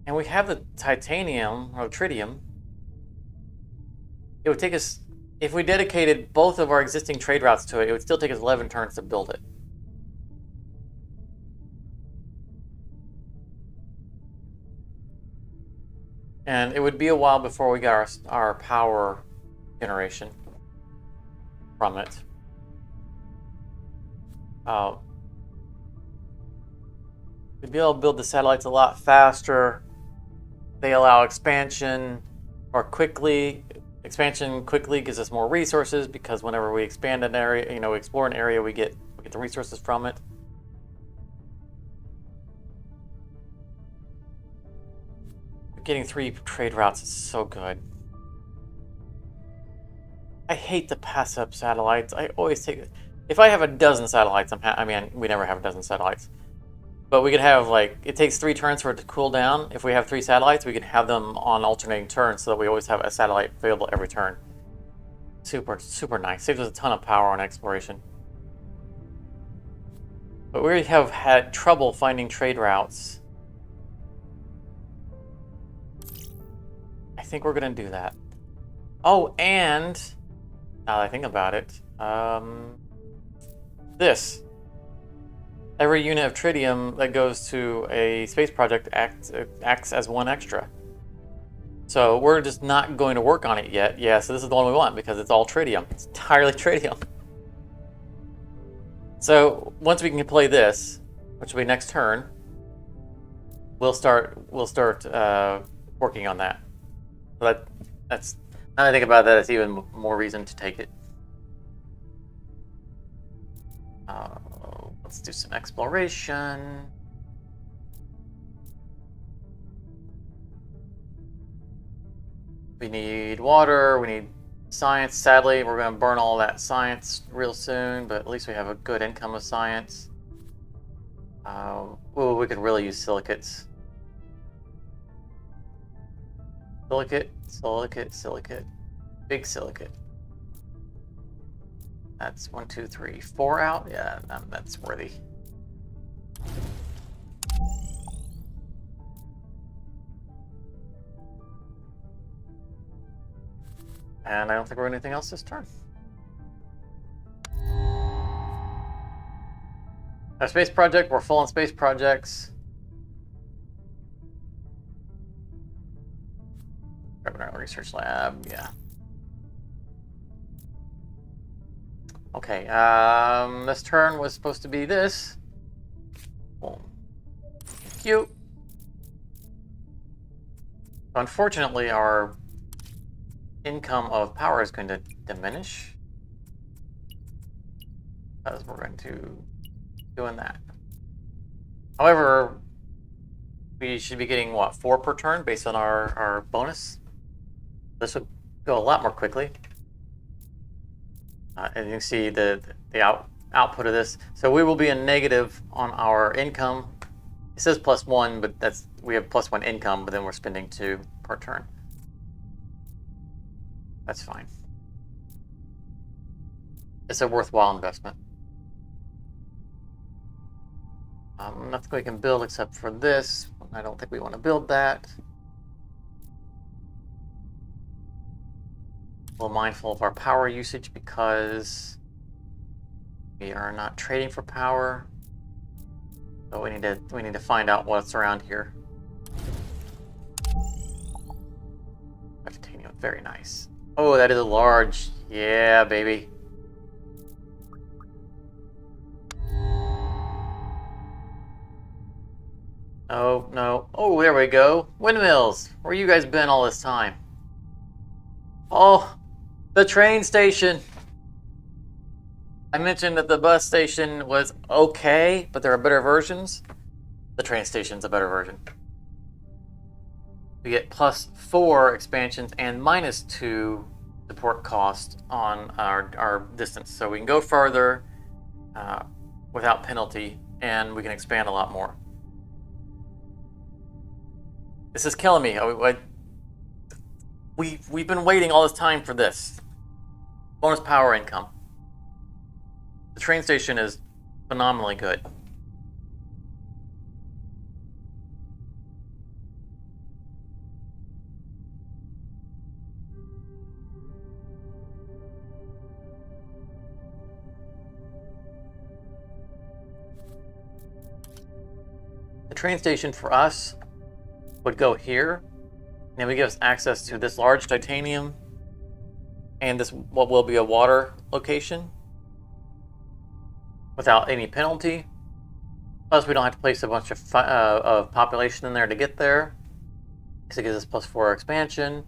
And we have the titanium, or tritium. It would take us, if we dedicated both of our existing trade routes to it, it would still take us 11 turns to build it. And it would be a while before we got our power generation from it. We'd be able to build the satellites a lot faster. They allow expansion more quickly. Expansion quickly gives us more resources because whenever we expand an area, we explore an area, we get the resources from it. Getting 3 trade routes is so good. I hate to pass up satellites. I always take it. If I have a dozen satellites, I mean, we never have a dozen satellites. But we could have, it takes 3 turns for it to cool down. If we have 3 satellites, we could have them on alternating turns so that we always have a satellite available every turn. Super, super nice. Saves us a ton of power on exploration. But we have had trouble finding trade routes. I think we're going to do that. Oh, and now that I think about it, this. Every unit of tritium that goes to a space project acts as 1 extra. So we're just not going to work on it yet. Yeah, so this is the one we want because it's all tritium. It's entirely tritium. So once we can play this, which will be next turn, we'll start working on that. So that's now that I think about that, it's even more reason to take it. Let's do some exploration. We need water, we need science. Sadly, we're going to burn all that science real soon, but at least we have a good income of science. We could really use silicates. Silicate, silicate, silicate. Big silicate. That's 1, 2, 3, 4 out. Yeah, that's worthy. And I don't think we're anything else this turn. Our space project, we're full on space projects. Grabbing our research lab, yeah. Okay, this turn was supposed to be this. Boom. Cute. Unfortunately, our income of power is going to diminish as we're going to doing that. However, we should be getting, what, 4 per turn based on our bonus? This would go a lot more quickly. And you can see the output of this. So we will be a negative on our income. It says +1, but we have +1 income, but then we're spending 2 per turn. That's fine. It's a worthwhile investment. Nothing we can build except for this. I don't think we want to build that. A little mindful of our power usage because we are not trading for power. So we need to find out what's around here. Titanium, very nice. Oh, that is a large. Yeah, baby. Oh, no. Oh, there we go. Windmills. Where you guys been all this time? Oh, The train station. I mentioned that the bus station was okay, but there are better versions. The train station's a better version. We get +4 expansions and -2 support cost on our distance. So we can go further without penalty, and we can expand a lot more. This is killing me. We've been waiting all this time for this. Bonus power income. The train station is phenomenally good. The train station for us would go here, and it would give us access to this large titanium and this what will be a water location without any penalty. Plus, we don't have to place a bunch of population in there to get there, because it gives us +4 expansion.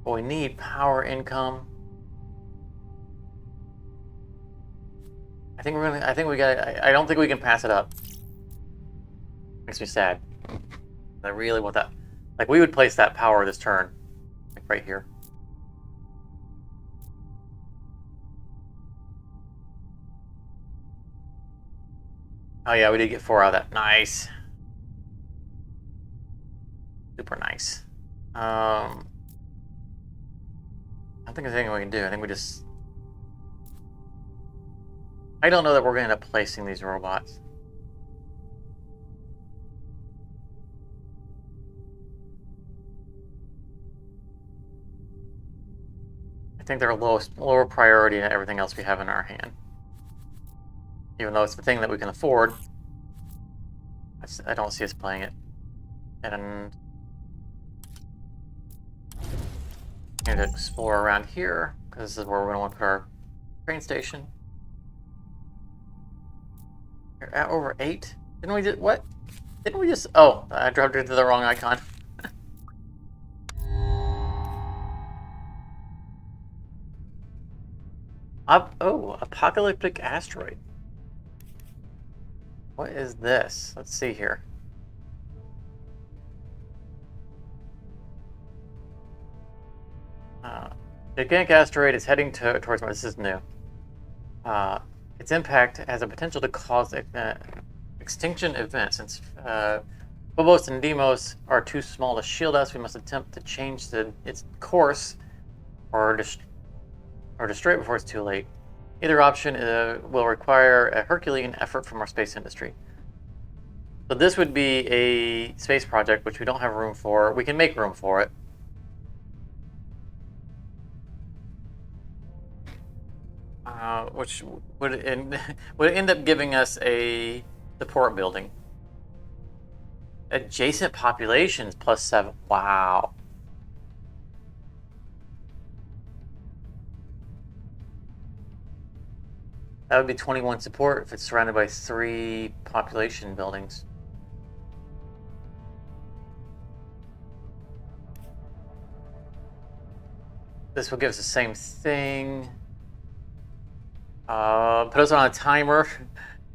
But we need power income. I think we got. I don't think we can pass it up. Makes me sad. I really want that. Like, we would place that power this turn, like right here. Oh yeah, we did get 4 out of that. Nice. Super nice. I don't think there's anything we can do. I think we just... I don't know that we're going to end up placing these robots. I think they're lower priority than everything else we have in our hand. Even though it's the thing that we can afford, I don't see us playing it. And I need to explore around here, because this is where we're going to want to put our train station. We're at over 8. Didn't we just... What? Didn't we just... Oh, I dropped it to the wrong icon. Oh, apocalyptic asteroid. What is this? Let's see here. Gigantic asteroid is heading towards Mars. This is new. Its impact has a potential to cause extinction events. Since Phobos and Deimos are too small to shield us, we must attempt to change its course or destroy it before it's too late. Either option will require a Herculean effort from our space industry. So this would be a space project, which we don't have room for. We can make room for it. Which would end up giving us a support building. Adjacent populations +7. Wow. That would be 21 support if it's surrounded by 3 population buildings. This will give us the same thing. Put us on a timer.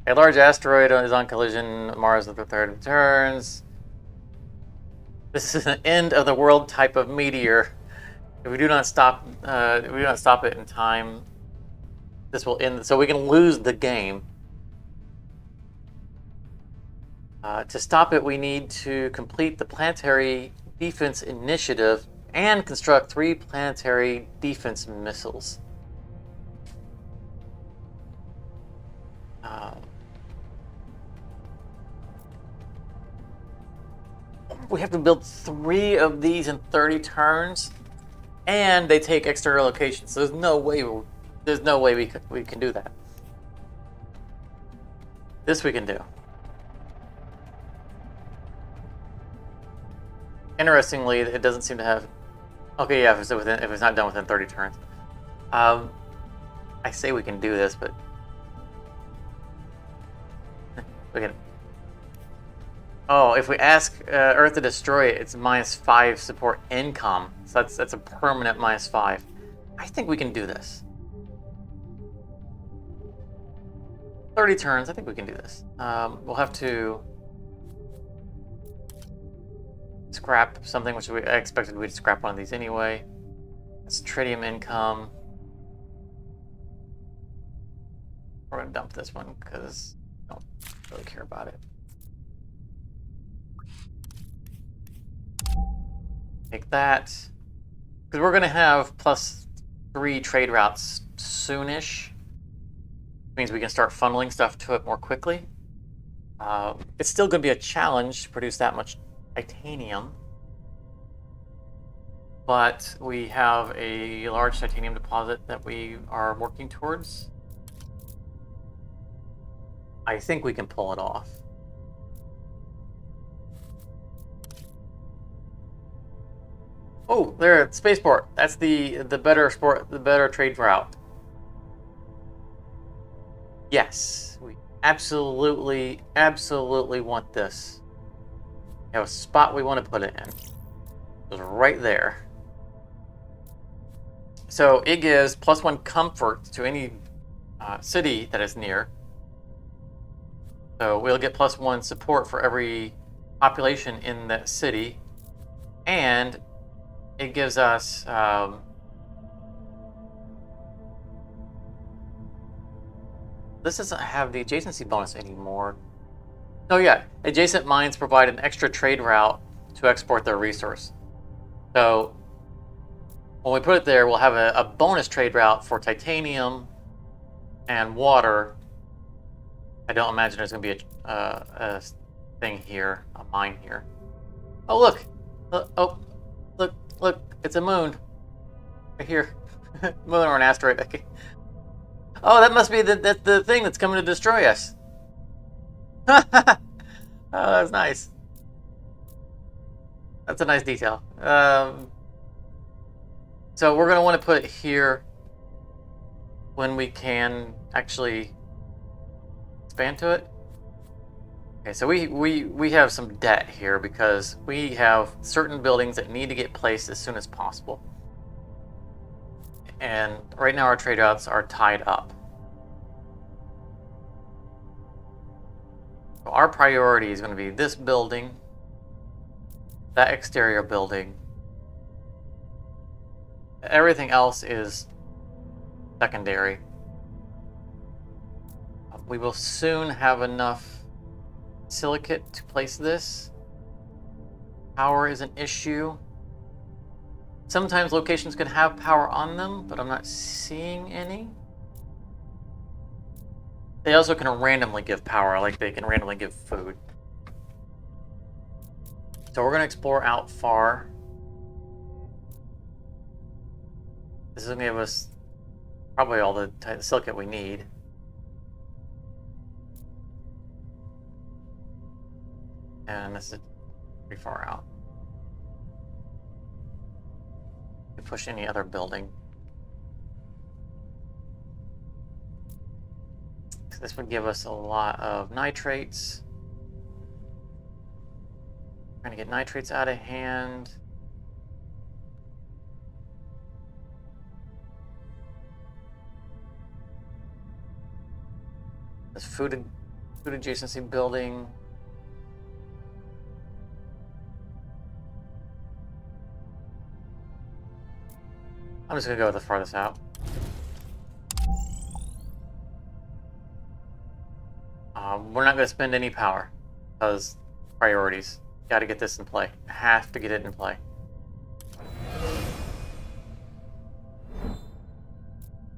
A large asteroid is on collision. Mars at the 3rd returns. This is an end of the world type of meteor. If we do not stop, it in time, this will end. So we can lose the game. To stop it, we need to complete the planetary defense initiative and construct 3 planetary defense missiles. We have to build 3 of these in 30 turns, and they take external locations. So there's no way we can do that. This we can do. Interestingly, it doesn't seem to have. Okay, yeah, if it's not done within 30 turns. I say we can do this, but we can. Oh, if we ask Earth to destroy it, it's -5 support income. So that's a permanent -5. I think we can do this. 30 turns, I think we can do this. We'll have to scrap something, which I expected we'd scrap one of these anyway. That's tritium income. We're gonna dump this one because I don't really care about it. Take that. Because we're gonna have +3 trade routes soonish. Means we can start funneling stuff to it more quickly. It's still going to be a challenge to produce that much titanium, but we have a large titanium deposit that we are working towards. I think we can pull it off. Oh, there, spaceport. That's the better trade route. Yes, we absolutely want this. We have a spot we want to put it in. It's right there. So it gives +1 comfort to any city that is near. So we'll get +1 support for every population in that city, and it gives us this doesn't have the adjacency bonus anymore. Oh yeah, adjacent mines provide an extra trade route to export their resource. So when we put it there, we'll have a bonus trade route for titanium and water. I don't imagine there's going to be a thing here, a mine here. Oh look, oh look, it's a moon right here. Moon or an asteroid. Okay. Oh, that must be the thing that's coming to destroy us. Oh, that's nice. That's a nice detail. So we're going to want to put it here when we can actually expand to it. Okay, so we have some debt here because we have certain buildings that need to get placed as soon as possible. And right now our trade routes are tied up. So our priority is going to be this building, that exterior building. Everything else is secondary. We will soon have enough silicate to place this. Power is an issue. Sometimes locations can have power on them, but I'm not seeing any. They also can randomly give power, like they can randomly give food. So we're going to explore out far. This is going to give us probably all the silicate we need. And this is pretty far out. We push any other building. So this would give us a lot of nitrates. Trying to get nitrates out of hand. This food adjacency building. I'm just gonna go with the farthest out. We're not gonna spend any power because priorities. Got to get this in play. I have to get it in play.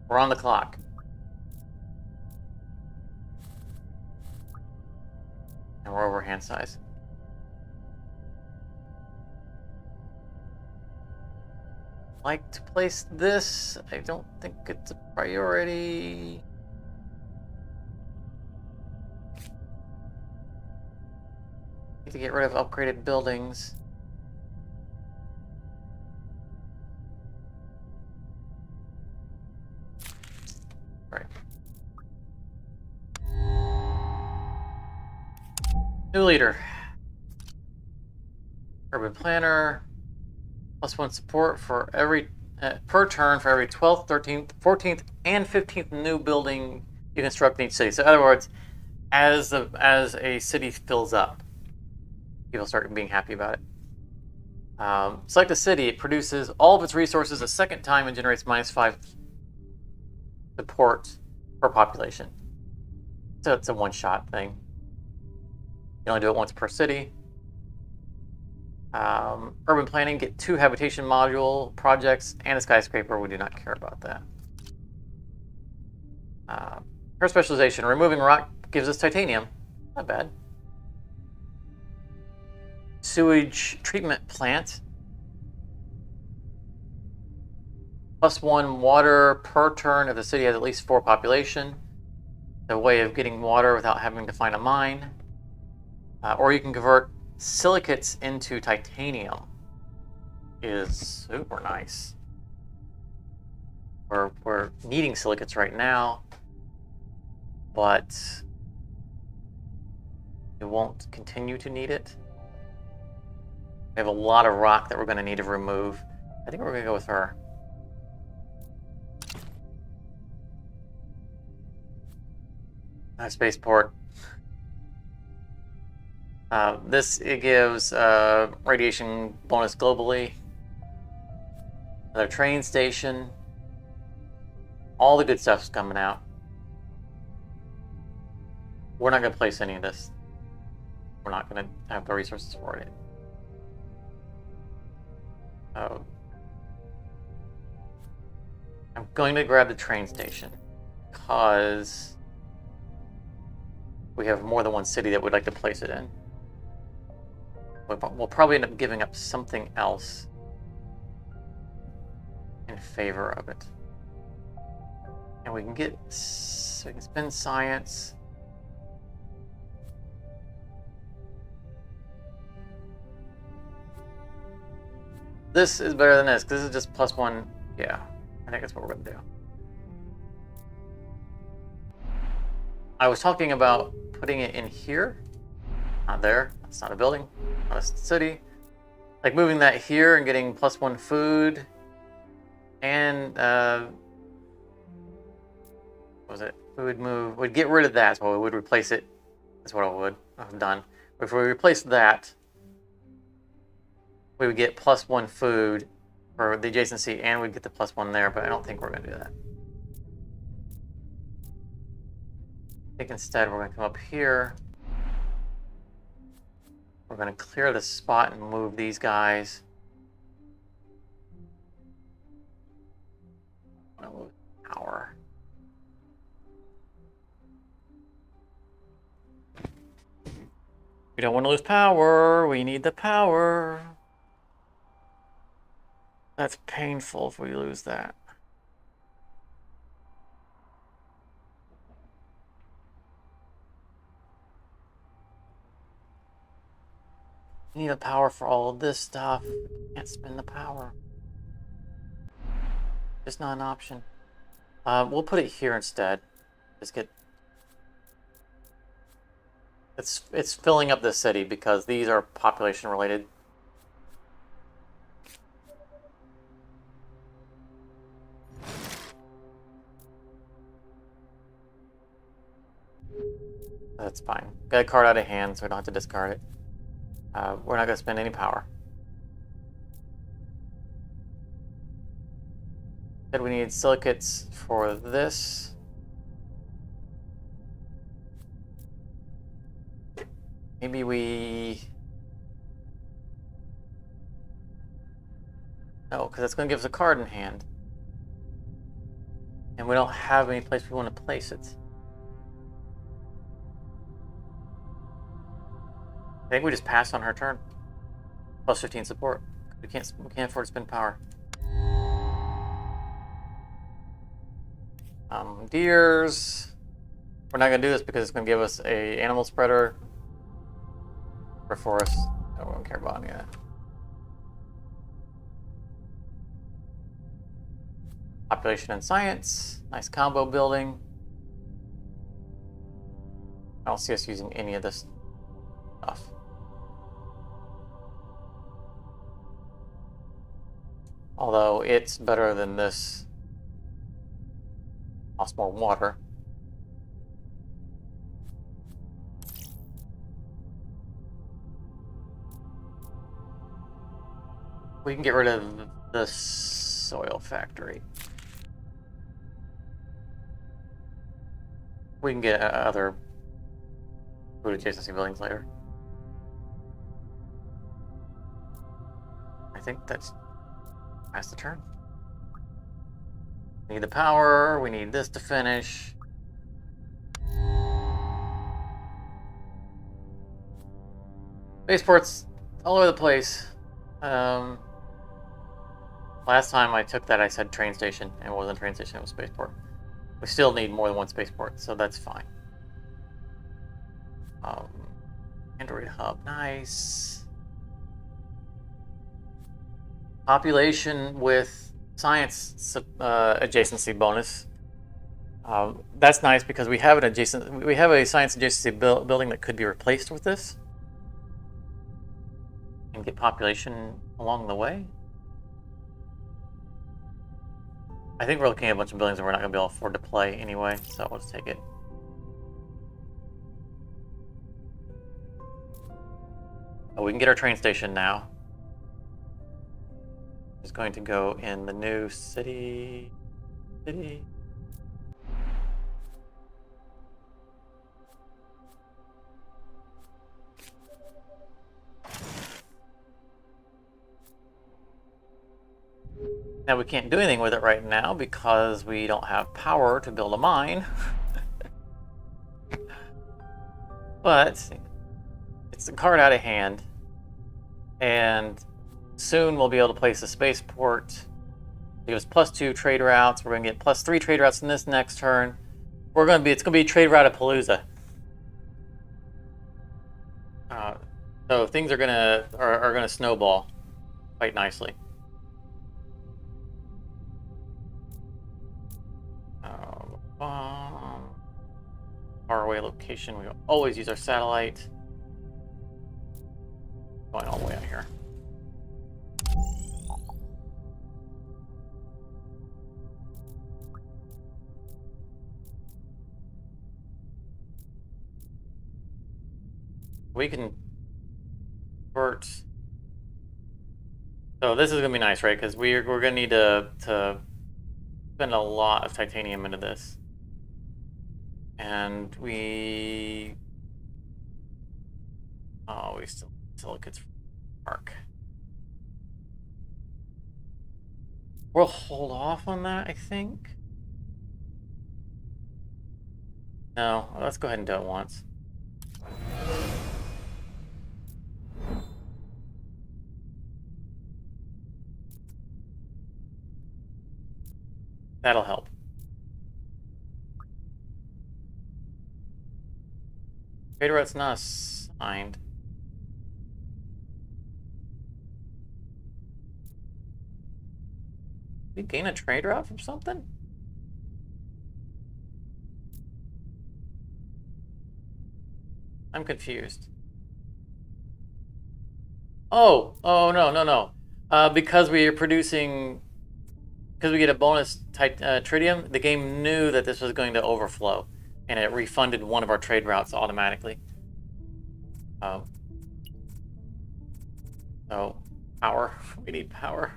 We're on the clock. And we're over hand size. Like to place this. I don't think it's a priority. Need to get rid of upgraded buildings. Right. New leader. Urban planner, +1 support for every per turn for every 12th, 13th, 14th, and 15th new building you construct in each city. So in other words, as a city fills up, people start being happy about it. Select a city. It produces all of its resources a second time and generates -5 support per population. So it's a one-shot thing. You only do it once per city. Urban planning, get 2 habitation module projects and a skyscraper. We do not care about that. Her specialization, removing rock gives us titanium. Not bad. Sewage treatment plant. +1 water per turn if the city has at least 4 population. A way of getting water without having to find a mine. Or you can convert silicates into titanium. Is super nice. We're needing silicates right now, but we won't continue to need it. We have a lot of rock that we're going to need to remove. I think we're going to go with her. Spaceport. It gives radiation bonus globally. Another train station. All the good stuff's coming out. We're not going to place any of this. We're not going to have the resources for it. I'm going to grab the train station because we have more than one city that we'd like to place it in. We'll probably end up giving up something else in favor of it. And we can spend science. This is better than this, because this is just +1. Yeah, I think that's what we're going to do. I was talking about putting it in here. Not there. That's not a building. Not a city. Like moving that here and getting +1 food. And, what was it? We'd get rid of that, so we would replace it. That's what I would have done. But if we replace that, we would get +1 food for the adjacency, and we'd get the +1 there, but I don't think we're going to do that. I think instead we're going to come up here. We're going to clear the spot and move these guys. I'm going to move power. We don't want to lose power. We need the power. That's painful if we lose that. We need the power for all of this stuff. Can't spend the power. It's not an option. We'll put it here instead. Just get. It's filling up this city because these are population related. That's fine. Got a card out of hand, so we don't have to discard it. We're not going to spend any power. Said we need silicates for this. Maybe we... No, because that's going to give us a card in hand. And we don't have any place we want to place it. I think we just passed on her turn. +15 support. We can't afford to spend power. Deers. We're not gonna do this because it's gonna give us a animal spreader for forest. I don't care about any of that. Population and science. Nice combo building. I don't see us using any of this stuff. Although it's better than this. Costs more water. We can get rid of the soil factory. We can get other food adjacency buildings later. I think that's the turn. We need the power. We need this to finish. Spaceports all over the place. Last time I took that, I said train station, and it wasn't train station, it was spaceport. We still need more than one spaceport, so that's fine. Android hub, nice. Population with science adjacency bonus. That's nice because we have a science adjacency building that could be replaced with this, and get population along the way. I think we're looking at a bunch of buildings that we're not going to be able to afford to play anyway, so let's take it. Oh, we can get our train station now. It's going to go in the new city. Now we can't do anything with it right now because we don't have power to build a mine. But it's a card out of hand, and soon we'll be able to place a spaceport. Give us +2 trade routes. We're going to get +3 trade routes in this next turn. It's going to be trade route of Palooza. So things are gonna snowball quite nicely. Faraway location. We always use our satellite. Going all the way out here. We can convert. So this is gonna be nice, right? Because we're gonna need to spend a lot of titanium into this. And we still silicates arc. We'll hold off on that, I think. No, let's go ahead and do it once. That'll help. Trade route's not assigned. Did we gain a trade route from something? I'm confused. Oh, no. Because we are producing, because we get a bonus tritium, the game knew that this was going to overflow, and it refunded one of our trade routes automatically. So, power. We need power.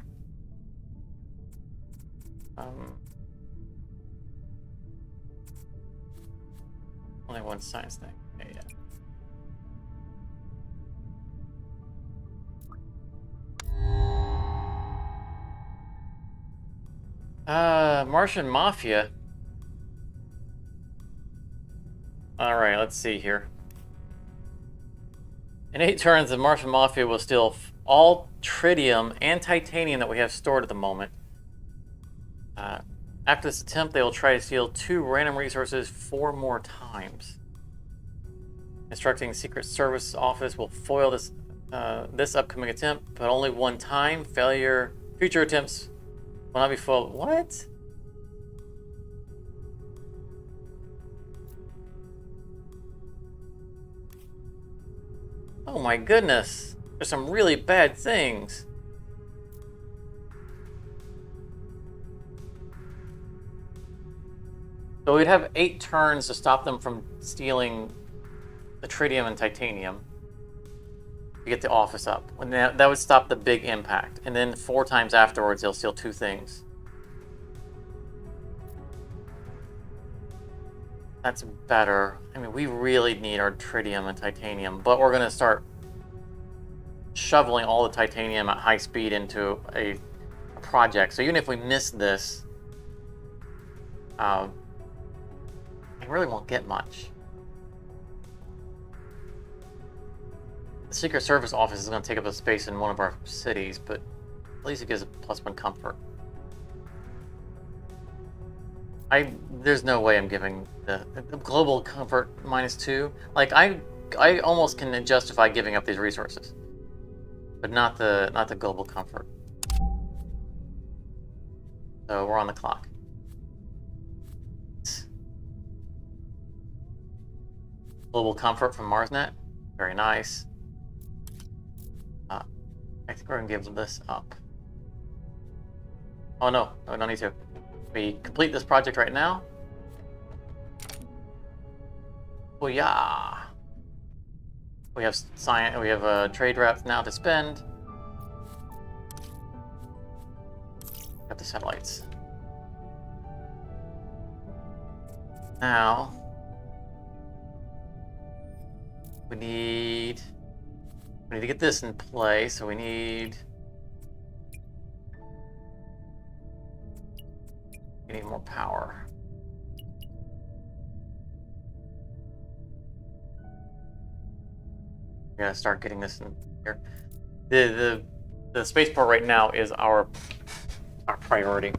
Only one science thing. Okay, yeah. Martian Mafia. Alright, let's see here. In 8 turns, the Martian Mafia will steal all tritium and titanium that we have stored at the moment. After this attempt, they will try to steal 2 random resources 4 more times. Instructing Secret Service Office will foil this upcoming attempt, but only one time. Future attempts will not be foiled. What? Oh my goodness. There's some really bad things. So we'd have 8 turns to stop them from stealing the tritium and titanium to get the office up. When that would stop the big impact. And then 4 times afterwards, they'll steal 2 things. That's better. I mean, we really need our tritium and titanium, but we're going to start shoveling all the titanium at high speed into a project. So even if we miss this, I really won't get much. The Secret Service office is going to take up a space in one of our cities, but at least it gives a +1 comfort. There's no way I'm giving the global comfort -2. Like I almost can justify giving up these resources, but not the global comfort. So we're on the clock. Global comfort from MarsNet, very nice. I think we're gonna give this up. Oh no, we don't need to. We complete this project right now. Oh yeah. We have science. We have trade routes now to spend. Got the satellites. Now we need to get this in play. So we need more power. We gotta start getting this in here. The spaceport right now is our priority.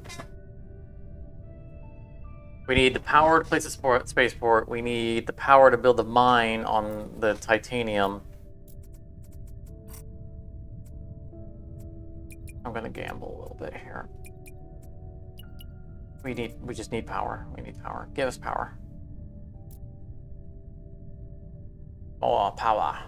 We need the power to place the spaceport. We need the power to build the mine on the titanium. I'm gonna gamble a little bit here. We just need power. We need power. Give us power. Oh, power.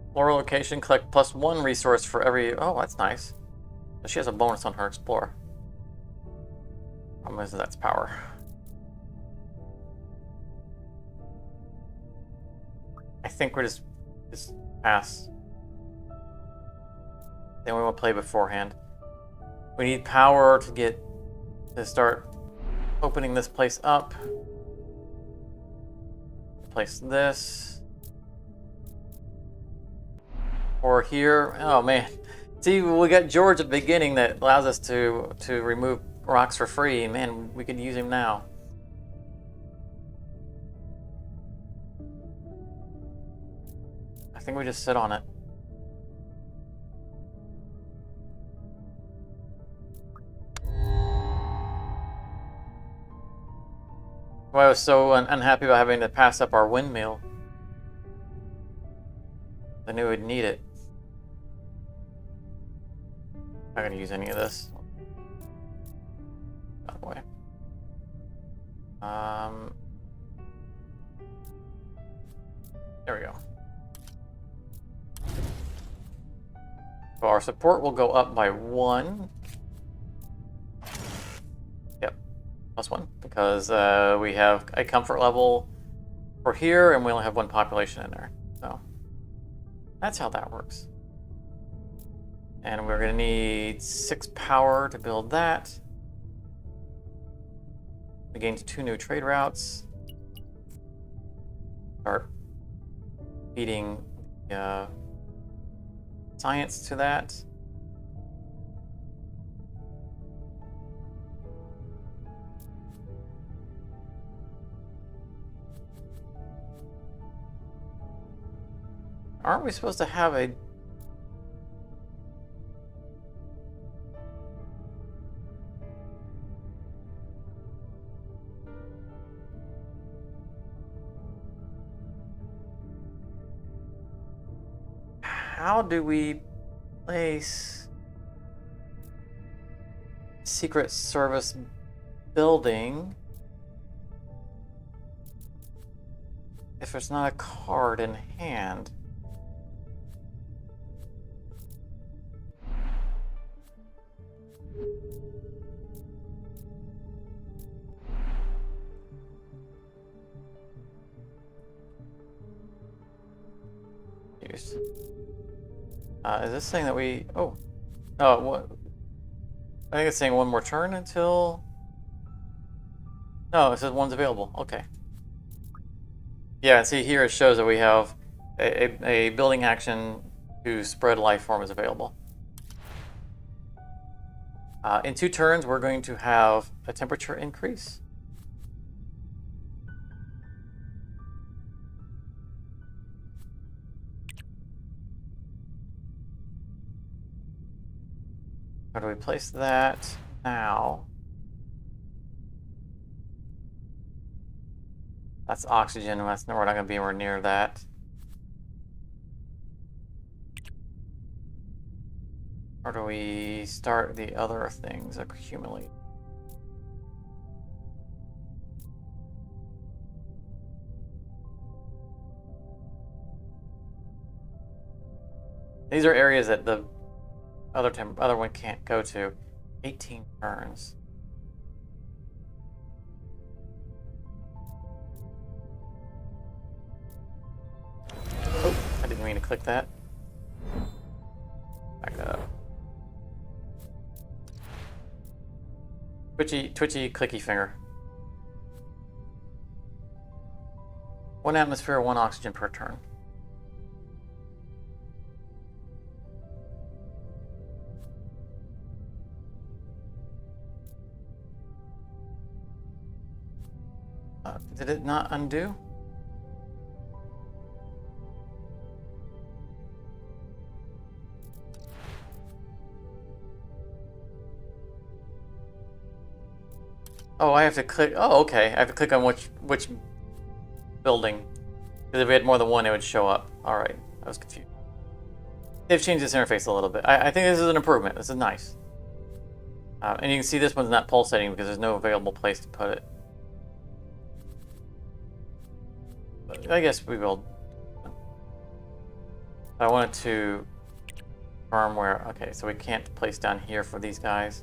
Explorer location, collect +1 resource for every... Oh, that's nice. So she has a bonus on her Explorer. Problem is that's power. I think we're just pass. Then we won't play beforehand. We need power to start opening this place up. Place this. Or here. Oh man. See, we got George at the beginning that allows us to remove rocks for free. Man, we could use him now. I think we just sit on it. Well, I was so unhappy about having to pass up our windmill. I knew we'd need it. Not gonna use any of this. Out of the way. There we go. So our support will go up by 1. Yep, +1, because we have a comfort level for here, and we only have 1 population in there. So that's how that works. And we're gonna need 6 power to build that. We gained 2 new trade routes. Start feeding science to that. Aren't we supposed to have a... How do we place Secret Service building if if there's not a card in hand. Is this saying that we... Oh, what? I think it's saying one more turn until... No, it says one's available. Okay. Yeah, and see here it shows that we have a building action to spread life form is available. In 2 turns, we're going to have a temperature increase. How do we place that now? That's oxygen, and we're not going to be anywhere near that. Or do we start the other things accumulate? These are areas that the other one can't go to. 18 turns. Oh, I didn't mean to click that. Back up. Twitchy, clicky finger. 1 atmosphere, 1 oxygen per turn. Did it not undo? Oh, I have to click. Oh, okay. I have to click on which building. Because if we had more than one, it would show up. All right, I was confused. They've changed this interface a little bit. I think this is an improvement. This is nice. And you can see this one's not pulsating because there's no available place to put it. But I guess we will. I wanted to confirm where. Okay, so we can't place down here for these guys.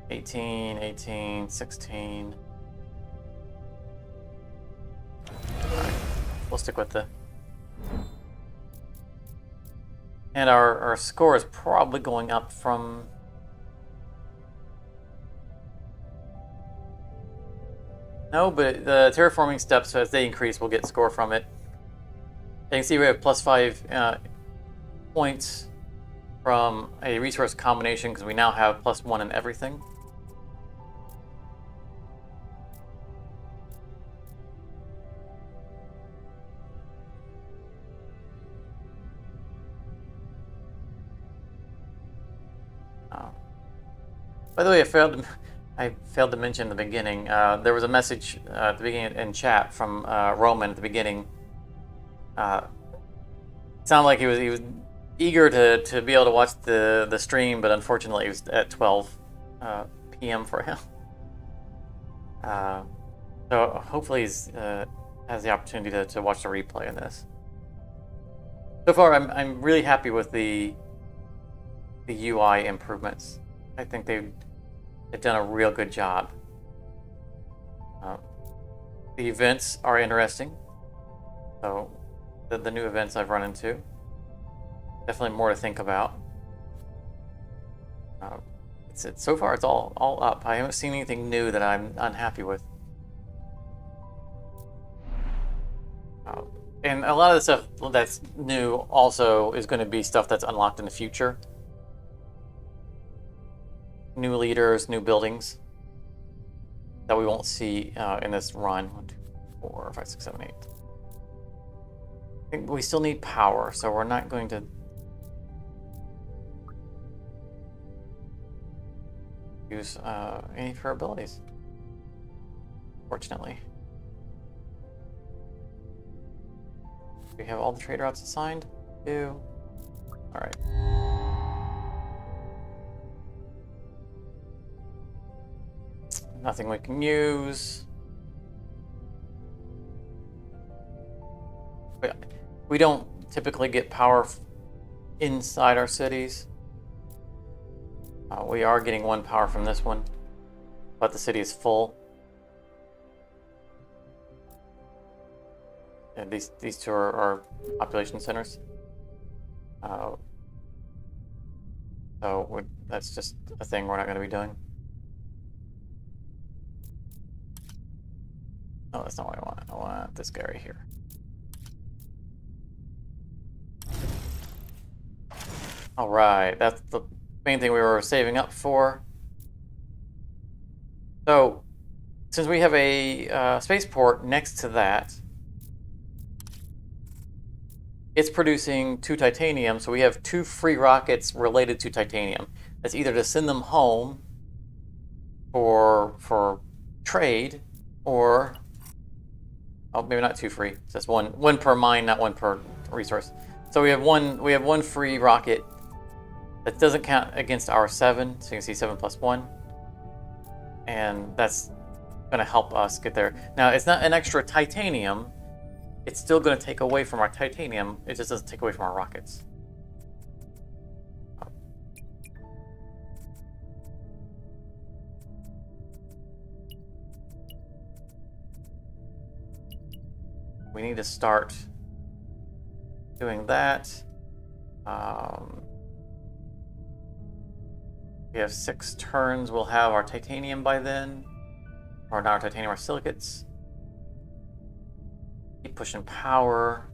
18, 18, 16. Alright, we'll stick with the... And our score is probably going up from... No, but the terraforming steps, as they increase, we'll get score from it. You can see we have +5 points from a resource combination because we now have +1 in everything. By the way, I failed to mention in the beginning. There was a message at the beginning in chat from Roman at the beginning. It sounded like he was eager to be able to watch the stream, but unfortunately it was at 12 p.m. for him. So hopefully he has the opportunity to watch the replay in this. So far, I'm really happy with the UI improvements. I think they've done a real good job. The events are interesting. So the new events I've run into. Definitely more to think about. So far it's all up. I haven't seen anything new that I'm unhappy with. And a lot of the stuff that's new also is going to be stuff that's unlocked in the future. New leaders, new buildings that we won't see in this run. 1, 2, 4, 5, 6, 7, 8. I think we still need power, so we're not going to use any of her abilities, fortunately. We have all the trade routes assigned? All right. Nothing we can use. We don't typically get power inside our cities. We are getting one power from this one, but the city is full. And these two are population centers. So that's just a thing we're not going to be doing. Oh, that's not what I want. I want this guy right here. All right, that's the main thing we were saving up for. So, since we have a spaceport next to that, it's producing 2 titanium, so we have 2 free rockets related to titanium. That's either to send them home for trade, or maybe not 2 free. So that's one per mine, not one per resource. So we have one free rocket that doesn't count against our 7. So you can see 7 plus 1, and that's going to help us get there. Now it's not an extra titanium. It's still going to take away from our titanium. It just doesn't take away from our rockets. We need to start doing that. We have 6 turns. We'll have our titanium by then. Or not our titanium, our silicates. Keep pushing power.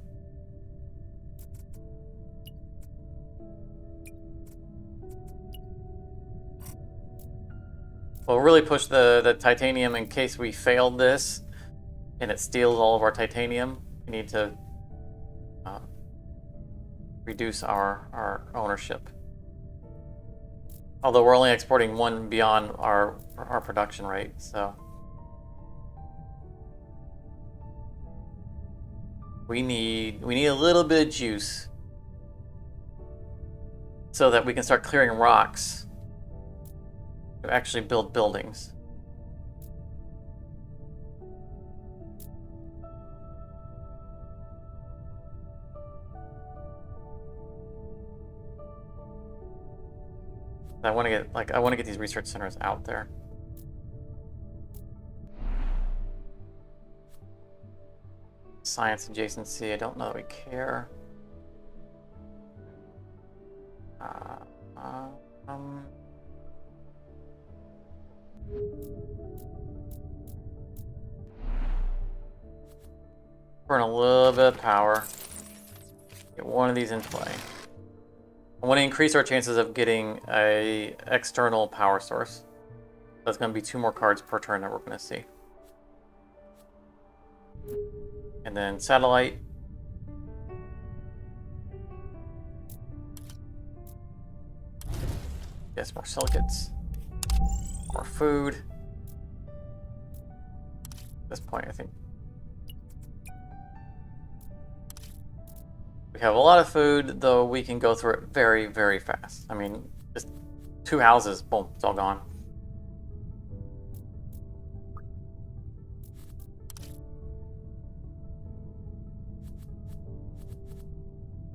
We'll really push the titanium in case we failed this and it steals all of our titanium. We need to reduce our ownership. Although we're only exporting 1 beyond our production rate, so we need a little bit of juice so that we can start clearing rocks to actually build buildings. I want to get these research centers out there. Science adjacency, I don't know that we care. Burn a little bit of power. Get one of these in play. I want to increase our chances of getting a external power source. That's going to be 2 more cards per turn that we're going to see. And then satellite. Yes, more silicates. More food. At this point, I think we have a lot of food, though we can go through it very, very fast. I mean, just 2 houses, boom, it's all gone.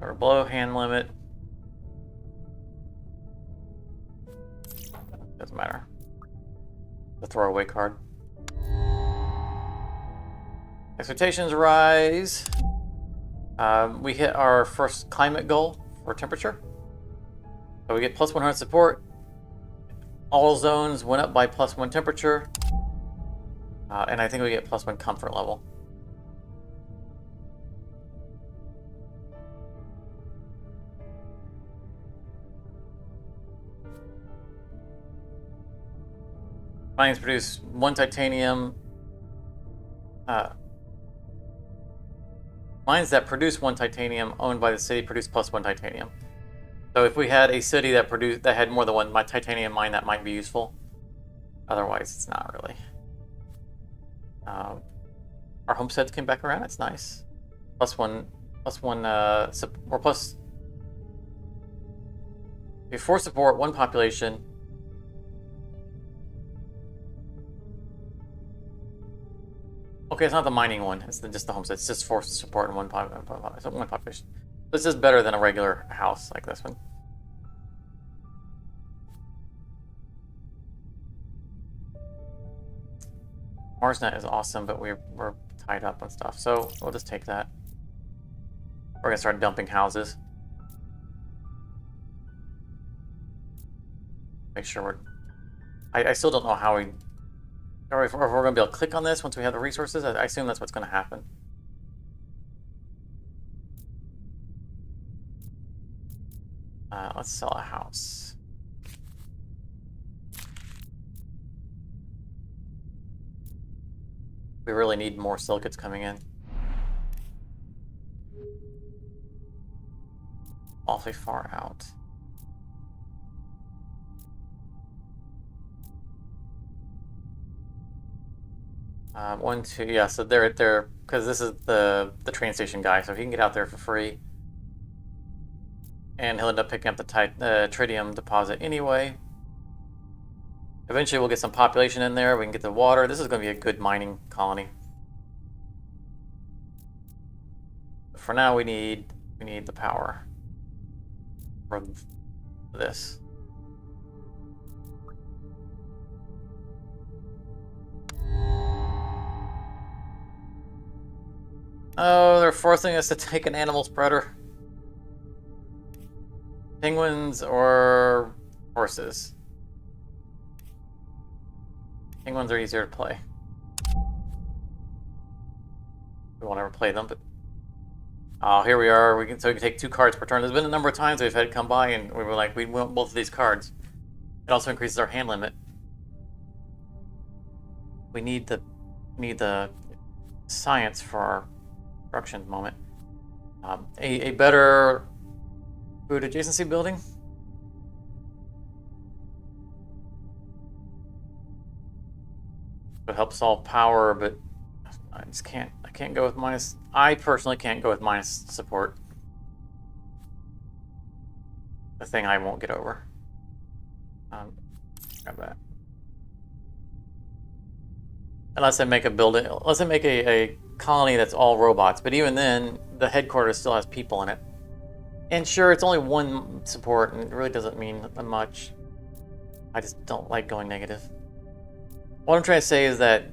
Or below hand limit. Doesn't matter. The throwaway card. Expectations rise. We hit our first climate goal for temperature. So we get plus 100 support. All zones went up by plus 1 temperature. And I think we get plus 1 comfort level. Mines produce 1 titanium. Mines that produce 1 titanium owned by the city produce plus 1 titanium. So if we had a city that had more than 1 titanium mine, that might be useful. Otherwise, it's not really. Our homesteads came back around. It's nice. Plus 1. Or plus. Before support, 1 population. Okay, it's not the mining one. It's just the homestead. It's just for support in one population. This is better than a regular house like this one. MarsNet is awesome, but we're tied up on stuff. So we'll just take that. We're gonna start dumping houses. Make sure we're... I still don't know how we... Or if we're gonna be able to click on this once we have the resources. I assume that's what's gonna happen. Let's sell a house. We really need more silicates coming in. Awfully far out. One, two, yeah. So they're because this is the train station guy, so he can get out there for free, and he'll end up picking up the tritium deposit anyway. Eventually, we'll get some population in there. We can get the water. This is going to be a good mining colony. But for now, we need the power for this. Oh, they're forcing us to take an animal spreader. Penguins or horses? Penguins are easier to play. We won't ever play them, but... Oh, here we are. So we can take 2 cards per turn. There's been a number of times we've had come by and we were like, we want both of these cards. It also increases our hand limit. We need the science for our construction moment. A better food adjacency building. It helps solve power, but I just can't. I can't go with minus. I personally can't go with minus support. The thing I won't get over. Grab that. Unless I make a building, unless I make a colony that's all robots. But even then, the headquarters still has people in it. And sure, it's only 1 support, and it really doesn't mean much. I just don't like going negative. What I'm trying to say is that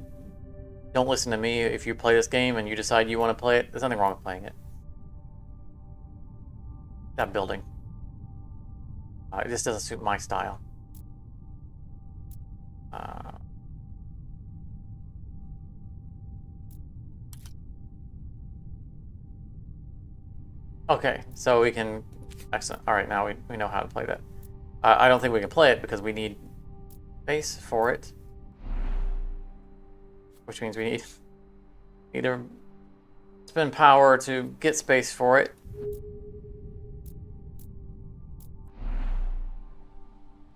don't listen to me if you play this game and you decide you want to play it. There's nothing wrong with playing it. That building. It just doesn't suit my style. Okay, so we can... Excellent. All right, now we know how to play that. I don't think we can play it because we need space for it. Which means we need to spend power to get space for it.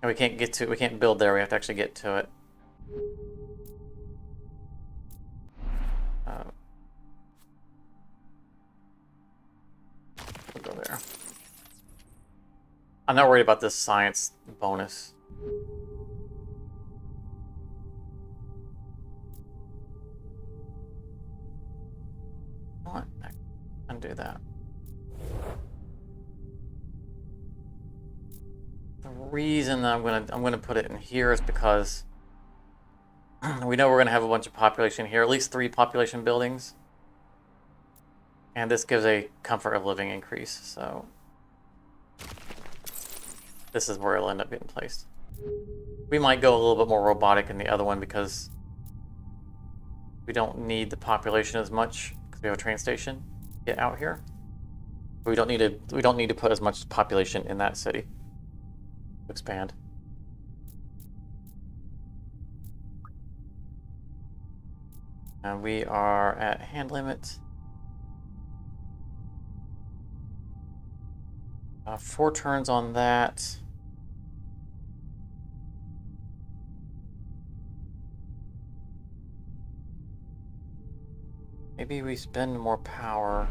And we can't build there, we have to actually get to it. We'll go there. I'm not worried about this science bonus. Undo that. The reason I'm gonna put it in here is because we know we're gonna have a bunch of population here, at least 3 population buildings, and this gives a comfort of living increase. So this is where it'll end up getting placed. We might go a little bit more robotic in the other one because we don't need the population as much because we have a train station. Get out here. We don't need to put as much population in that city to expand. And we are at hand limit. 4 turns on that. Maybe we spend more power.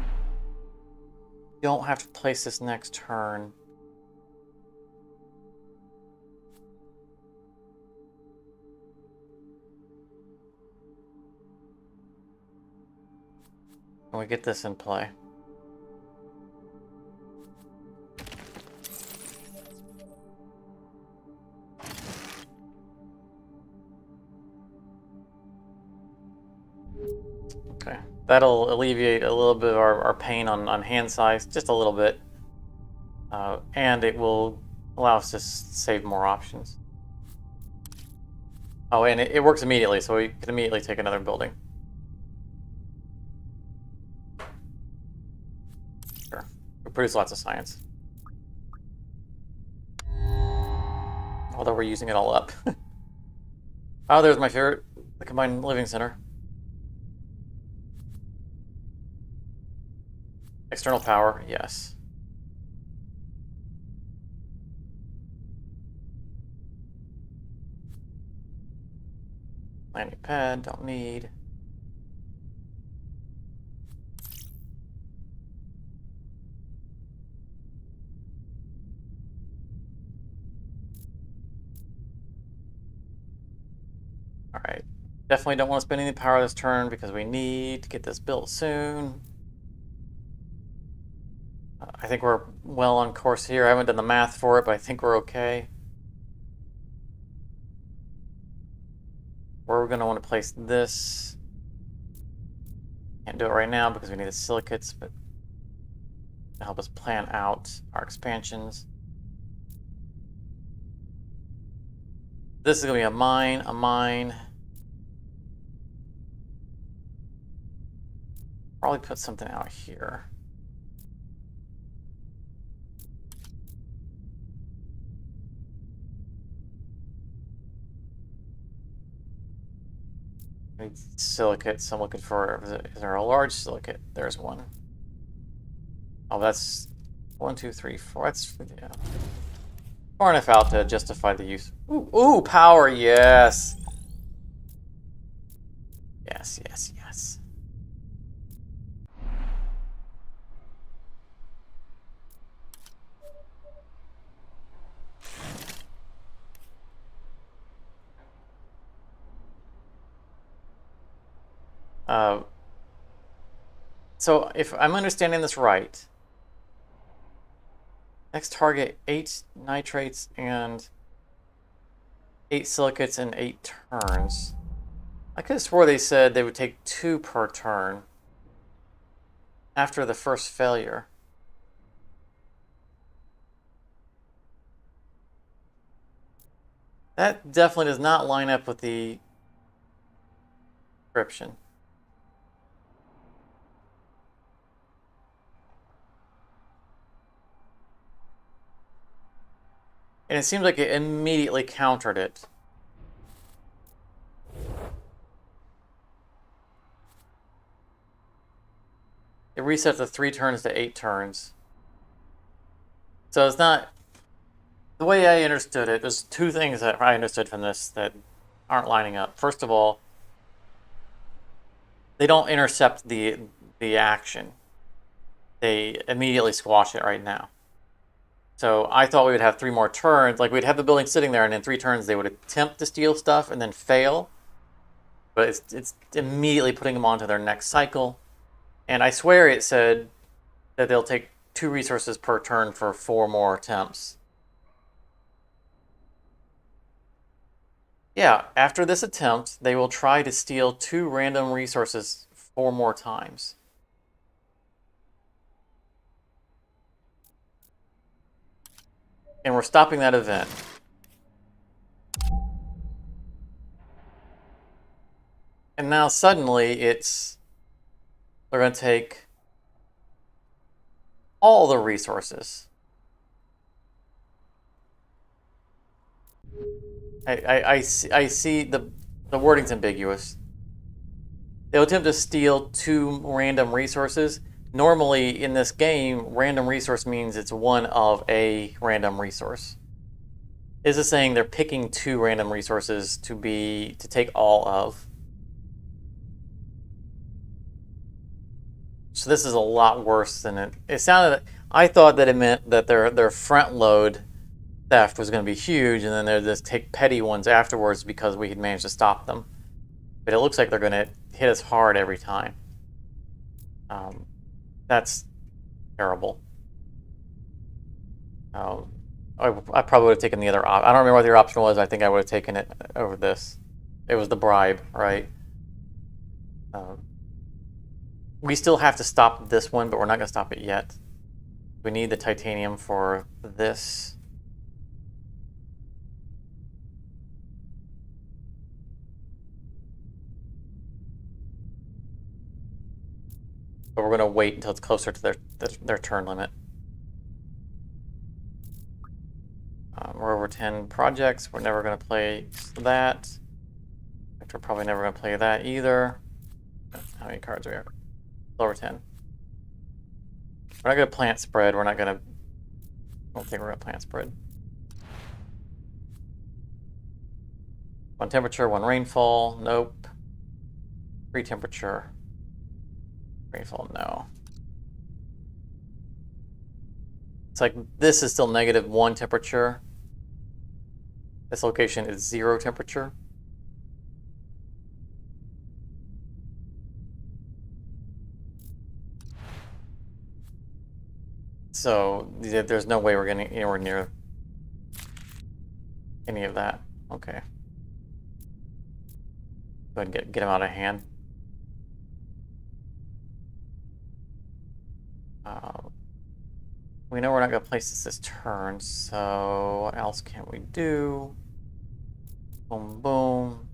Don't have to place this next turn. Can we get this in play? Okay, that'll alleviate a little bit of our pain on hand size, just a little bit. And it will allow us to save more options. Oh, and it works immediately, so we can immediately take another building. Sure. We produce lots of science. Although we're using it all up. Oh, there's my favorite, the combined living center. External power, yes. Landing pad, don't need. All right. Definitely don't want to spend any power this turn because we need to get this built soon. I think we're well on course here. I haven't done the math for it, but I think we're okay. Where we're going to want to place this. Can't do it right now because we need the silicates, but to help us plan out our expansions. This is going to be a mine. Probably put something out here. I need silicates. I'm looking for, is there a large silicate? There's one. Oh, that's 1, 2, 3, 4. That's, yeah. Far enough out to justify the use. Ooh, power, yes. Yes. So if I'm understanding this right, next target 8 nitrates and 8 silicates in 8 turns. I could have swore they said they would take 2 per turn after the first failure. That definitely does not line up with the description. And it seems like it immediately countered it. It reset the 3 turns to 8 turns. So it's not... The way I understood it, there's 2 things that I understood from this that aren't lining up. First of all, they don't intercept the action. They immediately squash it right now. So I thought we would have 3 more turns. Like, we'd have the building sitting there, and in 3 turns they would attempt to steal stuff and then fail. But it's immediately putting them onto their next cycle. And I swear it said that they'll take 2 resources per turn for 4 more attempts. Yeah, after this attempt, they will try to steal 2 random resources 4 more times. And we're stopping that event. And now suddenly they're going to take all the resources. I see the wording's ambiguous. They'll attempt to steal 2 random resources. Normally in this game, random resource means it's one of a random resource. This is saying they're picking 2 random resources to take all of. So this is a lot worse than it sounded. I thought that it meant that their front load theft was going to be huge, and then they'll just take petty ones afterwards because we had managed to stop them. But it looks like they're going to hit us hard every time. That's terrible. I probably would have taken the other option. I don't remember what the other option was. I think I would have taken it over this. It was the bribe, right? We still have to stop this one, but we're not going to stop it yet. We need the titanium for this. But we're going to wait until it's closer to their turn limit. We're over 10 projects. We're never going to play that. We're probably never going to play that either. How many cards are we at? Over 10. We're not going to plant spread. We're not going to... I don't think we're going to plant spread. 1 temperature, 1 rainfall. Nope. 3 temperature. Rainfall, no. It's like this is still -1 temperature. This location is 0 temperature. So there's no way we're getting anywhere near any of that. Okay. Go ahead and get him out of hand. We know we're not going to place this turn, so what else can we do? Boom, boom.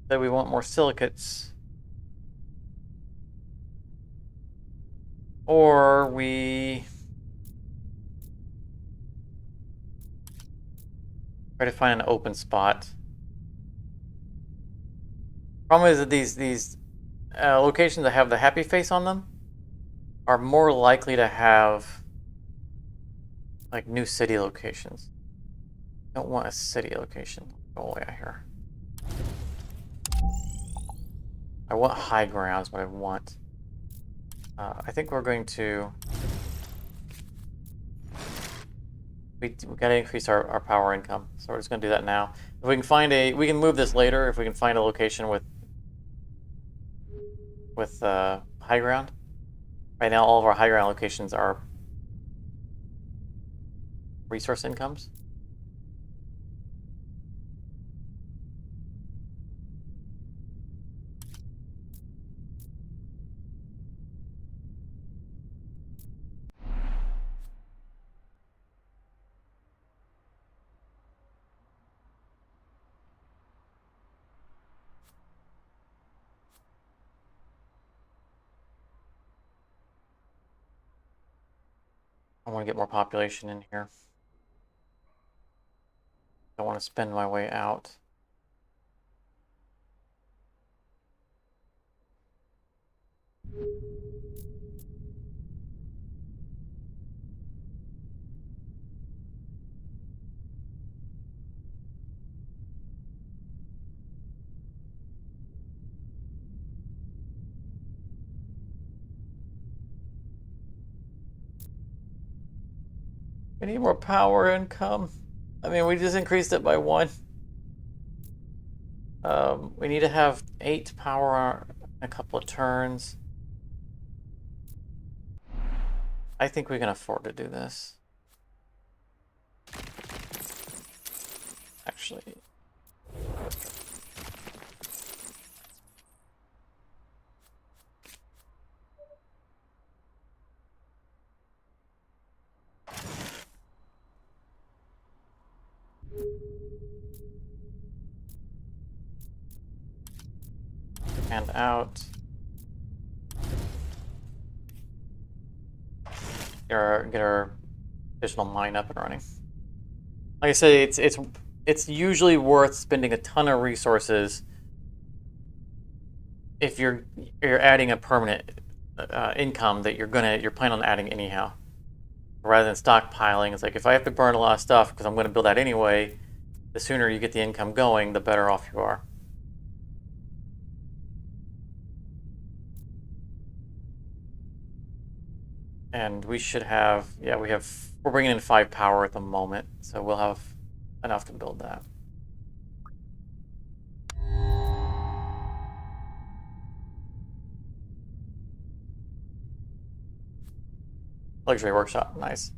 Then we want more silicates. Or we try to find an open spot. Problem is that these locations that have the happy face on them are more likely to have like new city locations. Don't want a city location. Go away out here. I want high ground is what I want. I think we're going to... We got to increase our power income, so we're just going to do that now. If we can find we can move this later if we can find a location with high ground. Right now, all of our high ground locations are resource incomes. I want to get more population in here. I want to spend my way out. We need more power income. I mean, we just increased it by 1. We need to have 8 power in a couple of turns. I think we can afford to do this. Actually. And out. Get our additional mine up and running. Like I say, it's usually worth spending a ton of resources if you're adding a permanent income that you're planning on adding anyhow, rather than stockpiling. It's like if I have to burn a lot of stuff because I'm going to build that anyway, the sooner you get the income going, the better off you are. And we should have, yeah, we have We're bringing in 5 power at the moment, so we'll have enough to build that. Luxury workshop, nice.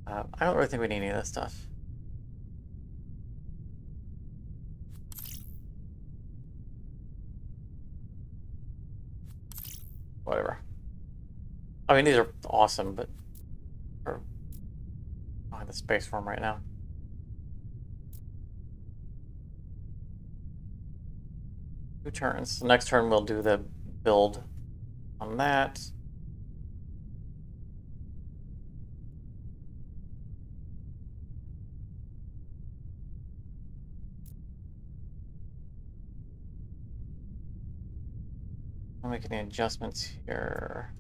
I don't really think we need any of this stuff. Whatever. I mean, these are awesome, but I don't have the space for them right now. 2 turns. So next turn we'll do the build on that. I'll make any adjustments here.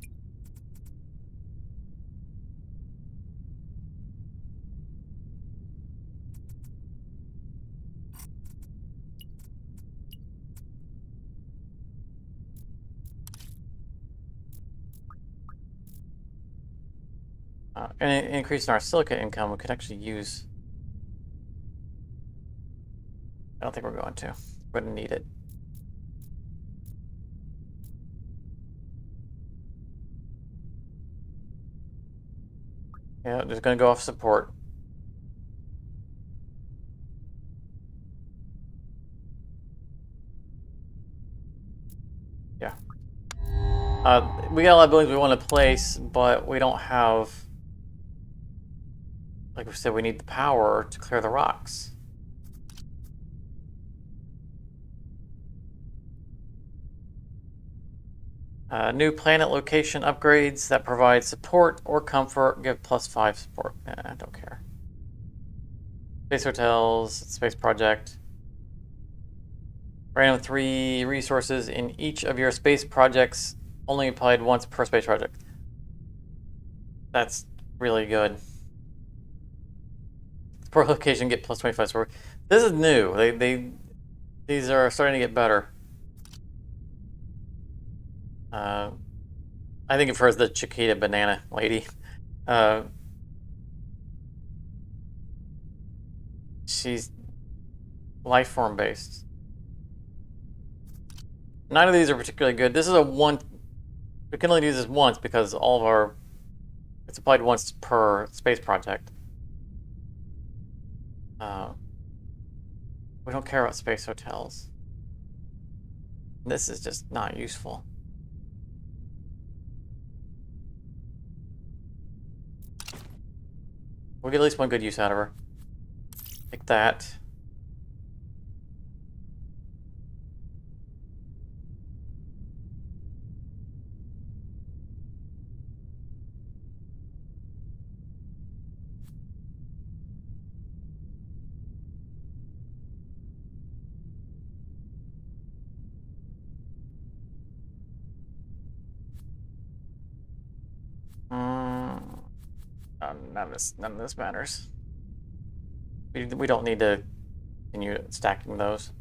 And an increase in our silica income, we could actually use. I don't think we're going to. We're going to need it. Yeah, just going to go off support. Yeah. We got a lot of buildings we want to place, but we don't have. Like we said, we need the power to clear the rocks. New planet location upgrades that provide support or comfort give +5 support. I don't care. Space hotels, space project. Random 3 resources in each of your space projects, only applied once per space project. That's really good. Per location get +25 support. This is new. These are starting to get better. I think of her as the Chiquita banana lady. She's life form based. None of these are particularly good. This is a one. We can only use this once because all of our. It's applied once per space project. We don't care about space hotels. This is just not useful. We'll get at least one good use out of her. Like that. None of this matters. We don't need to continue stacking those.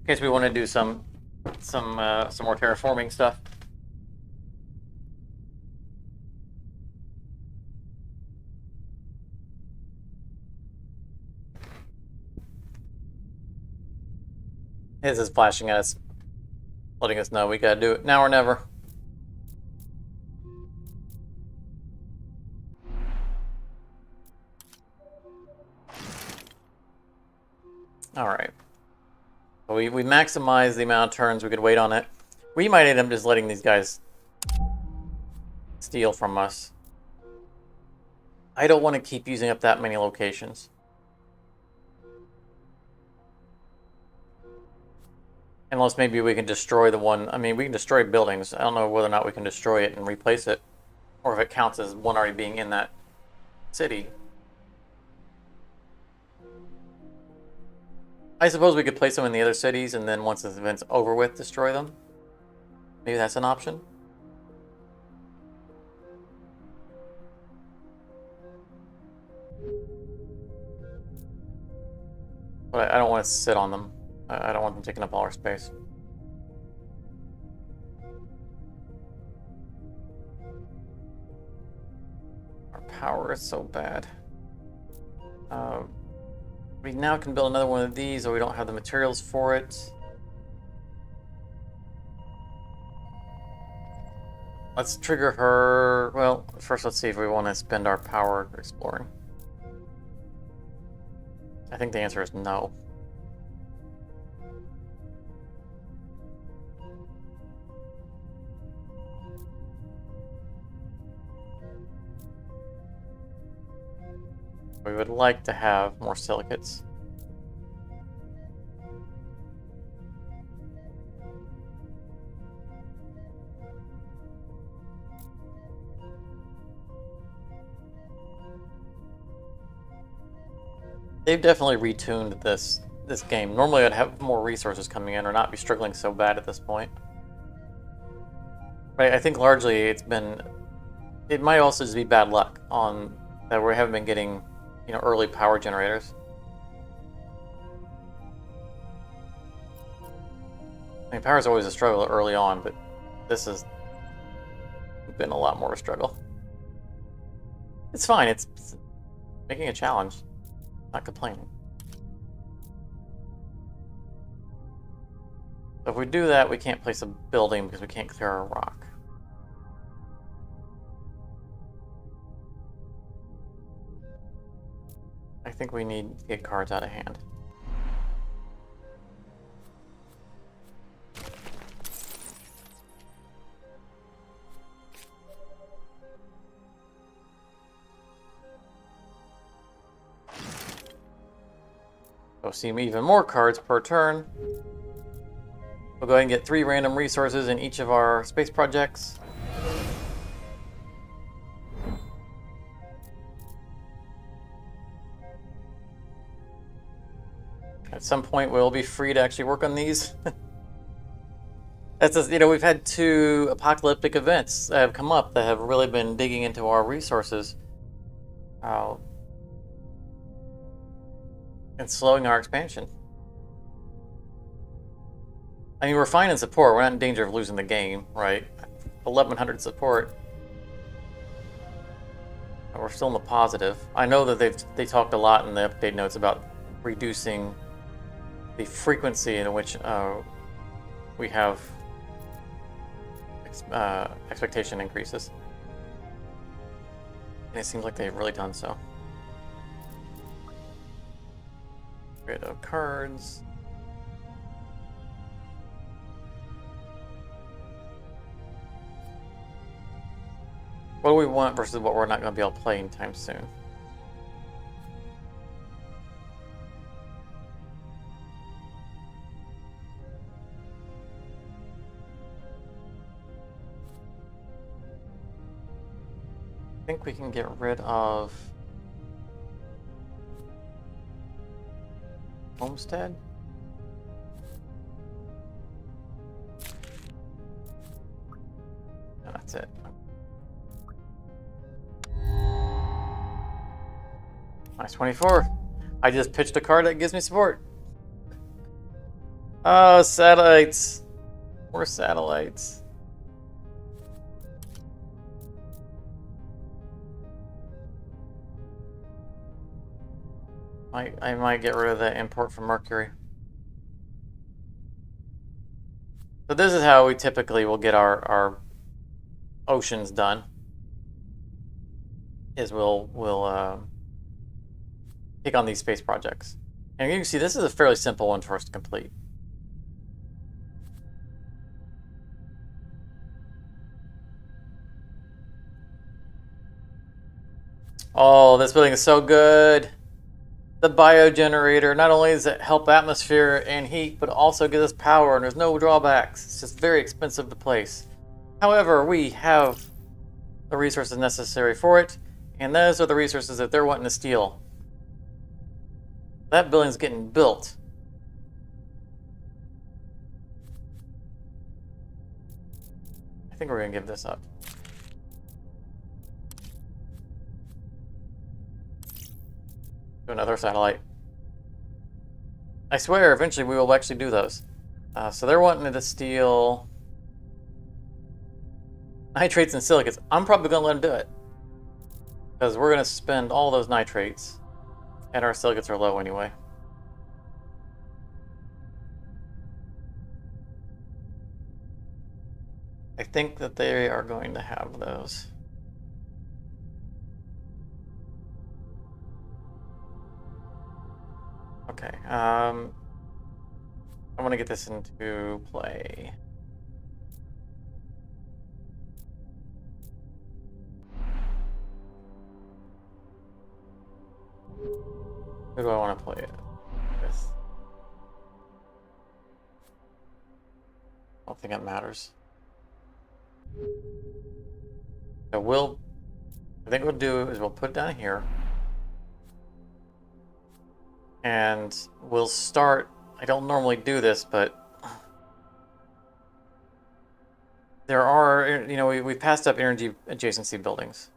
In case we want to do some more terraforming stuff. This is flashing at us, letting us know we gotta do it now or never. All right. So we maximize the amount of turns we could wait on it. We might end up just letting these guys steal from us. I don't want to keep using up that many locations. Unless maybe we can destroy the one. I mean, we can destroy buildings. I don't know whether or not we can destroy it and replace it, or if it counts as one already being in that city. I suppose we could place them in the other cities, and then once this event's over with, destroy them. Maybe that's an option. But I don't want to sit on them. I don't want them taking up all our space. power is so bad. We now can build another one of these, or we don't have the materials for it. Let's trigger her. Well, first let's see if we want to spend our power exploring. I think the answer is no. We would like to have more silicates. They've definitely retuned this game. Normally I'd have more resources coming in or not be struggling so bad at this point. But I think largely it's been... It might also just be bad luck on that we haven't been getting, you know, early power generators. I mean, power is always a struggle early on, but this has been a lot more of a struggle. It's fine. It's making a challenge. Not complaining. So if we do that, we can't place a building because we can't clear our rock. I think we need to get cards out of hand. We'll see even more cards per turn. We'll go ahead and get 3 random resources in each of our space projects. At some point, we'll be free to actually work on these. That's just, you know, we've had 2 apocalyptic events that have come up that have really been digging into our resources. And slowing our expansion. I mean, we're fine in support. We're not in danger of losing the game, right? 1100 support. But we're still in the positive. I know that they talked a lot in the update notes about reducing the frequency in which we have expectation increases. And it seems like they've really done so. Rid of cards. What do we want versus what we're not going to be able to play anytime soon? I think we can get rid of Homestead. And that's it. Nice 24. I just pitched a card that gives me support. Oh, satellites. More satellites. I might get rid of that import from Mercury. So this is how we typically will get our oceans done. Is we'll take on these space projects. And you can see this is a fairly simple one for us to complete. Oh, this building is so good. The biogenerator, not only does it help atmosphere and heat, but also gives us power, and there's no drawbacks. It's just very expensive to place. However, we have the resources necessary for it, and those are the resources that they're wanting to steal. That building's getting built. I think we're gonna give this up. Another satellite. I swear, eventually we will actually do those. So they're wanting to steal nitrates and silicates. I'm probably going to let them do it. Because we're going to spend all those nitrates, and our silicates are low anyway. I think that they are going to have those. Okay, I want to get this into play. Who do I want to play it with? I don't think it matters. So I think what we'll do is we'll put it down here. And we'll start, I don't normally do this, but there are, you know, we passed up energy adjacency buildings.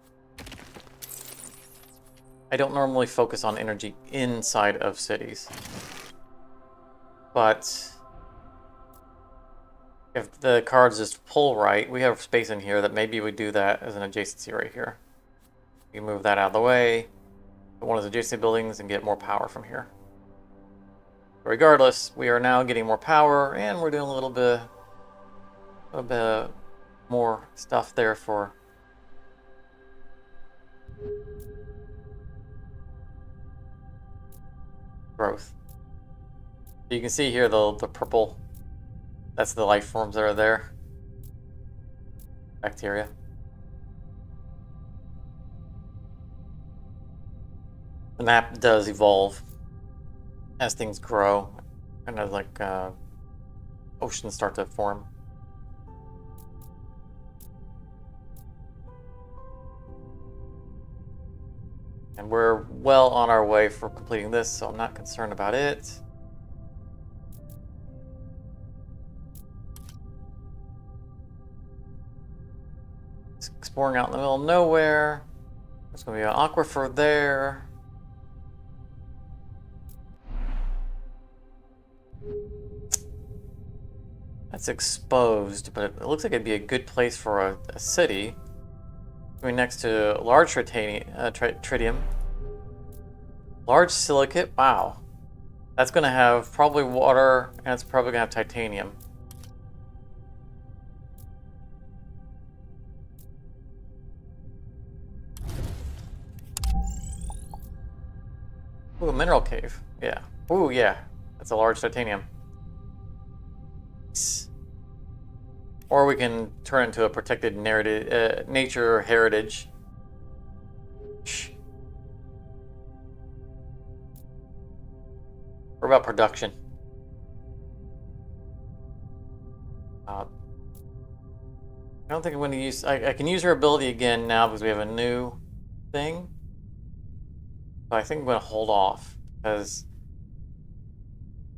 I don't normally focus on energy inside of cities. But if the cards just pull right, we have space in here that maybe we do that as an adjacency right here. We move that out of the way, put one of the adjacent buildings, and get more power from here. Regardless, we are now getting more power, and we're doing a little bit more stuff there for growth. You can see here the purple, that's the life forms that are there. Bacteria. The map does evolve as things grow, and as like oceans start to form. And we're well on our way for completing this, so I'm not concerned about it. It's exploring out in the middle of nowhere. There's going to be an aquifer there. That's exposed, but it looks like it'd be a good place for a city. Going next to large tritium. Large silicate, wow. That's going to have probably water, and it's probably going to have titanium. Ooh, a mineral cave, yeah. Ooh, yeah, that's a large titanium. Or we can turn it into a protected nature heritage. What about production? I don't think I'm going to use... I can use her ability again now because we have a new thing. But I think I'm going to hold off because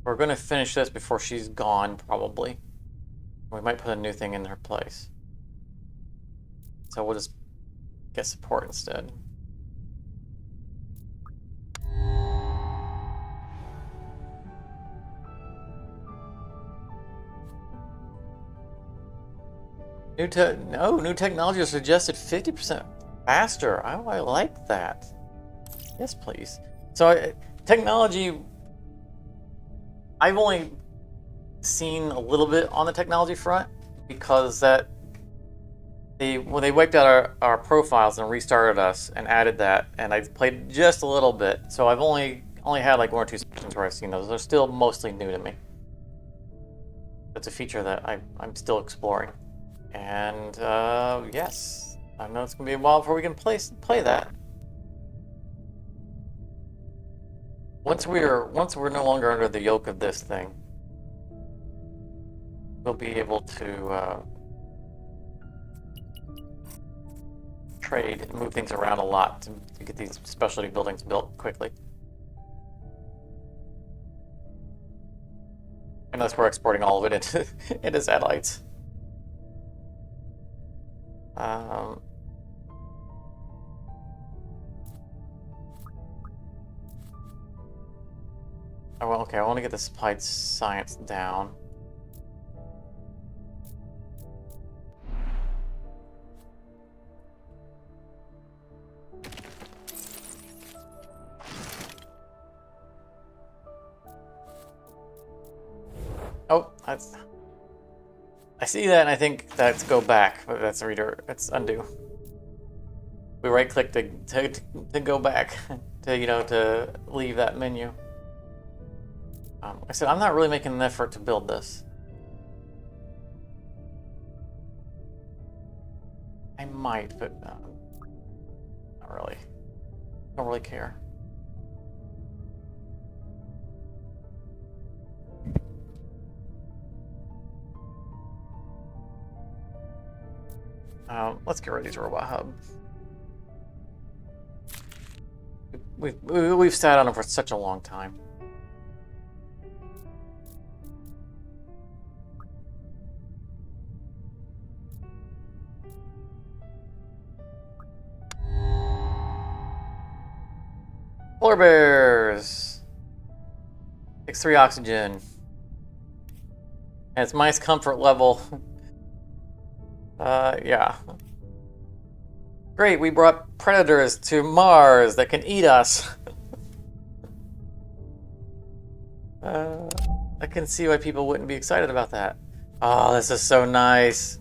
we're going to finish this before she's gone, probably. We might put a new thing in her place. So we'll just get support instead. New technology is suggested 50% faster. I like that. Yes, please. So technology, I've only seen a little bit on the technology front because when they wiped out our profiles and restarted us and added that, and I played just a little bit. So I've only had like 1 or 2 sessions where I've seen those. They're still mostly new to me. That's a feature that I'm still exploring. And yes, I know it's gonna be a while before we can play that. Once we're no longer under the yoke of this thing, we'll be able to trade and move things around a lot to get these specialty buildings built quickly. Unless we're exporting all of it into satellites. Okay, I want to get the applied science down. I see that and I think that's go back, but that's it's undo. We right click to go back to to leave that menu. I said I'm not really making an effort to build this. I might, but not really. Don't really care. Let's get rid of these robot hubs. We've sat on them for such a long time. Polar bears. 6-3 oxygen. And it's mice comfort level. Yeah. Great, we brought predators to Mars that can eat us. I can see why people wouldn't be excited about that. Oh, this is so nice.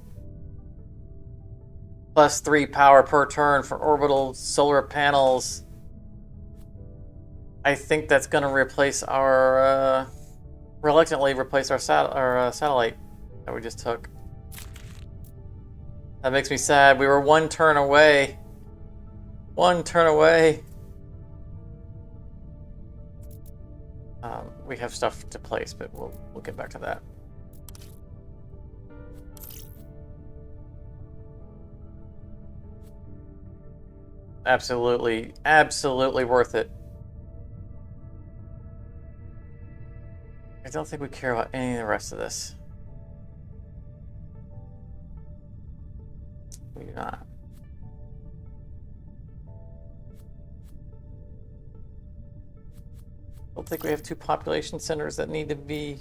+3 power per turn for orbital solar panels. I think that's going to replace our, reluctantly replace our satellite that we just took. That makes me sad. We were 1 turn away. 1 turn away. We have stuff to place, but we'll get back to that. Absolutely, absolutely worth it. I don't think we care about any of the rest of this. We do not. I don't think we have 2 population centers that need to be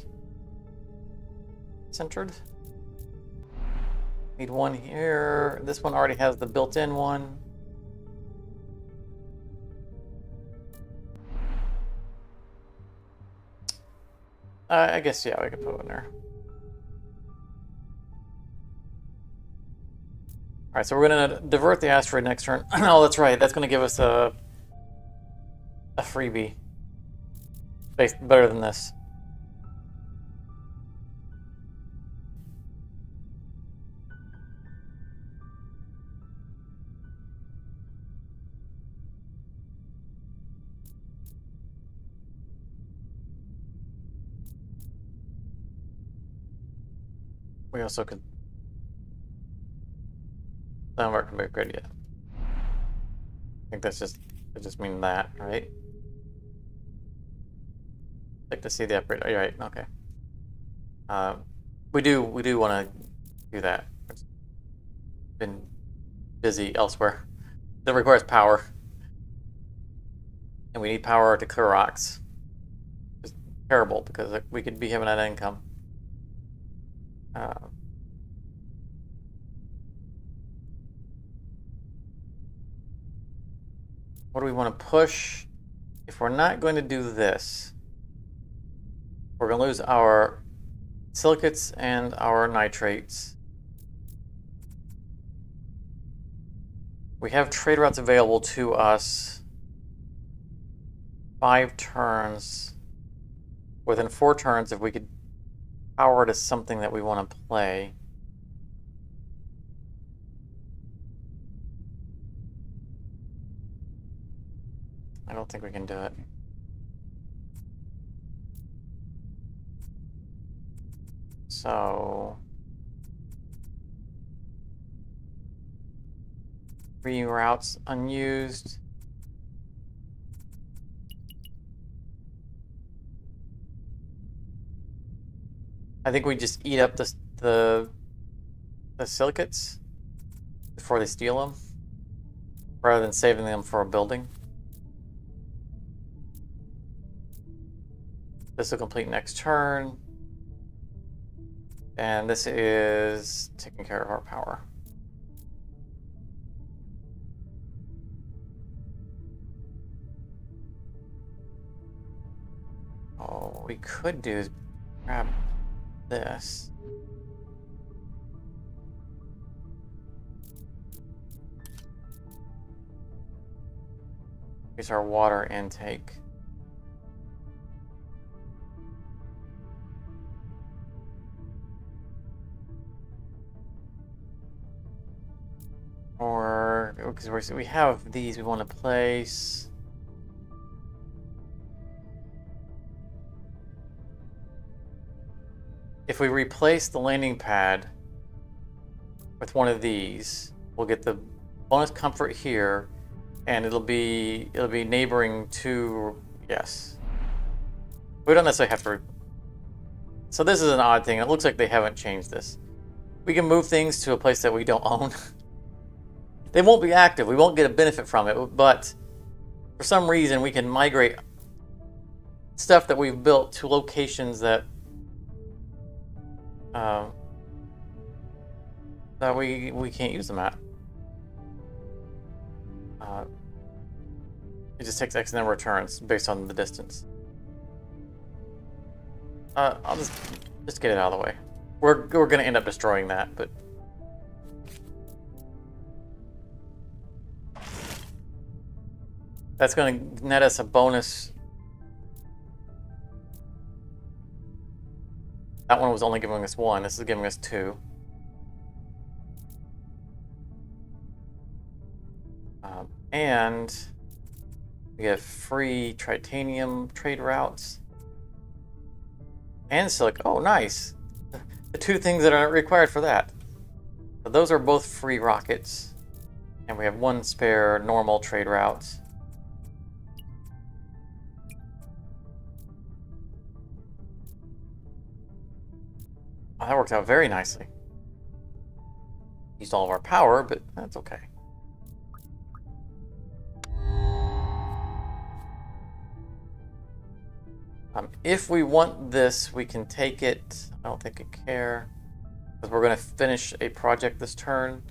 centered. Need 1 here. This one already has the built-in one. I guess, yeah, we can put one there. Alright, so we're going to divert the asteroid next turn. Oh, that's right. That's going to give us a freebie. Better than this. We also could... That work can be good yet. I think that's just... It just means that, right? Like to see the upgrade. Oh, you're right. Okay. We do want to do that. It's been busy elsewhere. That requires power, and we need power to clear rocks. It's terrible because we could be having that income. What do we want to push? If we're not going to do this, we're going to lose our silicates and our nitrates. We have trade routes available to us. 5 turns. Within 4 turns, if we could power to something that we want to play. I don't think we can do it. So... reroutes unused. I think we just eat up the silicates before they steal them, rather than saving them for a building. This will complete next turn. And this is taking care of our power. Oh, what we could do is grab this. Here's our water intake. Or, because we have these we want to place. If we replace the landing pad with one of these, we'll get the bonus comfort here, and it'll be neighboring to, yes. We don't necessarily have to. So this is an odd thing. It looks like they haven't changed this. We can move things to a place that we don't own. They won't be active. We won't get a benefit from it, but for some reason we can migrate stuff that we've built to locations that that we can't use them at. It just takes X number of turns based on the distance. I'll just get it out of the way. We're going to end up destroying that, but that's going to net us a bonus. That one was only giving us 1. This is giving us 2. And we have free titanium trade routes. And silica. Oh, nice. The 2 things that are required for that. So those are both free rockets. And we have 1 spare normal trade routes. Oh, that worked out very nicely. Used all of our power, but that's okay. If we want this, we can take it. I don't think I care, because we're going to finish a project this turn.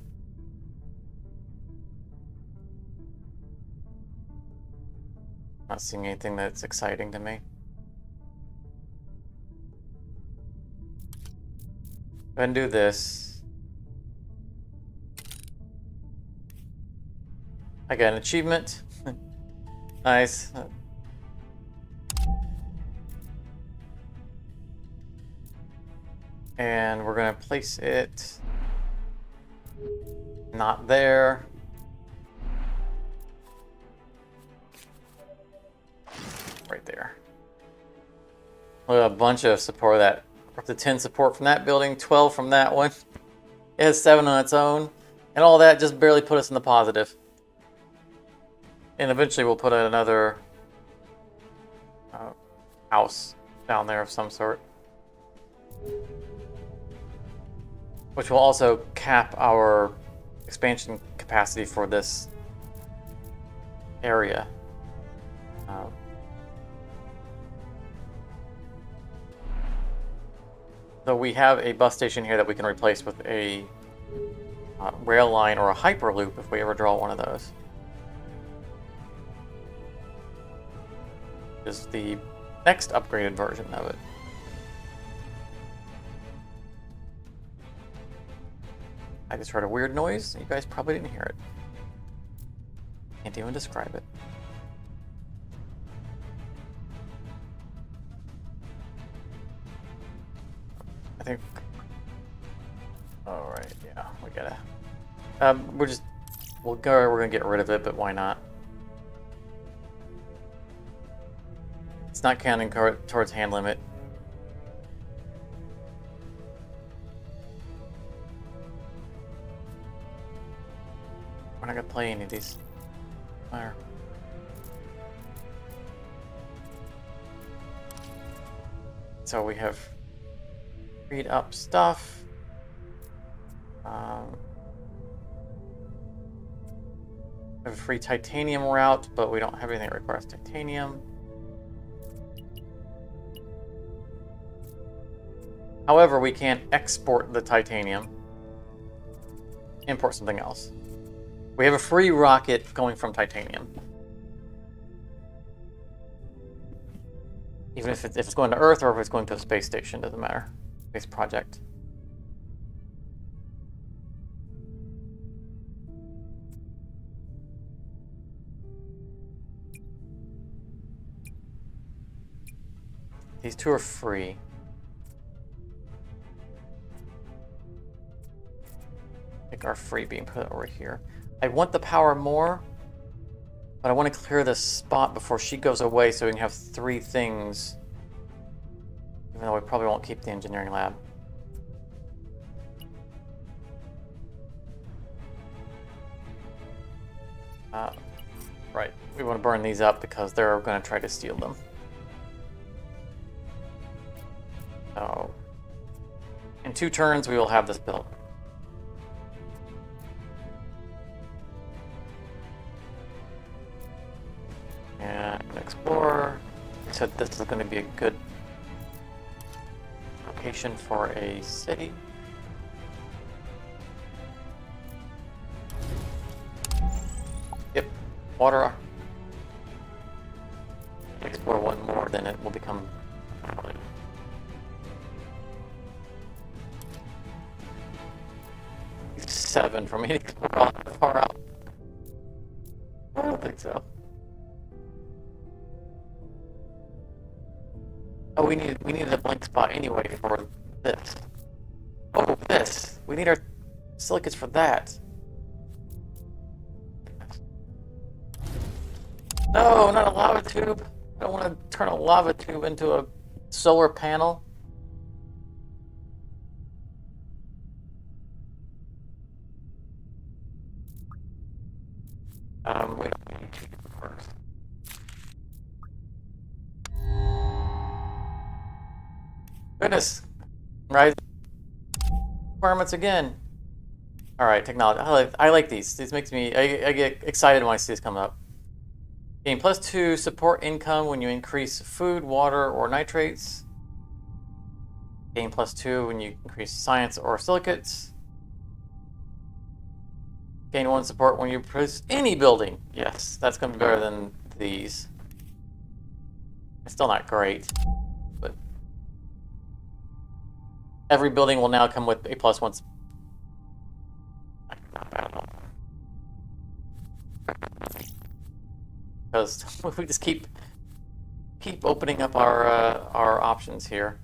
Not seeing anything that's exciting to me. Go ahead and do this. I got an achievement. Nice. And we're going to place it not there. Right there. We have a bunch of support of that. Up to 10 support from that building, 12 from that one. It has 7 on its own. And all that just barely put us in the positive. And eventually we'll put another house down there of some sort. Which will also cap our expansion capacity for this area. So we have a bus station here that we can replace with a rail line or a hyperloop if we ever draw one of those. This is the next upgraded version of it. I just heard a weird noise. You guys probably didn't hear it. Can't even describe it. I think. All right, yeah, we gotta. We're gonna get rid of it, but why not? It's not counting towards hand limit. We're not gonna play any of these. Fire. So we have freed up stuff. We have a free titanium route, but we don't have anything that requires titanium. However, we can export the titanium. Import something else. We have a free rocket going from titanium. Even if it's going to Earth or if it's going to a space station, doesn't matter. Space project. These two are free. I think are free being put over here. I want the power more, but I want to clear this spot before she goes away so we can have 3 things. Even though we probably won't keep the engineering lab. Right, we want to burn these up because they're going to try to steal them. So, in 2 turns, we will have this built. And explore. We said this is going to be a good location for a city. Yep, water. Explore 1 more, then it will become. 7 for me to explore all that far out. I don't think so. Oh, we needed a blank spot anyway for this. Oh, this. We need our silicates for that. No, not a lava tube. I don't want to turn a lava tube into a solar panel. We don't need to first. Goodness. Right. Requirements again. Alright, technology. I like these. These makes me I get excited when I see this come up. Gain +2 support income when you increase food, water, or nitrates. Gain +2 when you increase science or silicates. Gain 1 support when you produce any building. Yes, that's going to be better than these. It's still not great, but every building will now come with a +1. Not bad at all. Because if we just keep opening up our options here.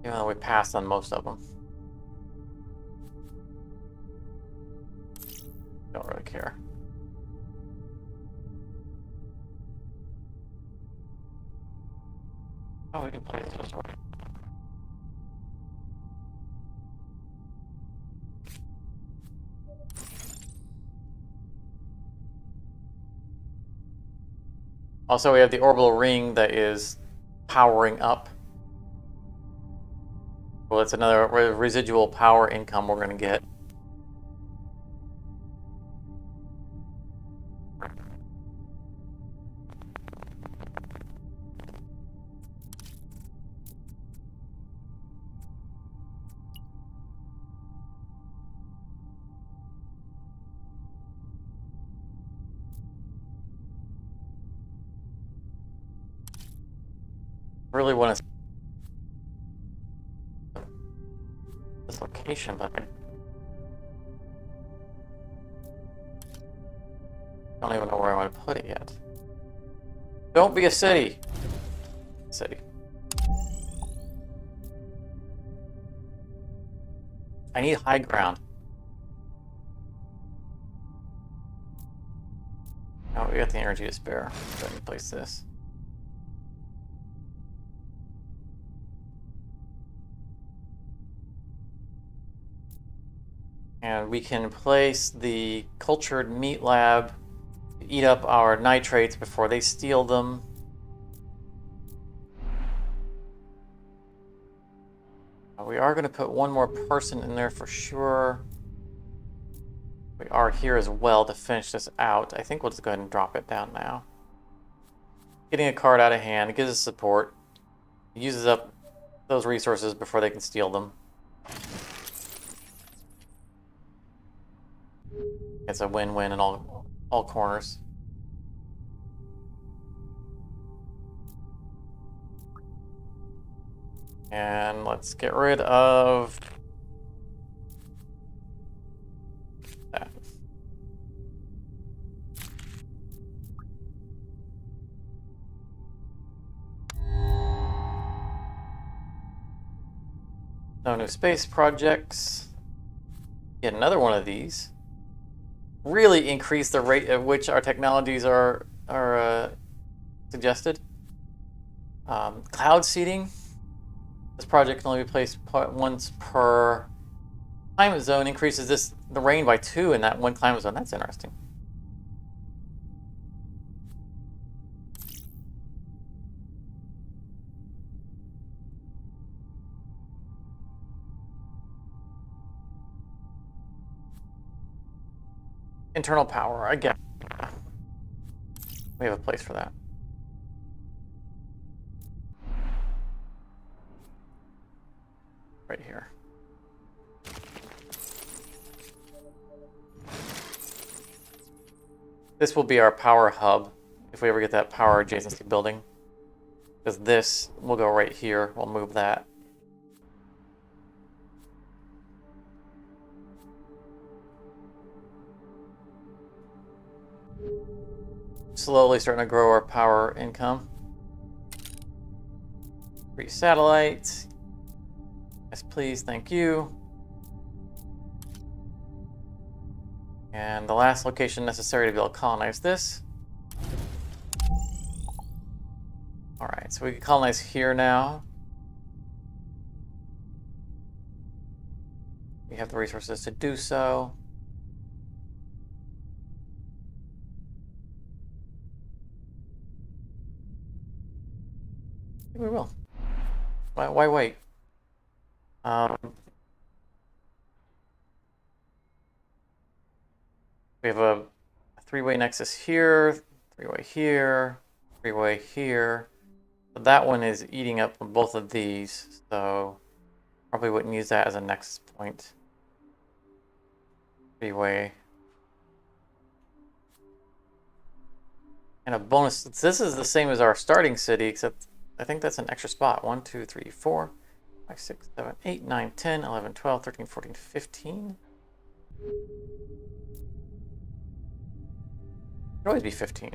Even though we passed on most of them. Don't really care. Oh, we can play this just right. Also, we have the orbital ring that is powering up. Well, it's another residual power income we're going to get. Really want to this location, but I don't even know where I want to put it yet. Don't be a city. City. I need high ground. Oh, we got the energy to spare. Go ahead and place this. And we can place the cultured meat lab to eat up our nitrates before they steal them. We are going to put 1 more person in there for sure. We are here as well to finish this out. I think we'll just go ahead and drop it down now. Getting a card out of hand, it gives us support. It uses up those resources before they can steal them. It's a win-win in all corners. And let's get rid of that. No new space projects. Get another one of these. Really increase the rate at which our technologies are suggested. Cloud seeding. This project can only be placed once per climate zone. Increases the rain by 2 in that one climate zone. That's interesting. Internal power, I guess. We have a place for that. Right here. This will be our power hub if we ever get that power adjacency building. Because this will go right here. We'll move that. Slowly starting to grow our power income. 3 satellites. Yes, please. Thank you. And the last location necessary to be able to colonize this. Alright, so we can colonize here now. We have the resources to do so. I think we will. Why wait? We have a 3-way nexus here, 3-way here, 3-way here. But that one is eating up both of these, so probably wouldn't use that as a nexus point. 3-way. And a bonus. This is the same as our starting city, except I think that's an extra spot. 1, 2, 3, 4, 5, 6, 7, 8, 9, 10, 11, 12, 13, 14, 15. It could always be 15.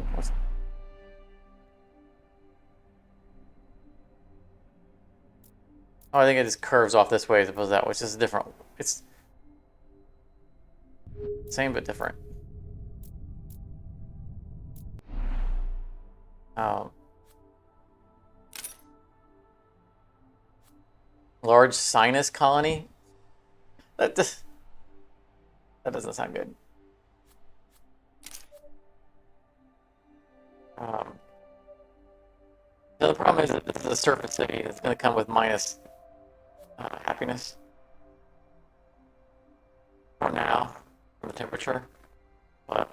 Oh, I think it just curves off this way as opposed to that, which is different. It's same but different. Large sinus colony? That doesn't sound good. The other problem is that this is a surface city. It's going to come with minus happiness for now from the temperature. But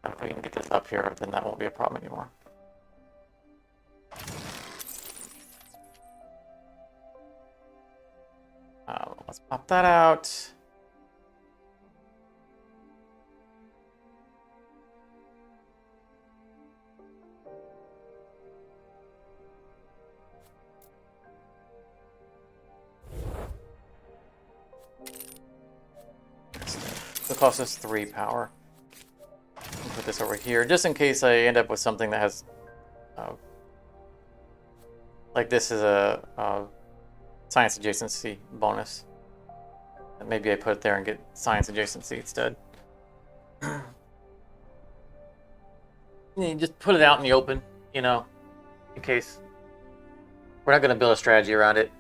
if we can get this up here, then that won't be a problem anymore. Let's pop that out. It'll cost us 3 power. Put this over here, just in case I end up with something that has, like this is a science adjacency bonus. And maybe I put it there and get science adjacency instead. You just put it out in the open, you know, in case. We're not going to build a strategy around it.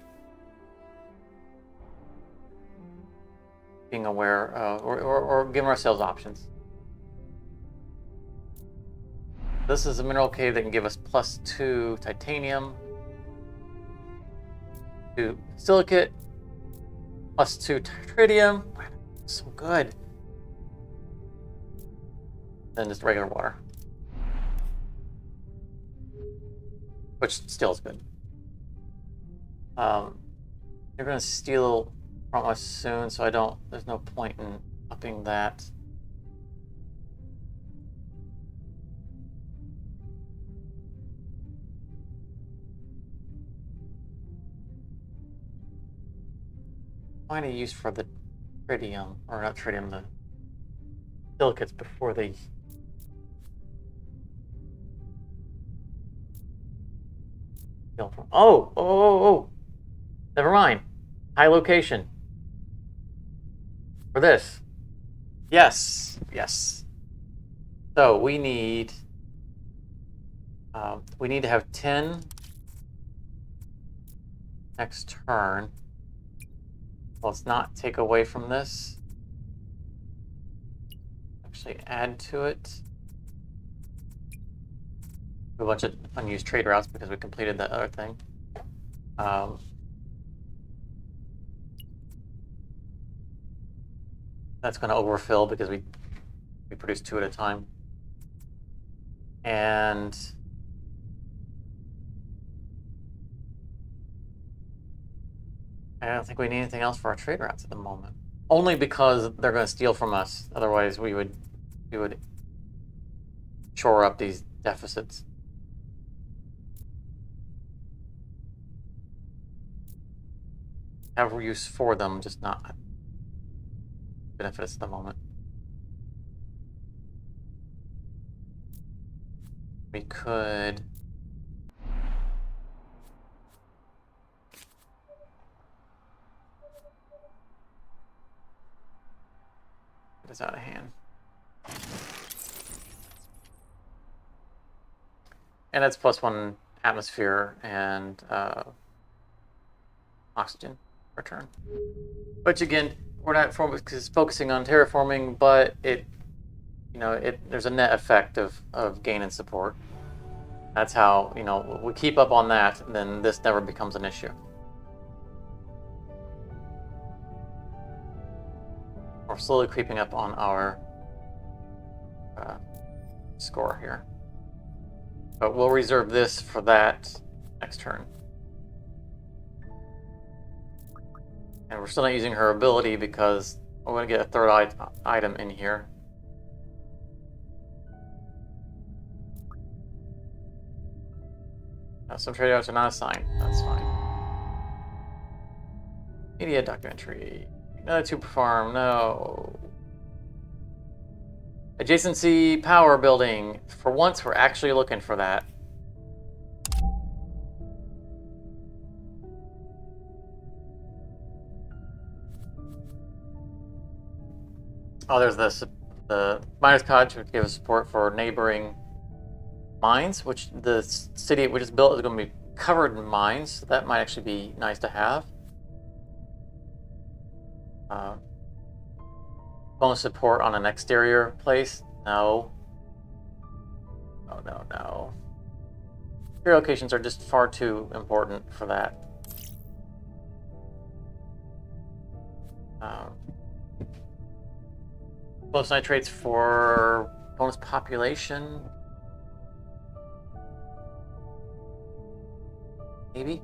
Being aware or giving ourselves options. This is a mineral cave that can give us +2 titanium, 2 silicate, +2 tritium. So good. Then just regular water, which still is good. They're going to steal from us soon, so there's no point in upping that. find a use for the tritium, or not tritium, the silicates before they. Oh! Never mind. High location. For this. Yes. So we need to have 10 next turn. Let's not take away from this. Actually add to it. A bunch of unused trade routes because we completed that other thing. That's going to overfill because we produce 2 at a time. And I don't think we need anything else for our trade routes at the moment. Only because they're going to steal from us. Otherwise, we would shore up these deficits. Have use for them, just not benefits at the moment. We could get this out of hand. And that's +1 atmosphere and oxygen return. Which again, we're not focusing on terraforming, but there's a net effect of gain and support. That's how, we keep up on that, then this never becomes an issue. We're slowly creeping up on our score here. But we'll reserve this for that next turn. And we're still not using her ability because we're going to get a third item in here. Some trade outs are not assigned. That's fine. Media documentary. Another 2 per farm. No. Adjacency power building. For once, we're actually looking for that. Oh, there's the miners cottage, which gives support for neighboring mines, which the city we just built is going to be covered in mines, so that might actually be nice to have. Bonus support on an exterior place? No. Oh, no. Your locations are just far too important for that. Bonus nitrates for bonus population? Maybe?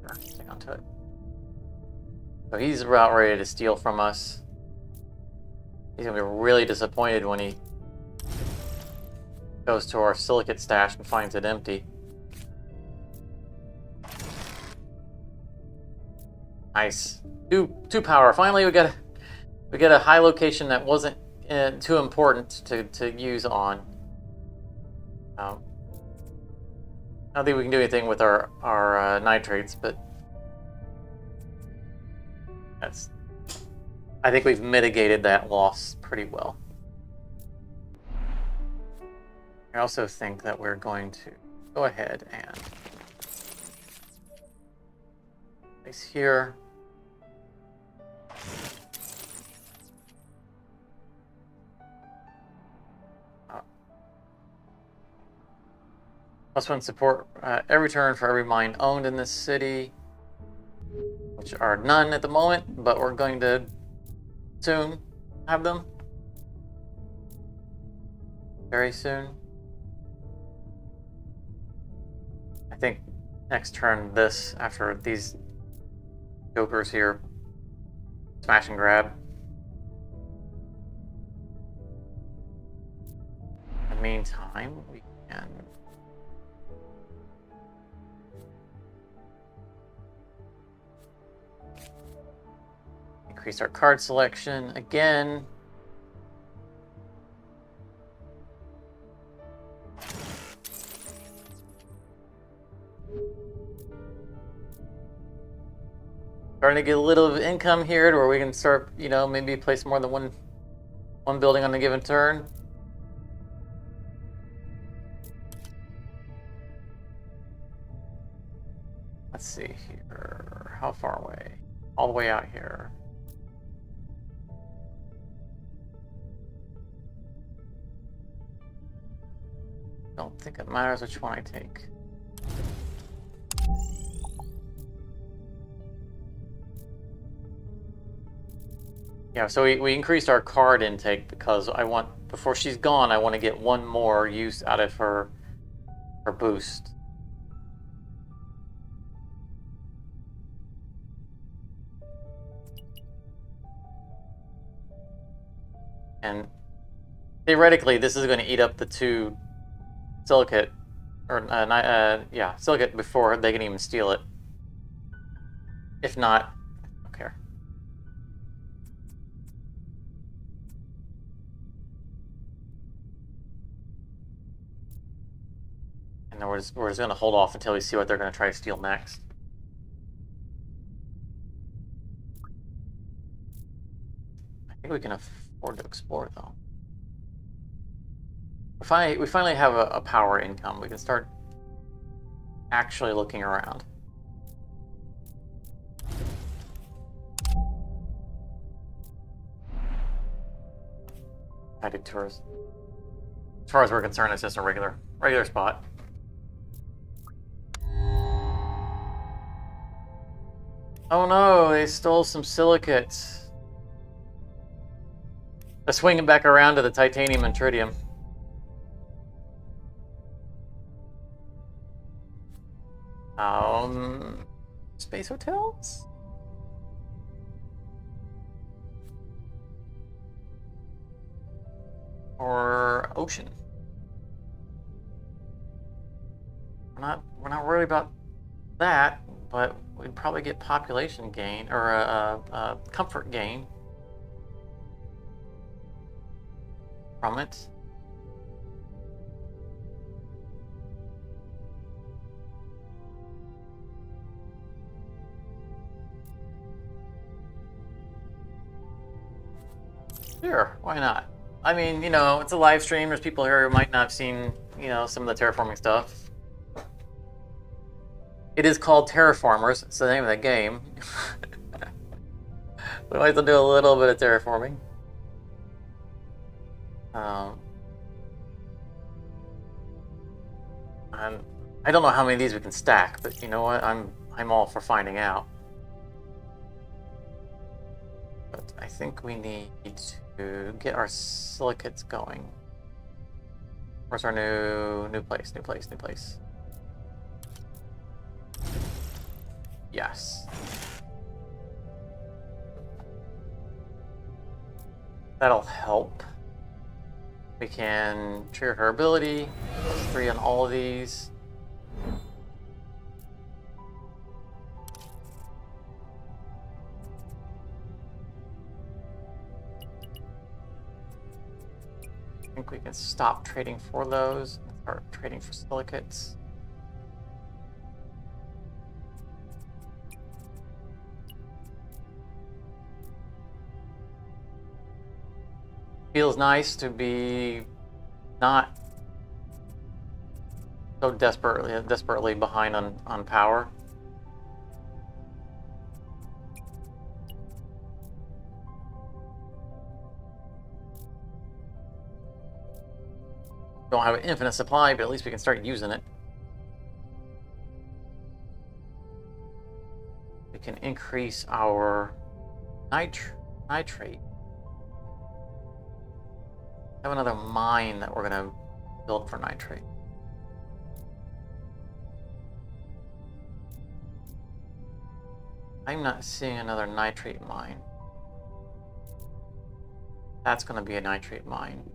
Sure, stick onto it. So he's about ready to steal from us. He's gonna be really disappointed when he goes to our silicate stash and finds it empty. Nice. Two power. Finally, we get a high location that wasn't too important to use on. I don't think we can do anything with our nitrates, but I think we've mitigated that loss pretty well. I also think that we're going to go ahead and place here. +1 support every turn for every mine owned in this city, which are none at the moment, but we're going to soon have them. Very soon. I think next turn, after these jokers here, smash and grab. In the meantime, we can Increase our card selection again. Starting to get a little of income here to where we can start, you know, maybe place more than one building on a given turn. Let's see here. How far away? All the way out here. Don't think it matters which one I take. Yeah, so we increased our card intake because I want, before she's gone, I want to get one more use out of her boost. And theoretically, this is going to eat up the 2 silicate, or yeah, silicate before they can even steal it. If not, I don't care. And then we're just going to hold off until we see what they're going to try to steal next. I think we can afford to explore, though. We finally have a power income. We can start actually looking around. Guided tours. As far as we're concerned, it's just a regular spot. Oh no, they stole some silicates. Let's swing it back around to the titanium and tritium. Space hotels? Or ocean? We're not worried about that, but we'd probably get population gain or a comfort gain from it. Sure, why not? I mean, you know, it's a live stream. There's people here who might not have seen, you know, some of the terraforming stuff. It is called Terraformers. It's the name of the game. We might as well do a little bit of terraforming. I don't know how many of these we can stack, but you know what? I'm all for finding out. But I think we need to get our silicates going. Where's our new place? New place. Yes. That'll help. We can trigger her ability. +3 on all of these. I think we can stop trading for those and start trading for silicates. Feels nice to be not so desperately behind on power. Don't have an infinite supply, but at least we can start using it. We can increase our nitrate. Have another mine that we're going to build for nitrate. I'm not seeing another nitrate mine. That's going to be a nitrate mine.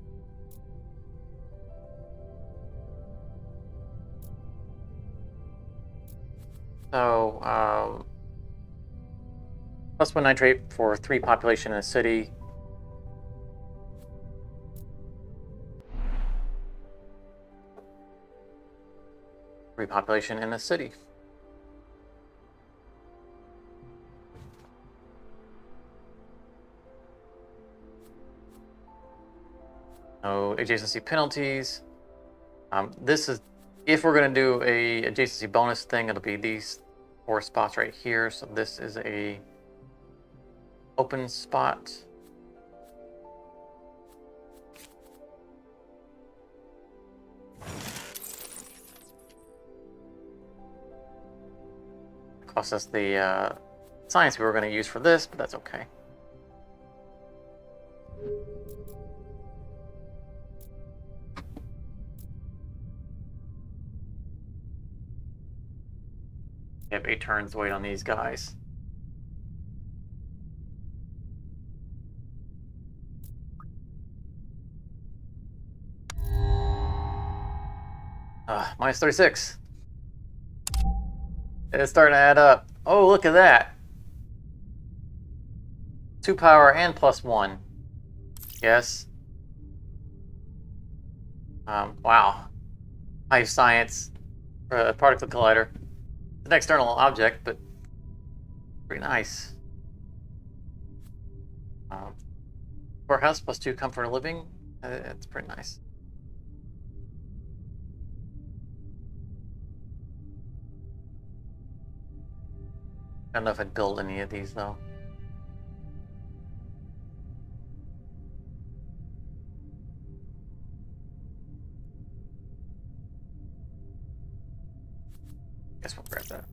So, +1 nitrate for 3 population in a city. Repopulation in a city. No adjacency penalties. This is, if we're going to do a adjacency bonus thing, it'll be these 4 spots right here. So this is a open spot. Cost us the science we were going to use for this, but that's okay. We have 8 turns to wait on these guys. -36. It's starting to add up. Oh, look at that. 2 power and +1. Yes. Wow. 5 science for a particle collider. It's an external object, but pretty nice. Courthouse +2 comfort of living. It's pretty nice. I don't know if I'd build any of these though. Guess we'll grab that.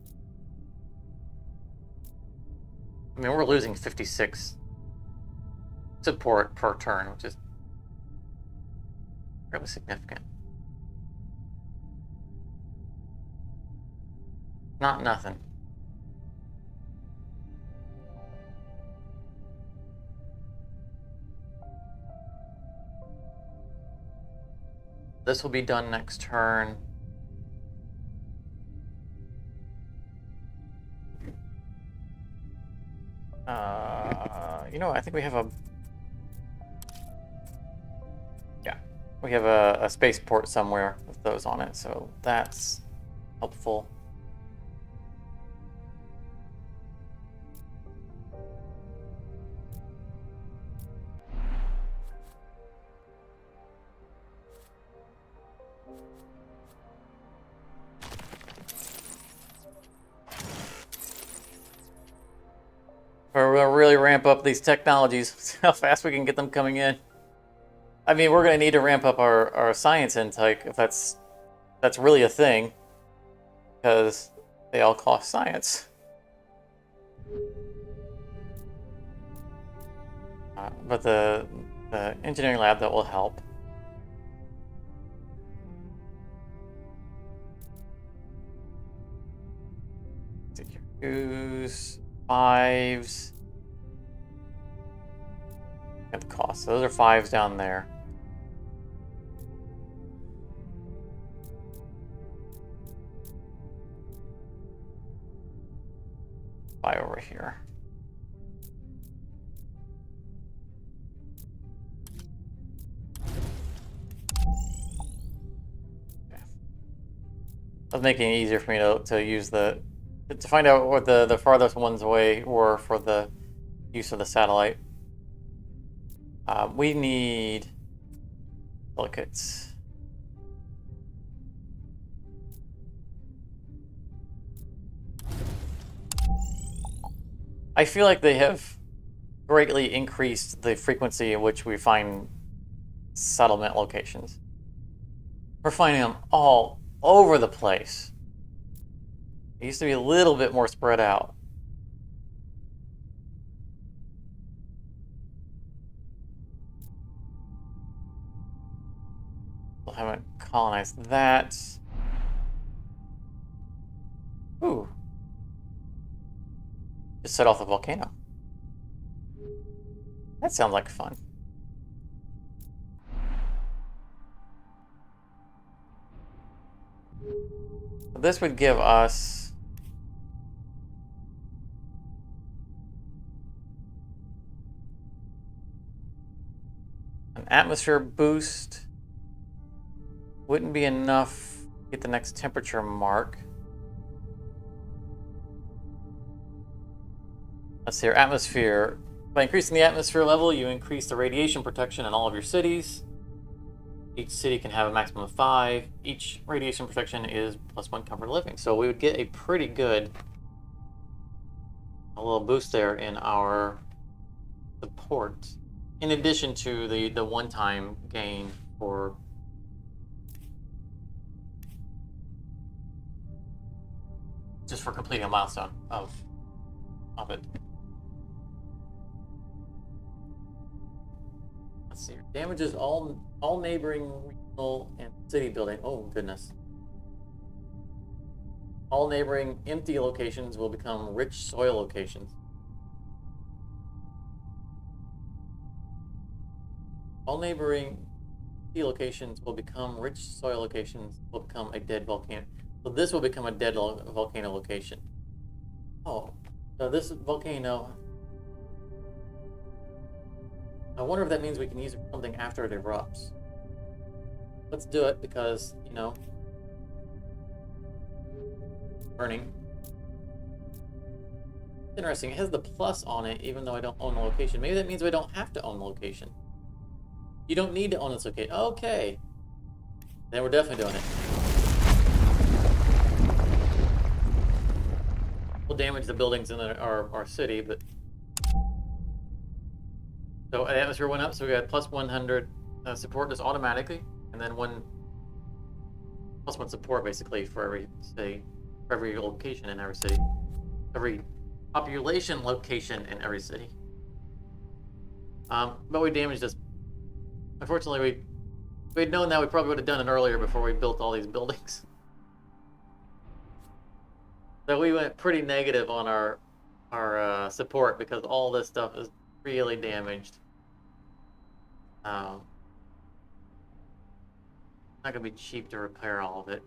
I mean, we're losing 56 support per turn, which is fairly significant. Not nothing. This will be done next turn. You know, I think we have a... Yeah, we have a spaceport somewhere with those on it, so that's helpful. We're going to really ramp up these technologies, see how fast we can get them coming in. I mean, we're going to need to ramp up our science intake if that's really a thing, because they all cost science. But the engineering lab, that will help. Twos, 5s. At the cost. So those are 5s down there. Five over here. Okay. That's making it easier for me to use to find out what the farthest ones away were for the use of the satellite. We need silicates. I feel like they have greatly increased the frequency in which we find settlement locations. We're finding them all over the place. It used to be a little bit more spread out. Still haven't colonized that. Ooh. Just set off the volcano. That sounds like fun. This would give us atmosphere boost wouldn't be enough to get the next temperature mark. Let's see, our atmosphere. By increasing the atmosphere level, you increase the radiation protection in all of your cities. Each city can have a maximum of 5. Each radiation protection is +1 comfort living. So we would get a pretty good little boost there in our support, in addition to the one-time gain for just for completing a milestone of it. Let's see. Damages all neighboring regional and city building. Oh goodness. All neighboring empty locations will become rich soil locations. All neighboring empty locations will become rich soil locations. Will become a dead volcano. So this will become a dead volcano location. Oh, so this volcano. I wonder if that means we can use something after it erupts. Let's do it because, you know, burning. Interesting. It has the plus on it, even though I don't own the location. Maybe that means we don't have to own the location. You don't need to own this location. Okay. Then we're definitely doing it. We'll damage the buildings in our city, but... So the atmosphere went up, so we got +100 support just automatically, and then +1 support basically for every city, for every location in every city, every population location in every city. But we damaged this. Unfortunately, if we'd known that, we probably would have done it earlier before we built all these buildings. So we went pretty negative on our support because all this stuff is really damaged. Not gonna be cheap to repair all of it.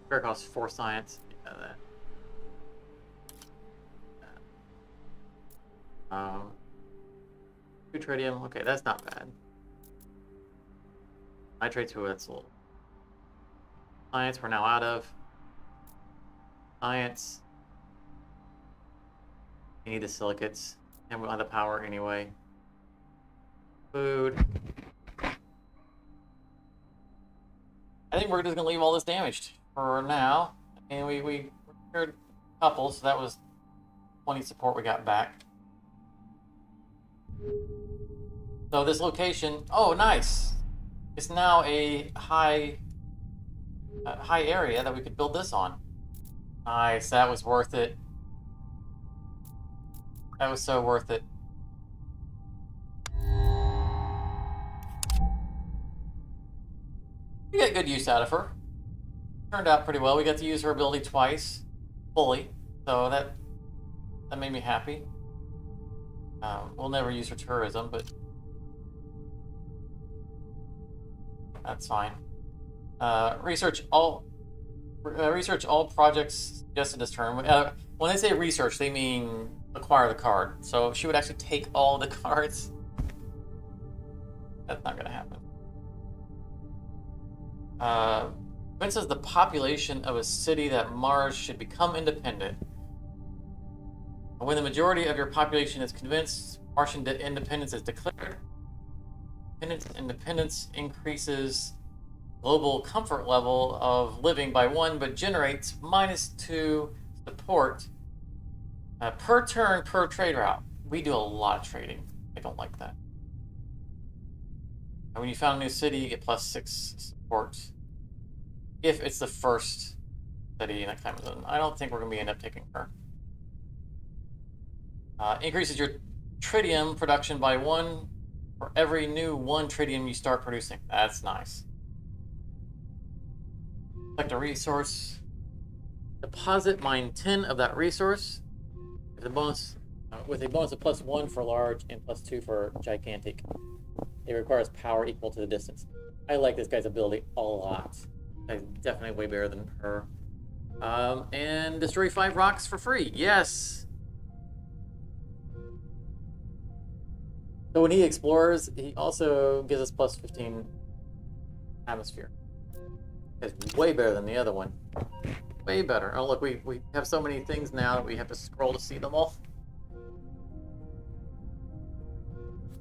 Repair costs 4 science. Yeah, that. 2 tritium. Okay, that's not bad. Nitrate 2. That's a little. Science. We're now out of. Science. You need the silicates, and we don't have the power anyway. Food. I think we're just gonna leave all this damaged for now. And we repaired a couple, so that was 20 support we got back. So this location, oh nice! It's now a high area that we could build this on. Nice, that was worth it. That was so worth it. We got good use out of her. Turned out pretty well. We got to use her ability twice, fully. So that made me happy. We'll never use her tourism, but that's fine. Research all projects suggested this term. When they say research, they mean acquire the card. So she would actually take all the cards. That's not going to happen. Convinces the population of a city that Mars should become independent. When the majority of your population is convinced Martian independence is declared, independence increases global comfort level of living by 1, but generates -2 support per turn per trade route. We do a lot of trading. I don't like that. And when you found a new city, you get +6 support. If it's the first city next time. I don't think we're going to end up taking her. Increases your tritium production by 1 for every new 1 tritium you start producing. That's nice. Select a resource. Deposit, mine 10 of that resource. With a bonus of +1 for large and +2 for gigantic. It requires power equal to the distance. I like this guy's ability a lot. He's definitely way better than her. And destroy 5 rocks for free. Yes. So when he explores, he also gives us plus 15 atmosphere. It's way better than the other one. Way better. Oh look, we have so many things now that we have to scroll to see them all.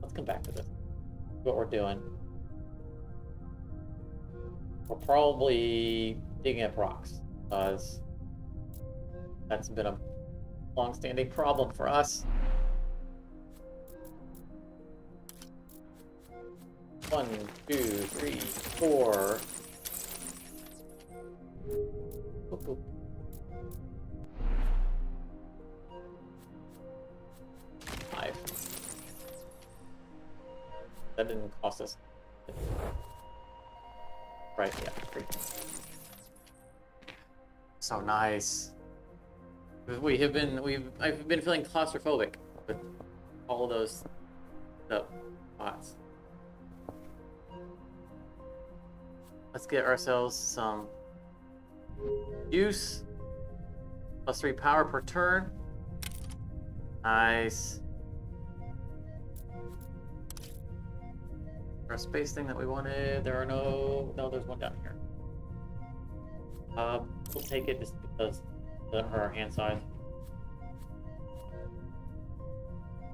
Let's come back to this. What we're doing. We're probably digging up rocks, because that's been a long-standing problem for us. 1, 2, 3, 4. Ooh. 5. That didn't cost us. Right, yeah. 3. So nice. I've been feeling claustrophobic with all of those spots. Let's get ourselves some use. Plus 3 power per turn. Nice. Our space thing that we wanted. There are no, there's one down here. We'll take it just because it doesn't hurt our hand size.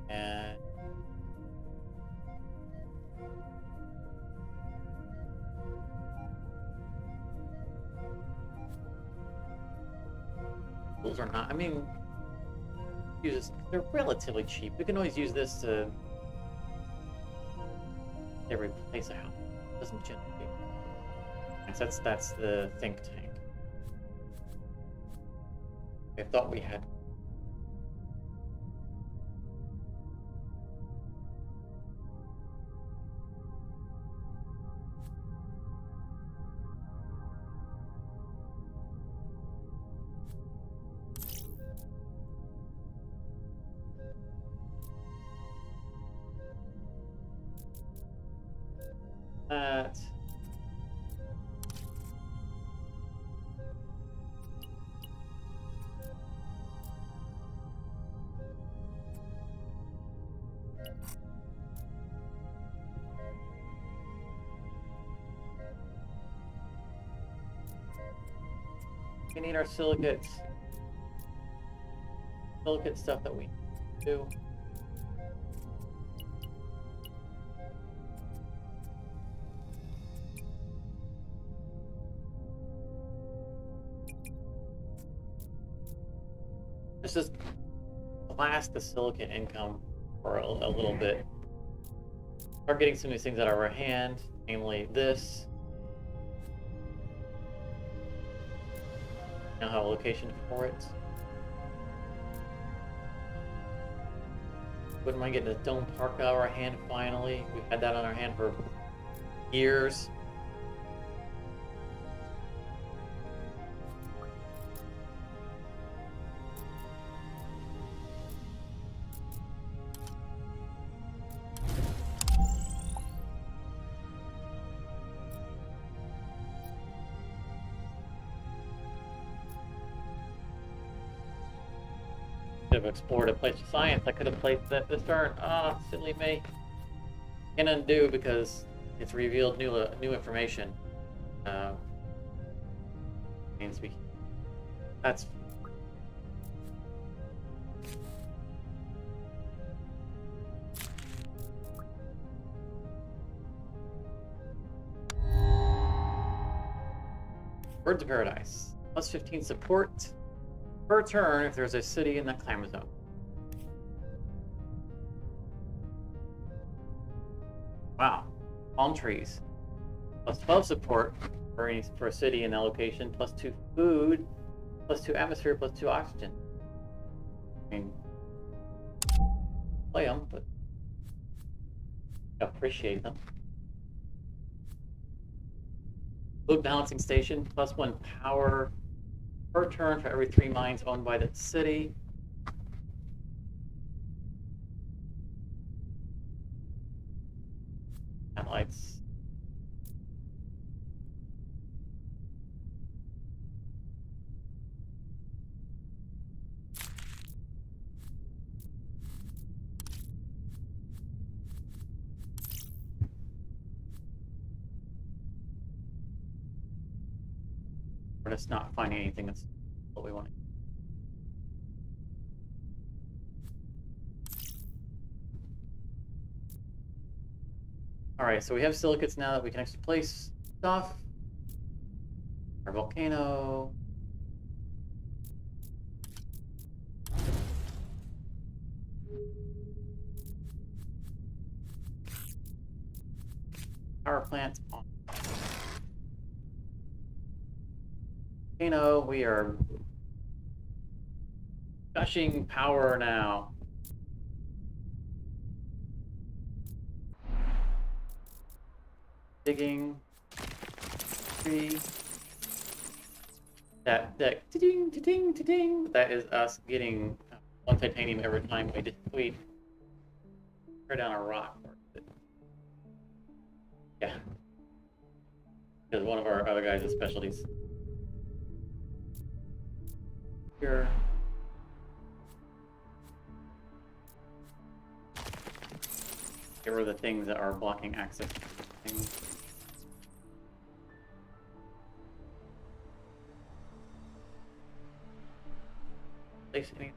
And tools are not. I mean, they're relatively cheap. We can always use this to replace a house. It doesn't generate. That's the think tank. I thought we had. That. We need our silicate stuff that we do. Let's just blast the silicate income for a little bit. Start getting some of these things out of our hand, namely this. Now have a location for it. Wouldn't mind getting the Dome Park out of our hand finally. We've had that on our hand for years. Have explored a place of science. I could have placed that this turn. Ah, silly me. Can undo because it's revealed new information. Means we. That's. Birds of Paradise. Plus 15 support per turn if there's a city in that climate zone. Wow. Palm trees. Plus 12 support for a city in that location. Plus 2 food. Plus 2 atmosphere. Plus 2 oxygen. I mean, play them, but appreciate them. Load balancing station. Plus 1 power per turn for every 3 mines owned by that city. Satellites. We're just not finding anything that's what we want. All right, so we have silicates now that we can actually place stuff. Our volcano. Power plants on. Volcano, we are gushing power now. Digging. Tree. That ding ding ding. That is us getting 1 titanium every time we tear down a rock. Yeah. Because one of our other guys' specialties. Here. Get rid of the things that are blocking access to things. Place any.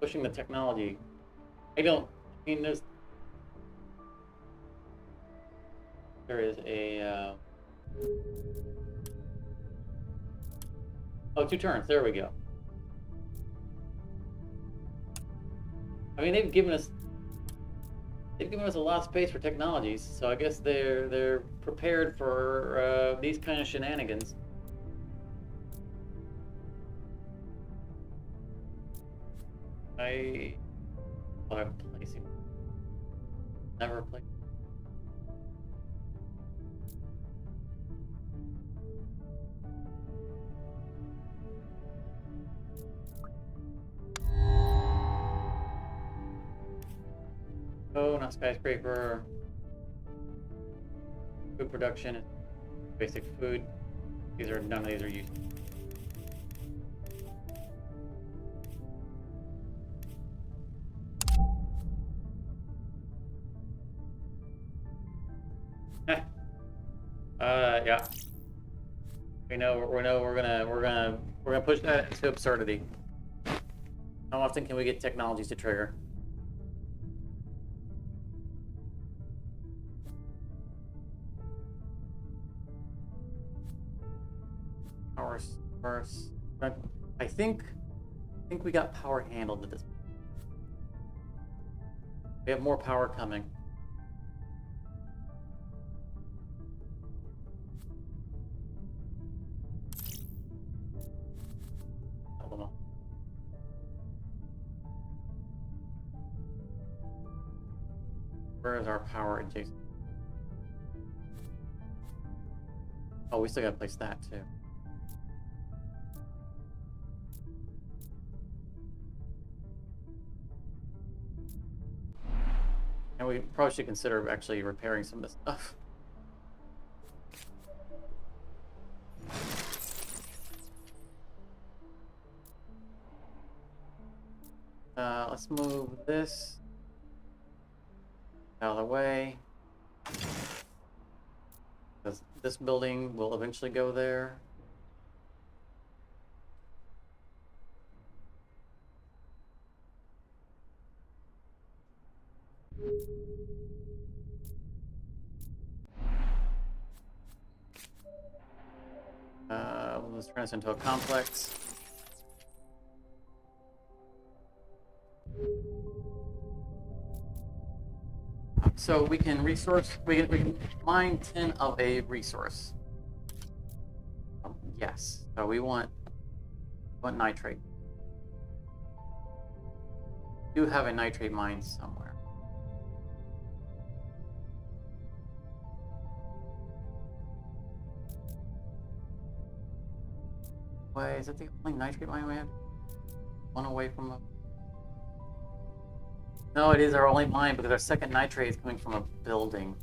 Pushing the technology. I mean, there is a, oh, 2 turns, there we go. I mean, they've given us a lot of space for technologies, so I guess they're prepared for these kind of shenanigans. I'm placing. Never play. Oh, not skyscraper. Food production, basic food. None of these are used. Yeah. We know we're gonna push that to absurdity. How often can we get technologies to trigger? Power source. I think we got power handled at this point. We have more power coming. Where is our power adjacent? Oh, we still gotta place that too. And we probably should consider actually repairing some of this stuff. Let's move this out of the way. Because this building will eventually go there. Let's turn this into a complex. So we can mine 10 of a resource. Yes. So we want nitrate. We do have a nitrate mine somewhere. Wait, is that the only nitrate mine we have? One away from a... No, it is our only mine because our second nitrate is coming from a building.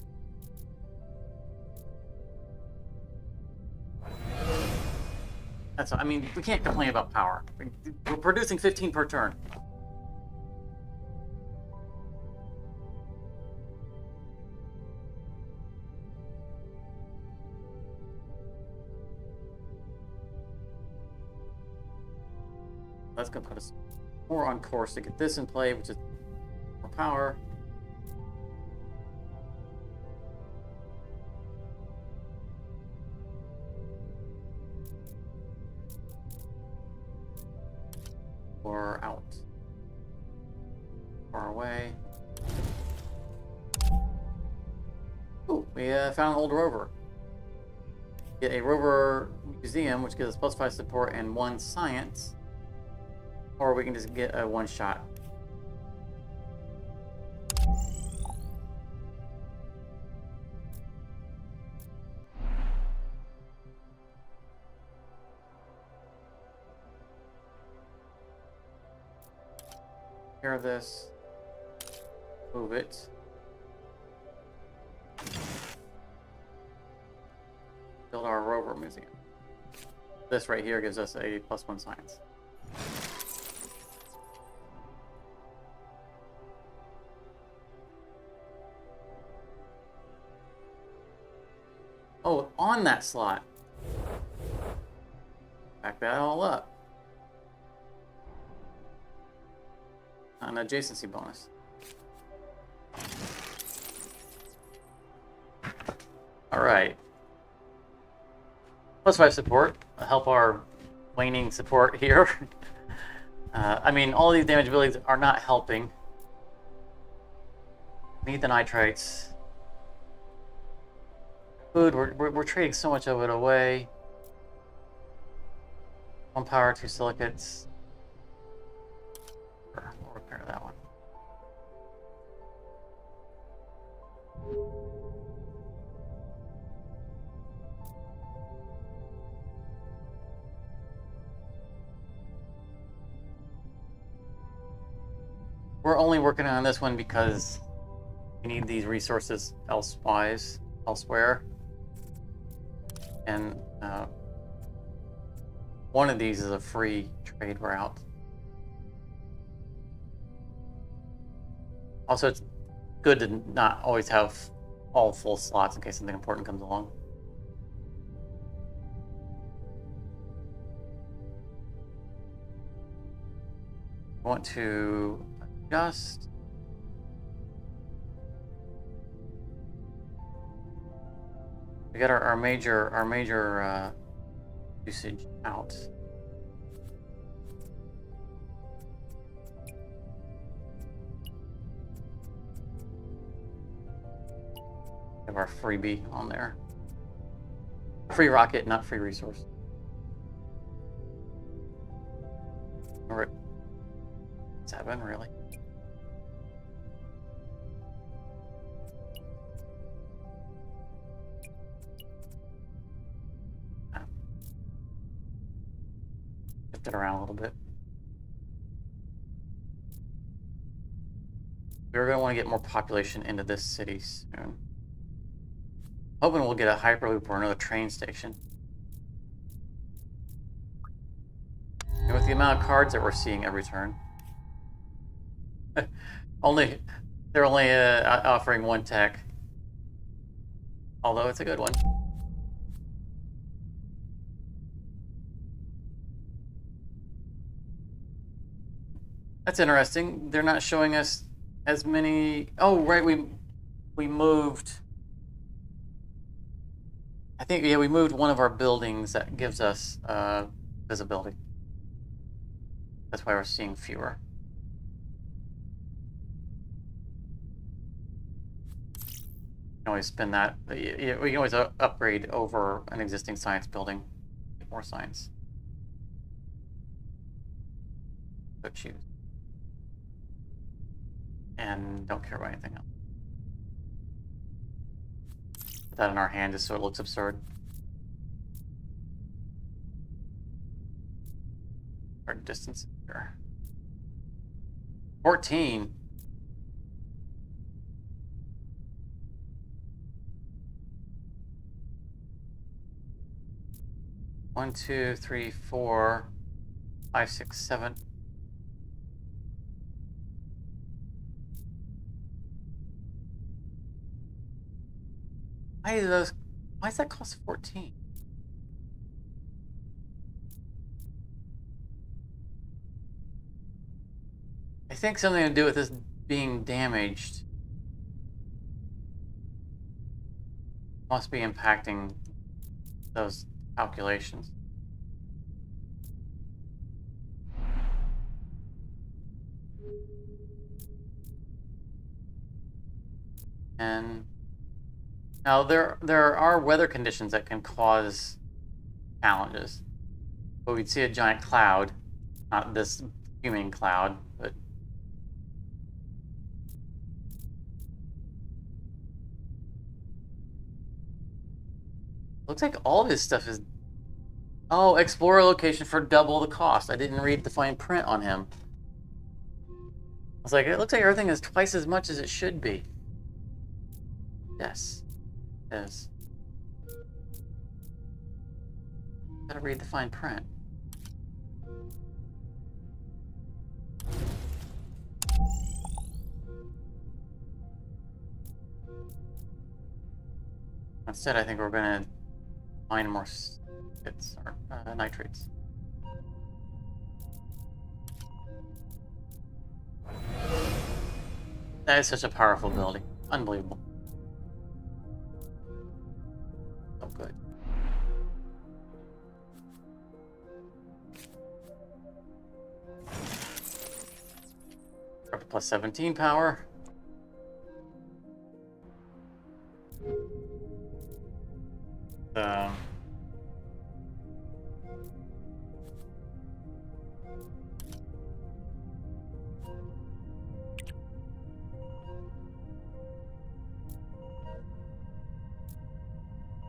I mean, we can't complain about power. We're producing 15 per turn. That's going to put us more on course to get this in play, which is more power. Or out. Far away. Oh, we found an old rover. Get a rover museum, which gives us +5 support and 1 science. Or we can just get a 1-shot. Care of this. Move it. Build our rover museum. This right here gives us a +1 science. Oh, on that slot. Back that all up. An adjacency bonus. All right. +5 support. Help our waning support here. I mean, all these damage abilities are not helping. Need the nitrites. Food, we're trading so much of it away. 1 power, 2 silicates. We'll repair that one. We're only working on this one because we need these resources elsewhere. And one of these is a free trade route. Also, it's good to not always have all full slots in case something important comes along. I want to adjust. We got our major usage out. Have our freebie on there. Free rocket, not free resource. We're at 7, really. Shift it around a little bit. We're going to want to get more population into this city soon. Hoping we'll get a hyperloop or another train station. And with the amount of cards that we're seeing every turn, they're only offering 1 tech, although it's a good one. That's interesting. They're not showing us as many. Oh, right, we moved. I think, yeah, we moved one of our buildings that gives us visibility. That's why we're seeing fewer. You can always spin that. We can always upgrade over an existing science building. Get more science. So choose. And don't care about anything else. Put that in our hand just so it looks absurd. Our distance here. 14. One, 2, 3, 4, 5, 6, 7. Why does that cost 14? I think something to do with this being damaged must be impacting those calculations. And now there are weather conditions that can cause challenges. But we'd see a giant cloud, not this fuming cloud, but looks like all of his stuff is. Oh, explore a location for double the cost. I didn't read the fine print on him. I was like, it looks like everything is twice as much as it should be. Yes, it is. Gotta read the fine print. Instead, I think we're gonna mine more hits or nitrates. That is such a powerful ability. Unbelievable. So good. Up to plus 17 power.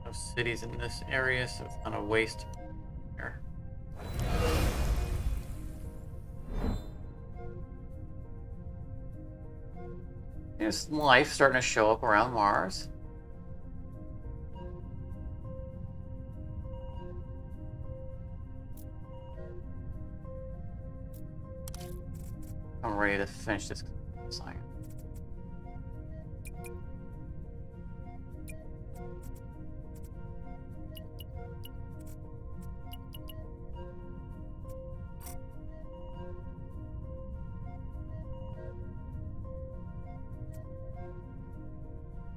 No cities in this area, so it's not a waste here. There's life starting to show up around Mars. I'm ready to finish this science.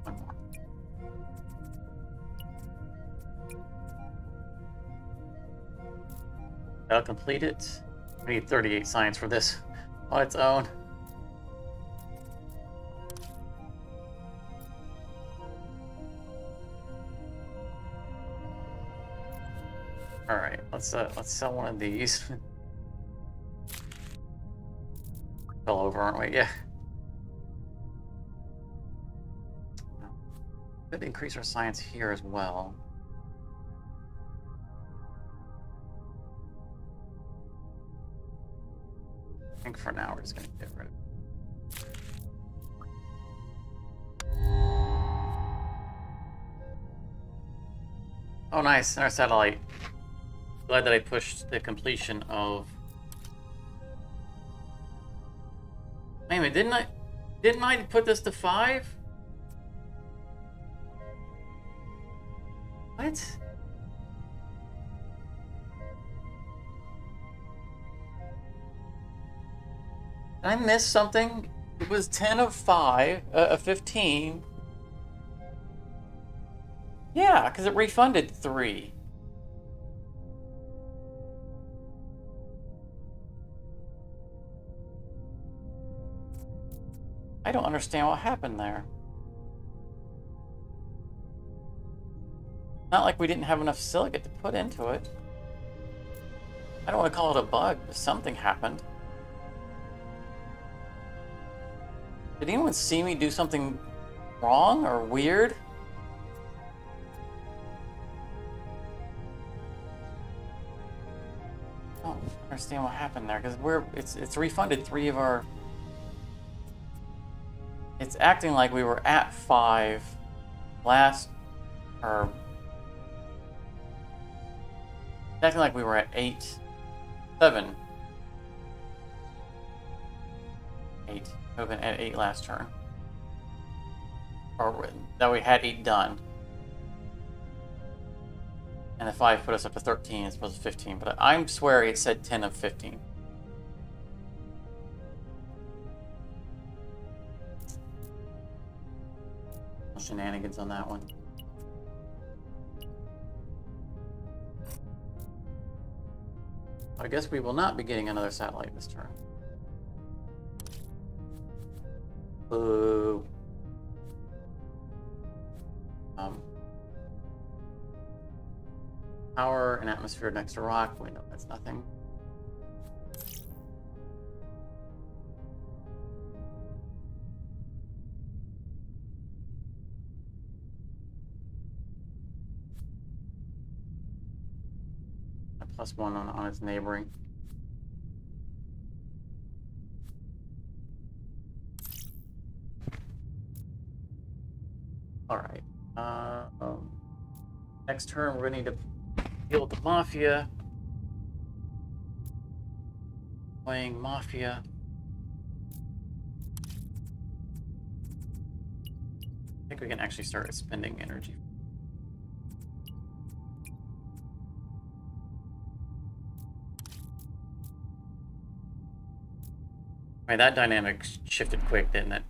One more. That'll complete it. We need 38 science for this on its own. All right, let's sell one of these. Fell over, aren't we? Yeah. Could increase our science here as well. I think for now we're just going to get rid of it. Oh, nice. Our satellite. Glad that I pushed the completion of. Wait a minute, didn't I put this to 5? What? Did I miss something? It was 10 of 5, 15. Yeah, because it refunded 3. I don't understand what happened there. Not like we didn't have enough silicate to put into it. I don't want to call it a bug, but something happened. Did anyone see me do something wrong or weird? I don't understand what happened there, because it's refunded 3 of our. It's acting like we were at 5 last, or it's acting like we were at 8, 7, 8. We've been at 8 last turn, or that we had 8 done, and the 5 put us up to 13 as opposed to 15. But I'm swearing it said 10 of 15. shenanigans on that one. I guess we will not be getting another satellite this turn. Boo. Power and atmosphere next to rock. We know that's nothing. A +1 on its neighboring. All right. Next turn, we're going to need to deal with the Mafia. Playing Mafia. I think we can actually start spending energy. I mean, that dynamic shifted quick, didn't it?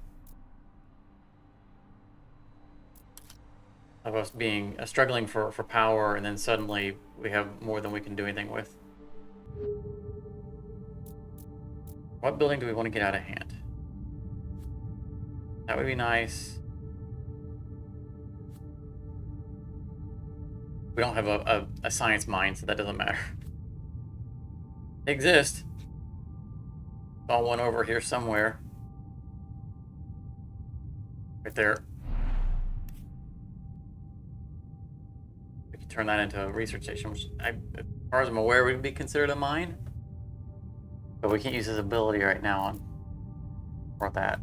Of us being struggling for power, and then suddenly we have more than we can do anything with. What building do we want to get out of hand? That would be nice. We don't have a science mind, so that doesn't matter. They exist. Saw one over here somewhere. Right there. We could turn that into a research station, which, as far as I'm aware, would be considered a mine. But we can't use his ability right now for that.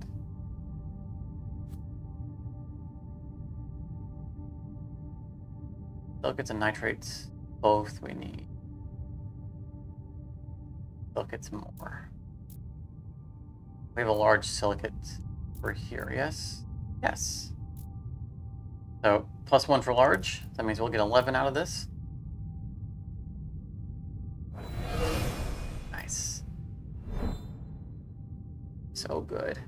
Silicates and nitrates, both we need. Silicates more. We have a large silicate over here, yes? Yes. So, +1 for large. That means we'll get 11 out of this. Nice. So good.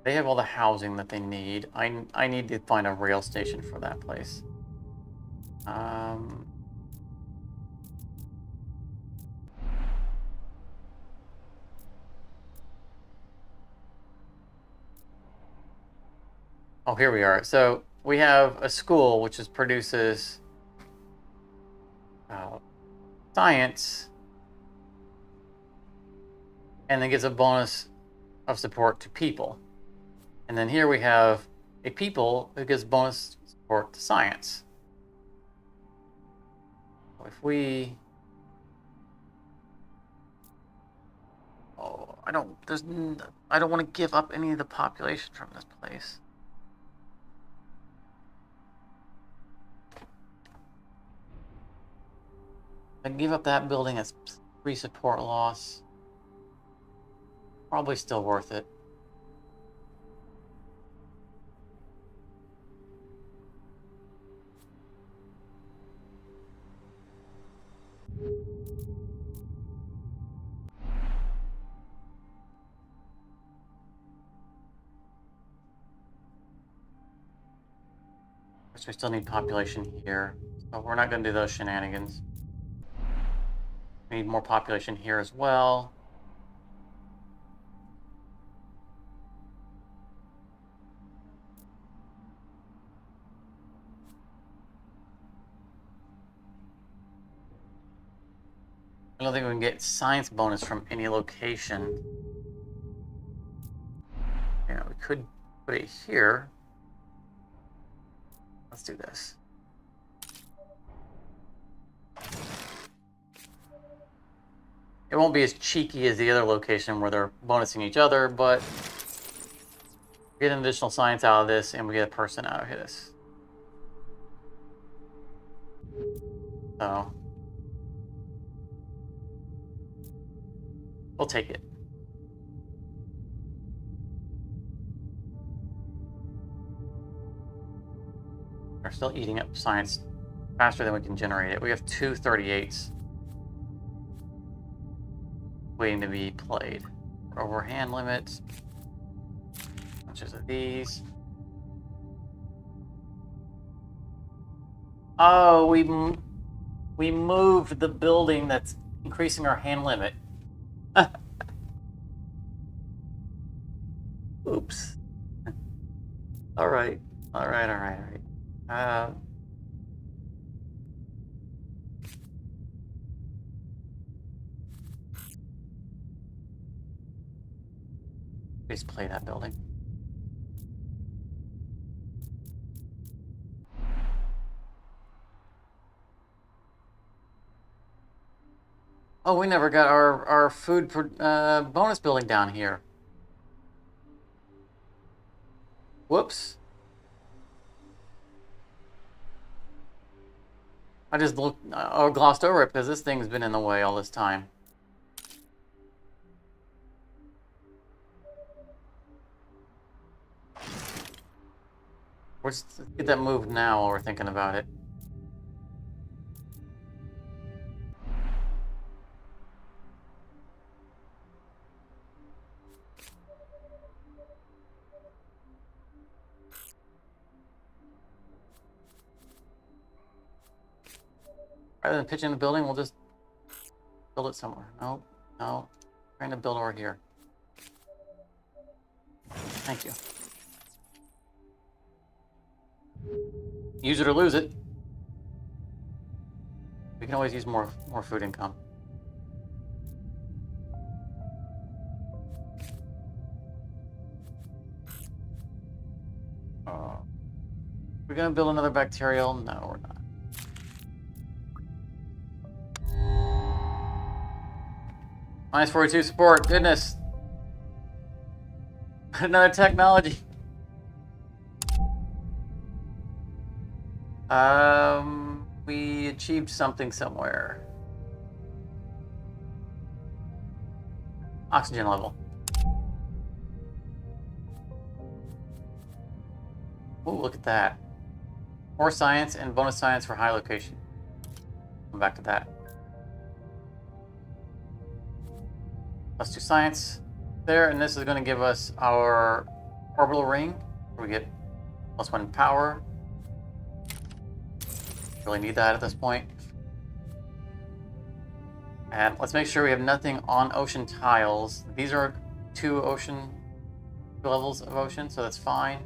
They have all the housing that they need. I need to find a rail station for that place. Oh, here we are. So we have a school which produces science, and then gives a bonus of support to people. And then here we have a people who gives bonus support to science. So if we... Oh, I don't want to give up any of the population from this place. I can give up that building as 3 support loss. Probably still worth it. We still need population here, so we're not going to do those shenanigans. We need more population here as well. I don't think we can get science bonus from any location. Yeah, we could put it here. Let's do this. It won't be as cheeky as the other location where they're bonusing each other, but we get an additional science out of this, and we get a person out of this. So we'll take it. We're still eating up science faster than we can generate it. We have 238s waiting to be played. Over hand limit. Bunches of these. Oh, we moved the building that's increasing our hand limit. Oops. All right. Please play that building. Oh, we never got our food bonus building down here. Whoops. I just glossed over it because this thing's been in the way all this time. Let's get that moved now while we're thinking about it. Rather than pitching the building, we'll just build it somewhere. No. Trying to build over here. Thank you. Use it or lose it. We can always use more food income. We're gonna build another bacterial? No, we're not. Minus 42 support. Goodness. Another technology. We achieved something somewhere. Oxygen level. Ooh, look at that. More science and bonus science for high location. Come back to that. Let's do science there, and this is going to give us our orbital ring. Where we get +1 power. Really need that at this point. And let's make sure we have nothing on ocean tiles. These are two levels of ocean, so that's fine.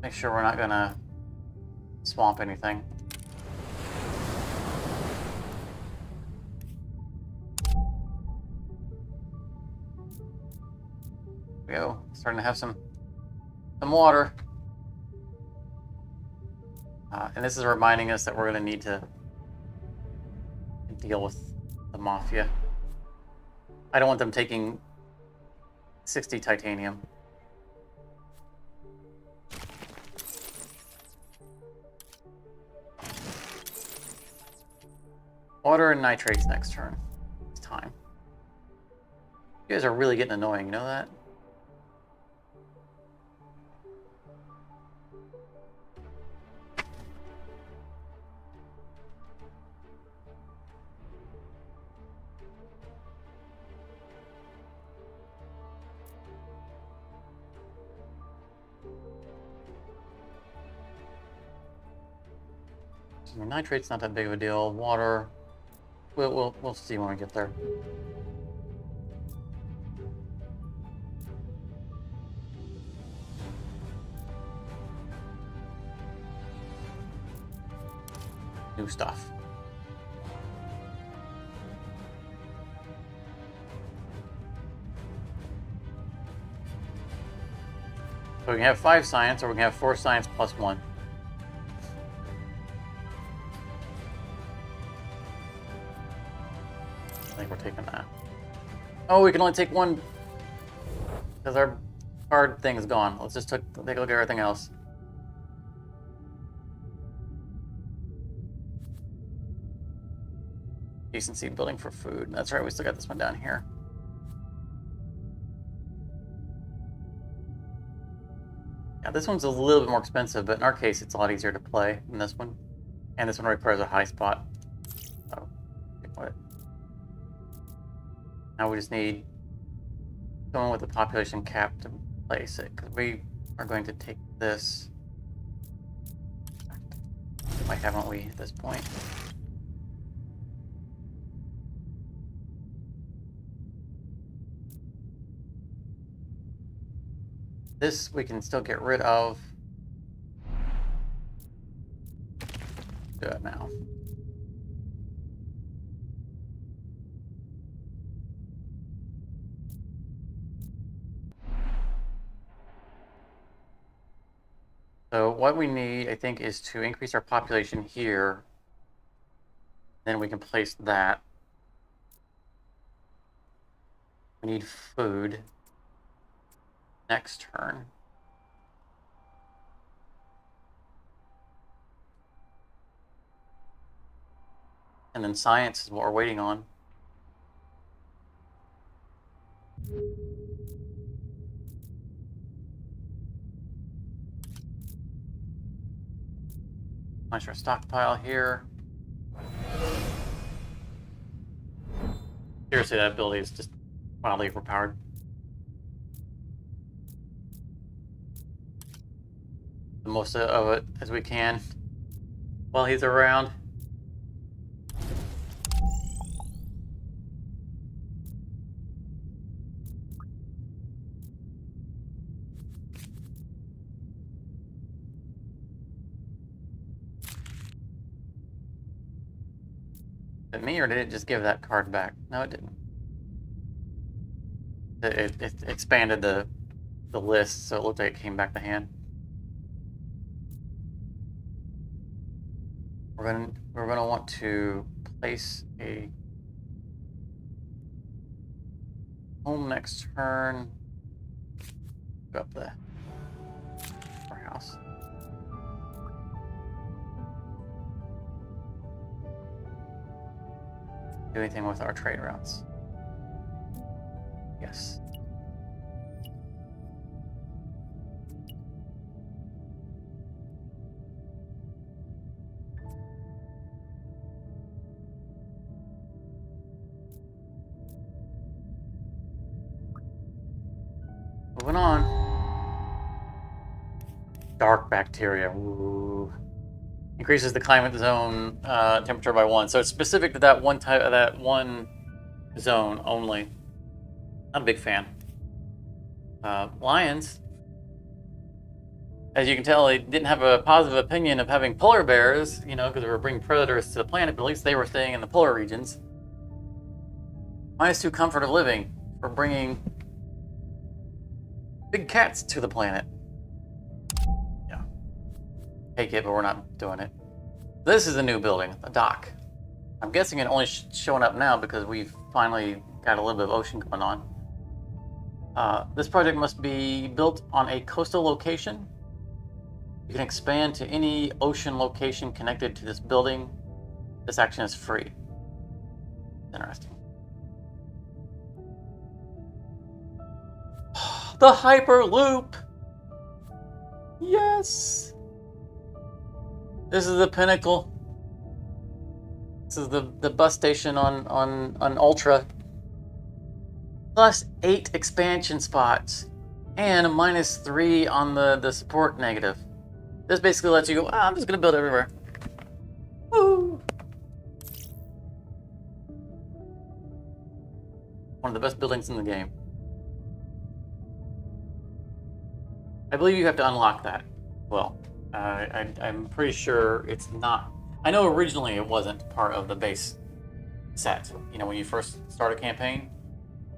Make sure we're not gonna swamp anything. There we go. Starting to have some water. And this is reminding us that we're going to need to deal with the mafia. I don't want them taking 60 titanium. Water and nitrates next turn. It's time. You guys are really getting annoying, you know that? I mean, nitrate's not that big of a deal. Water, we'll see when we get there. New stuff. So we can have 5 science, or we can have 4 science +1. I think we're taking that. Oh, we can only take 1 because our card thing is gone. Let's just take a look at everything else. Decency building for food. That's right, we still got this one down here. Now, this one's a little bit more expensive, but in our case, it's a lot easier to play than this one. And this one requires a high spot. So, what? Now we just need someone with a population cap to place it, because we are going to take this. Why haven't we at this point? This we can still get rid of. Do it now. So what we need, I think, is to increase our population here. Then we can place that. We need food next turn. And then science is what we're waiting on. Launch our stockpile here. Seriously, that ability is just wildly overpowered. The most of it as we can while he's around. Did it me, or did it just give that card back? No, it didn't. It expanded the list, so it looked like it came back to hand. We're gonna want to place a home next turn. Go up the house. Do anything with our trade routes? Yes. Moving on. Dark bacteria. Ooh. Increases the climate zone temperature by 1. So it's specific to that one type, that one zone only. Not a big fan. Lions. As you can tell, they didn't have a positive opinion of having polar bears, you know, because they were bringing predators to the planet, but at least they were staying in the polar regions. -2 comfort of living for bringing big cats to the planet. Yeah. Take it, but we're not doing it. This is a new building, a dock. I'm guessing it only showing up now because we've finally got a little bit of ocean going on. This project must be built on a coastal location. You can expand to any ocean location connected to this building. This action is free. Interesting. The Hyperloop! Yes! This is the pinnacle. This is the bus station on Ultra. Plus 8 expansion spots. And a -3 on the support negative. This basically lets you go, I'm just gonna build everywhere. Woo! One of the best buildings in the game. I believe you have to unlock that. Well, I'm pretty sure it's not. I know originally it wasn't part of the base set. You know, when you first start a campaign,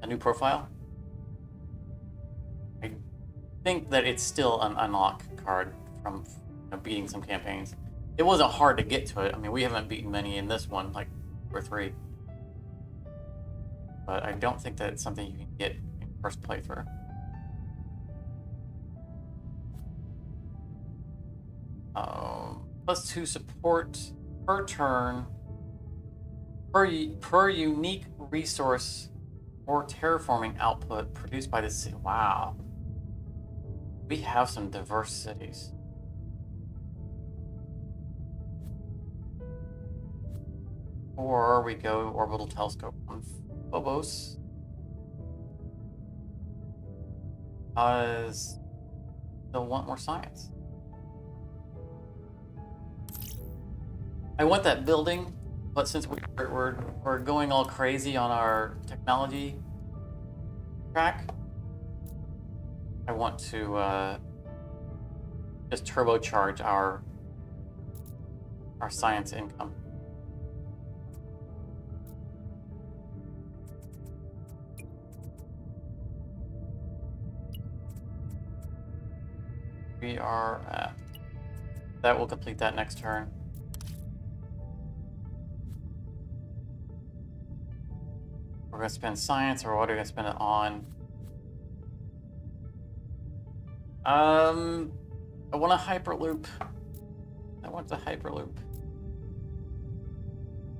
a new profile. I think that it's still an unlock card from beating some campaigns. It wasn't hard to get to it. I mean, we haven't beaten many in this one, like 2 or 3. But I don't think that it's something you can get in first playthrough. +2 support per turn per unique resource or terraforming output produced by the city. Wow. We have some diverse cities. Or we go orbital telescope on Phobos. Because they'll want more science. I want that building, but since we're going all crazy on our technology track, I want to just turbocharge our science income. We are at... That will complete that next turn. We're going to spend science, or what are we going to spend it on? I want a hyperloop. I want the hyperloop.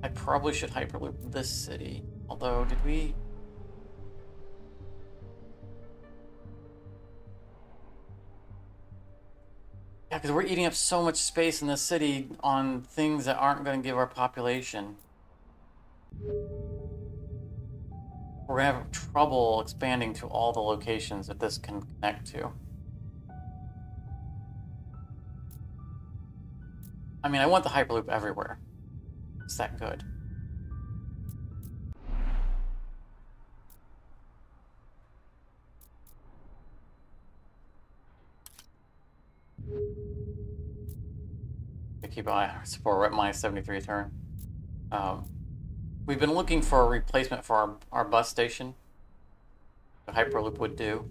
I probably should hyperloop this city. Although, did we... Yeah, because we're eating up so much space in the city on things that aren't going to give our population. We're going to have trouble expanding to all the locations that this can connect to. I mean, I want the hyperloop everywhere. It's that good. I keep an eye on our support. We're at minus 73 a turn. We've been looking for a replacement for our bus station. The hyperloop would do.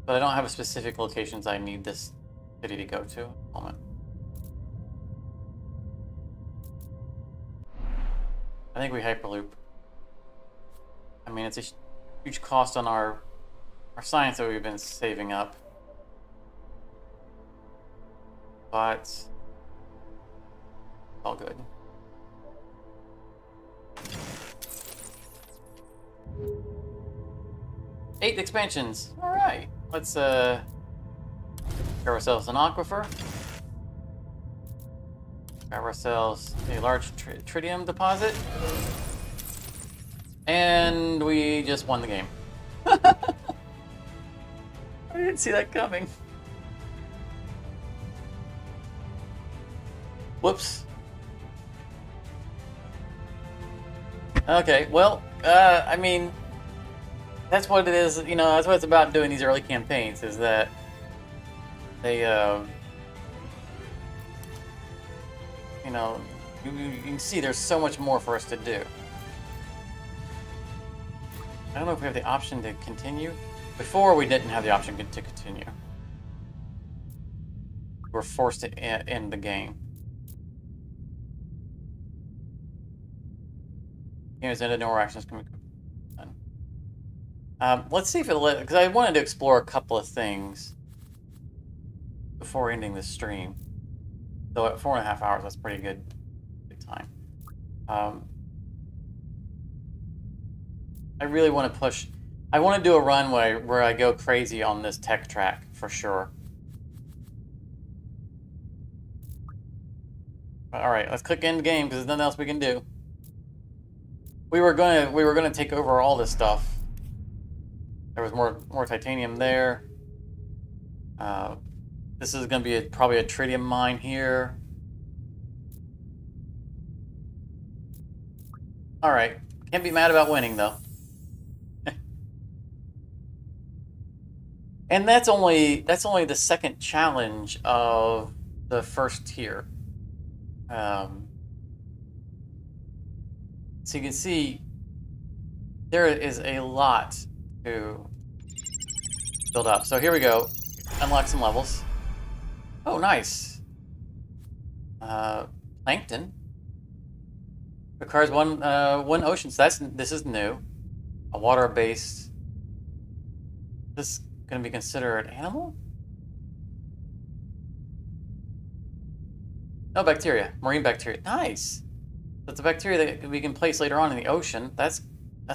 But I don't have specific locations I need this city to go to at the moment. I think we hyperloop. I mean, it's a huge cost on our science that we've been saving up. But it's all good. Eight expansions. All right. Let's grab ourselves an aquifer. Grab ourselves a large tritium deposit. And we just won the game. I didn't see that coming. Whoops. Okay, well, I mean, that's what it is, you know, that's what it's about doing these early campaigns, is that they, you know, you can see there's so much more for us to do. I don't know if we have the option to continue. Before, we didn't have the option to continue. We're forced to end the game. Games ended, no more actions can be done. Let's see if it'll let, because I wanted to explore a couple of things before ending this stream. So at 4.5 hours, that's pretty good time. I really want to push. I want to do a runway where I go crazy on this tech track for sure. All right, let's click end game because there's nothing else we can do. We were gonna take over all this stuff. There was more titanium there. This is gonna be probably a tritium mine here. All right, can't be mad about winning though. And that's only the second challenge of the first tier. So you can see there is a lot to build up. So here we go. Unlock some levels. Oh, nice. Plankton. Requires one ocean. So this is new. A water-based. This is going to be considered animal? No, bacteria. Marine bacteria. Nice. That's a bacteria that we can place later on in the ocean. That's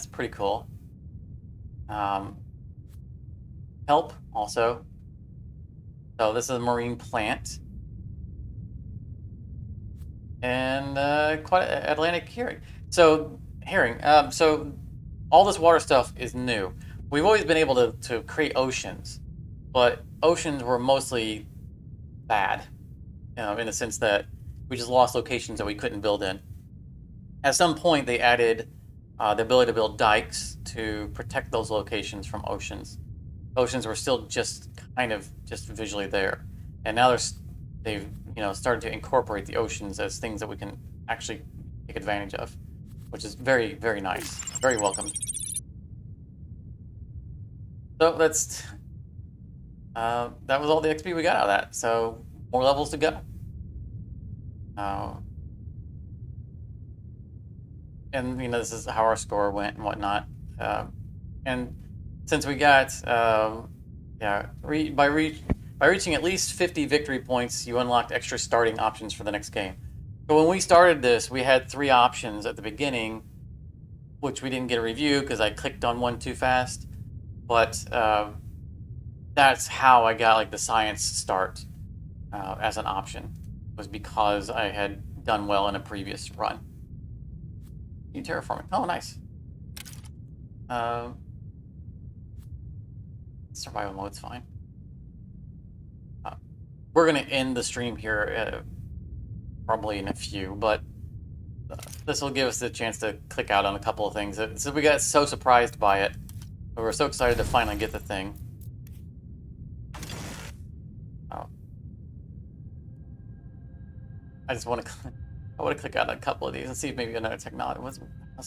pretty cool. help also. So this is a marine plant. And quite Atlantic herring. So herring. So all this water stuff is new. We've always been able to create oceans, but oceans were mostly bad, in the sense that we just lost locations that we couldn't build in. At some point, they added the ability to build dikes to protect those locations from oceans. Oceans were still just kind of just visually there, and now they've started to incorporate the oceans as things that we can actually take advantage of, which is very, very nice, very welcome. So that was all the XP we got out of that. So more levels to go. And this is how our score went and whatnot. And since we got by reaching at least 50 victory points, you unlocked extra starting options for the next game. So when we started this, we had 3 options at the beginning, which we didn't get a review because I clicked on one too fast. But that's how I got like the science start as an option, was because I had done well in a previous run. New terraforming. Oh, nice. Survival mode's fine. We're gonna end the stream here probably in a few, but this will give us the chance to click out on a couple of things. So we got so surprised by it. We were so excited to finally get the thing. Oh. I just want to click out a couple of these and see if maybe another technology. Unless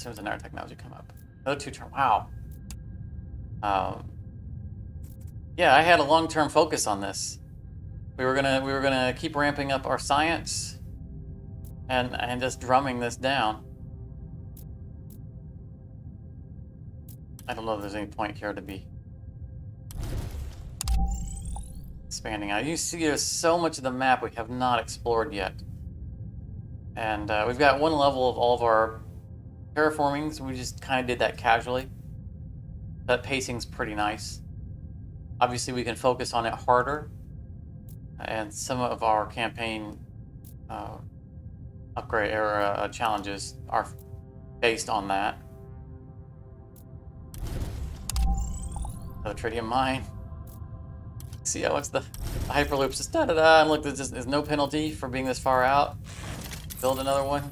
there's another technology come up. Another 2-turn. Wow. Yeah, I had a long-term focus on this. We were gonna keep ramping up our science and just drumming this down. I don't know if there's any point here to be expanding out. You see, there's so much of the map we have not explored yet. And we've got one level of all of our terraformings. We just kind of did that casually. That pacing's pretty nice. Obviously, we can focus on it harder. And some of our campaign upgrade era challenges are based on that. The tritium mine. See how much the hyperloops just da-da-da, and look, there's no penalty for being this far out. Build another one.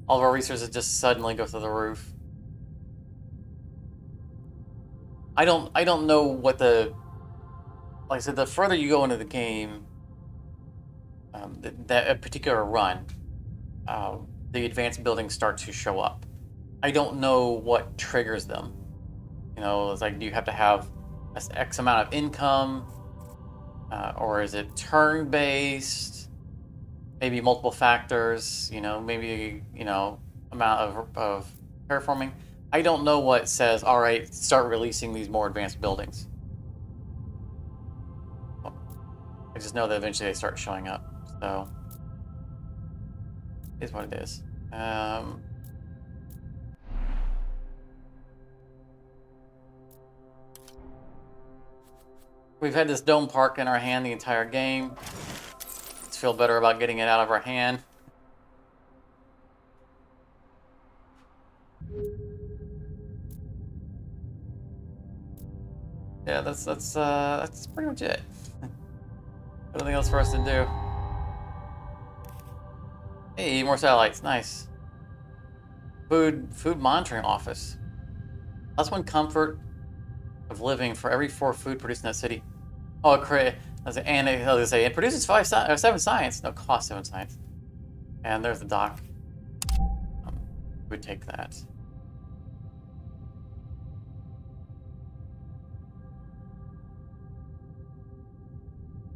All of our resources just suddenly go through the roof. I don't know what like I said, the further you go into the game, that particular run, the advanced buildings start to show up. I don't know what triggers them. It's like, do you have to have X amount of income, or is it turn-based? Maybe multiple factors. Maybe amount of terraforming. I don't know what says, all right, start releasing these more advanced buildings. I just know that eventually they start showing up. So, it is what it is. We've had this dome park in our hand the entire game. Let's feel better about getting it out of our hand. Yeah, that's pretty much it. Nothing else for us to do. Hey, more satellites, nice. Food monitoring office. +1 comfort of living for every 4 food produced in that city. Oh, it produces 7 science. No, cost 7 science. And there's the dock. We'd take that.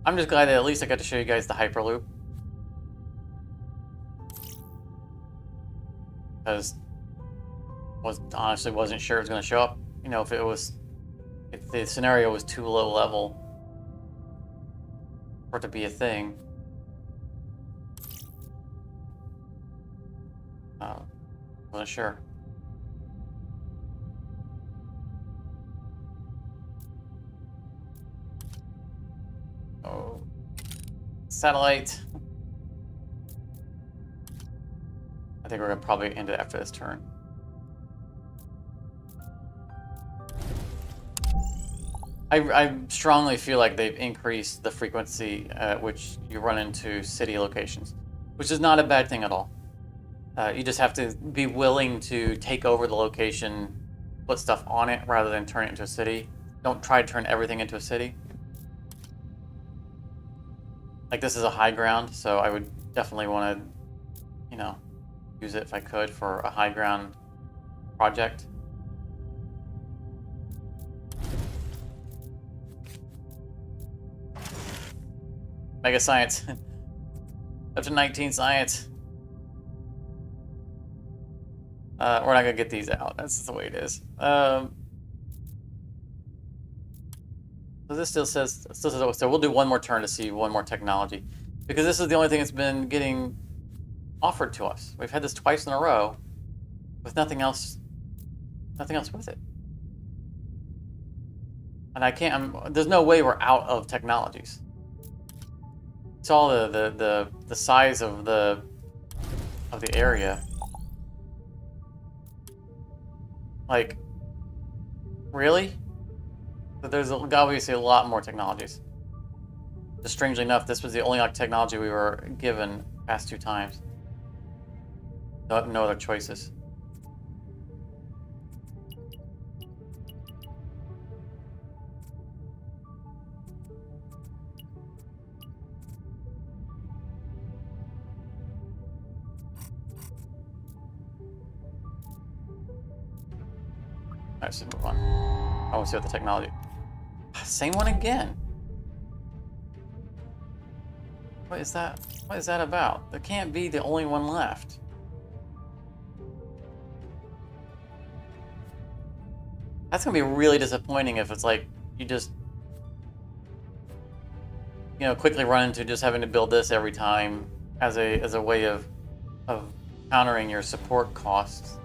I'm just glad that at least I got to show you guys the Hyperloop. Because honestly wasn't sure it was going to show up. If the scenario was too low level for it to be a thing. Wasn't sure. satellite. I think we're gonna probably end it after this turn. I strongly feel like they've increased the frequency at which you run into city locations, which is not a bad thing at all. You just have to be willing to take over the location, put stuff on it, rather than turn it into a city. Don't try to turn everything into a city. Like, this is a high ground, so I would definitely want to, you know, use it if I could for a high ground project. Mega science. Up to 19 science. We're not gonna get these out. That's just the way it is. So this still says so. We'll do one more turn to see one more technology, because this is the only thing that's been getting offered to us. We've had this twice in a row, with nothing else with it. And I can't. There's no way we're out of technologies. It's all the size of the area. Like, really? But there's obviously a lot more technologies. Just strangely enough, this was the only technology we were given past 2 times. No other choices. Alright, so move on. I want to see what the technology. Same one again. What is that? What is that about? There can't be the only one left. That's gonna be really disappointing if it's like you just, you know, quickly run into just having to build this every time as a way of countering your support costs.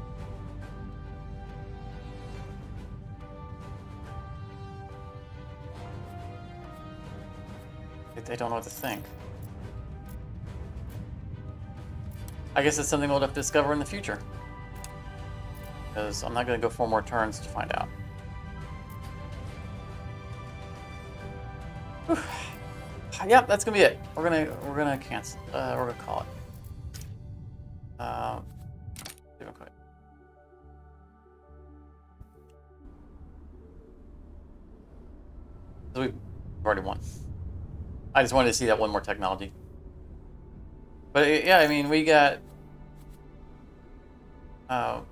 They don't know what to think. I guess it's something we'll have to discover in the future, because I'm not going to go 4 more turns to find out. Whew. Yep, that's gonna be it. We're gonna cancel. We're gonna call it. Even quit. So we've already won. I just wanted to see that one more technology. But yeah, I mean, we got. Oh,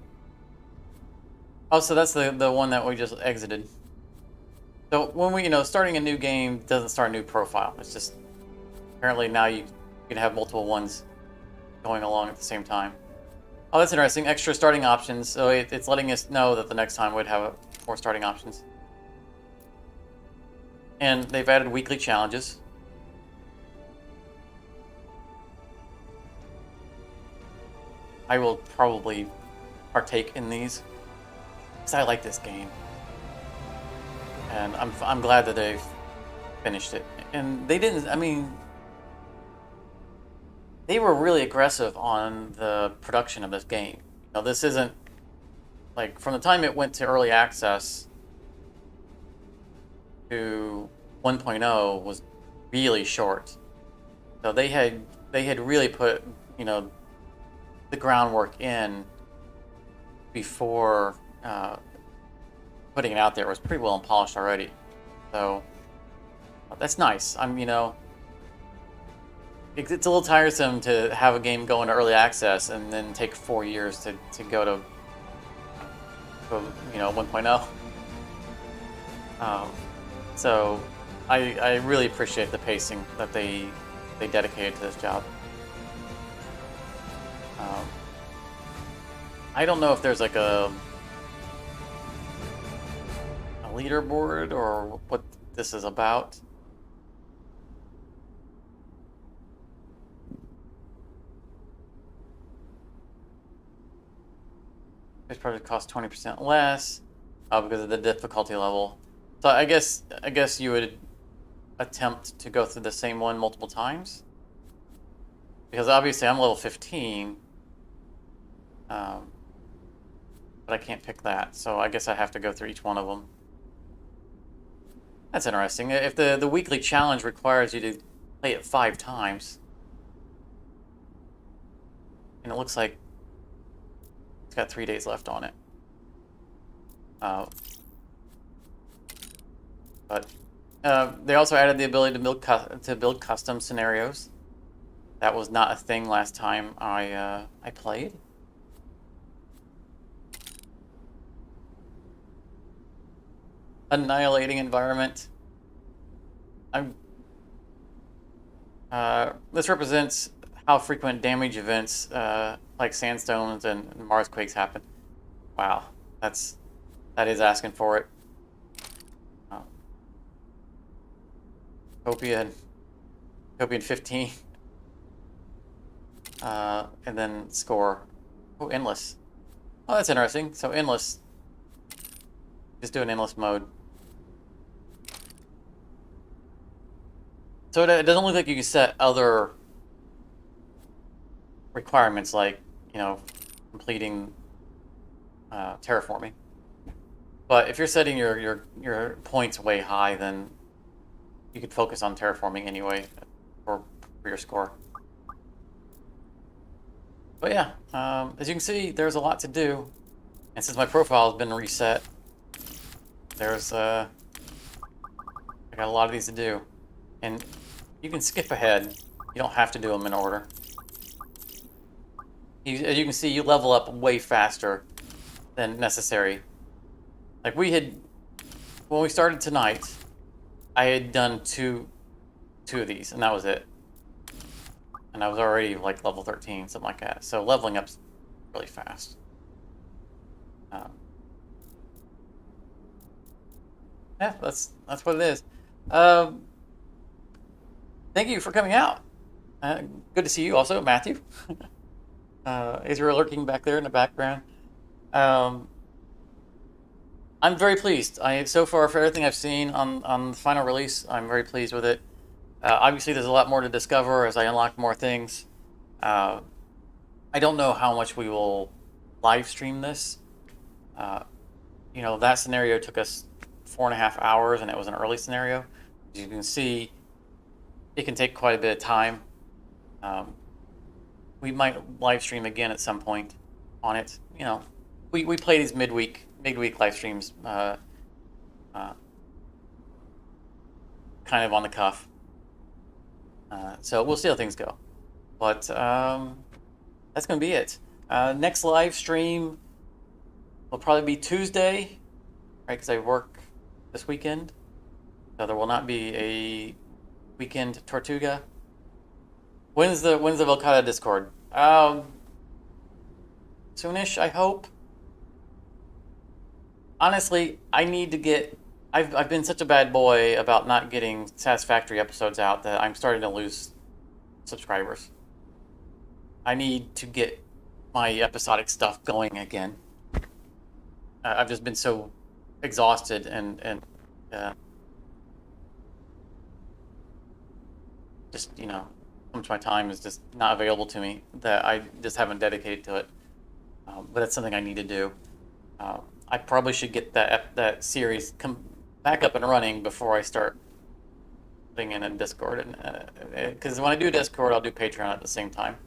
so that's the one that we just exited. So when we, starting a new game doesn't start a new profile. It's just apparently now you can have multiple ones going along at the same time. Oh, that's interesting. Extra starting options. So it's letting us know that the next time we'd have more starting options. And they've added weekly challenges. I will probably partake in these because I like this game, and I'm glad that they've finished it. And they didn't. I mean, they were really aggressive on the production of this game. This isn't like from the time it went to early access to 1.0 was really short. So they had really put the groundwork in before putting it out there. It was pretty well and polished already. So that's nice. It's a little tiresome to have a game go into early access and then take 4 years to go to 1.0. So I really appreciate the pacing that they dedicated to this job. I don't know if there's like a leaderboard or what this is about. This project costs 20% less because of the difficulty level. So I guess you would attempt to go through the same one multiple times. Because obviously I'm level 15, but I can't pick that, so I guess I have to go through each one of them. That's interesting. If the weekly challenge requires you to play it 5 times, and it looks like it's got 3 days left on it. But they also added the ability to build custom scenarios. That was not a thing last time I played. Annihilating environment. This represents how frequent damage events like sandstorms and Mars quakes happen. Wow, that is asking for it. Copian 15. And then score. Oh, endless. Oh, that's interesting. So endless. Just do an endless mode. So it doesn't look like you can set other requirements like, completing terraforming. But if you're setting your points way high, then you could focus on terraforming anyway for your score. But yeah, as you can see, there's a lot to do. And since my profile has been reset, there's I got a lot of these to do. And you can skip ahead. You don't have to do them in order. As you can see, you level up way faster than necessary. Like when we started tonight, I had done two of these, and that was it. And I was already like level 13, something like that. So leveling up's really fast. Yeah, that's what it is. Thank you for coming out. Good to see you also, Matthew. As you're lurking back there in the background. I'm very pleased. So far for everything I've seen on the final release, I'm very pleased with it. Obviously, there's a lot more to discover as I unlock more things. I don't know how much we will live stream this. That scenario took us 4.5 hours, and it was an early scenario. As you can see, it can take quite a bit of time. We might live stream again at some point on it. We play these midweek live streams, kind of on the cuff. So we'll see how things go. But that's going to be it. Next live stream will probably be Tuesday, right? Because I work this weekend. So there will not be a weekend Tortuga. When's the Volcata Discord? Soonish, I hope. Honestly, I need to get. I've been such a bad boy about not getting satisfactory episodes out that I'm starting to lose subscribers. I need to get my episodic stuff going again. I've just been so exhausted and just so much of my time is just not available to me that I just haven't dedicated to it. But it's something I need to do. I probably should get that series come back up and running before I start putting in a Discord, and because when I do Discord, I'll do Patreon at the same time.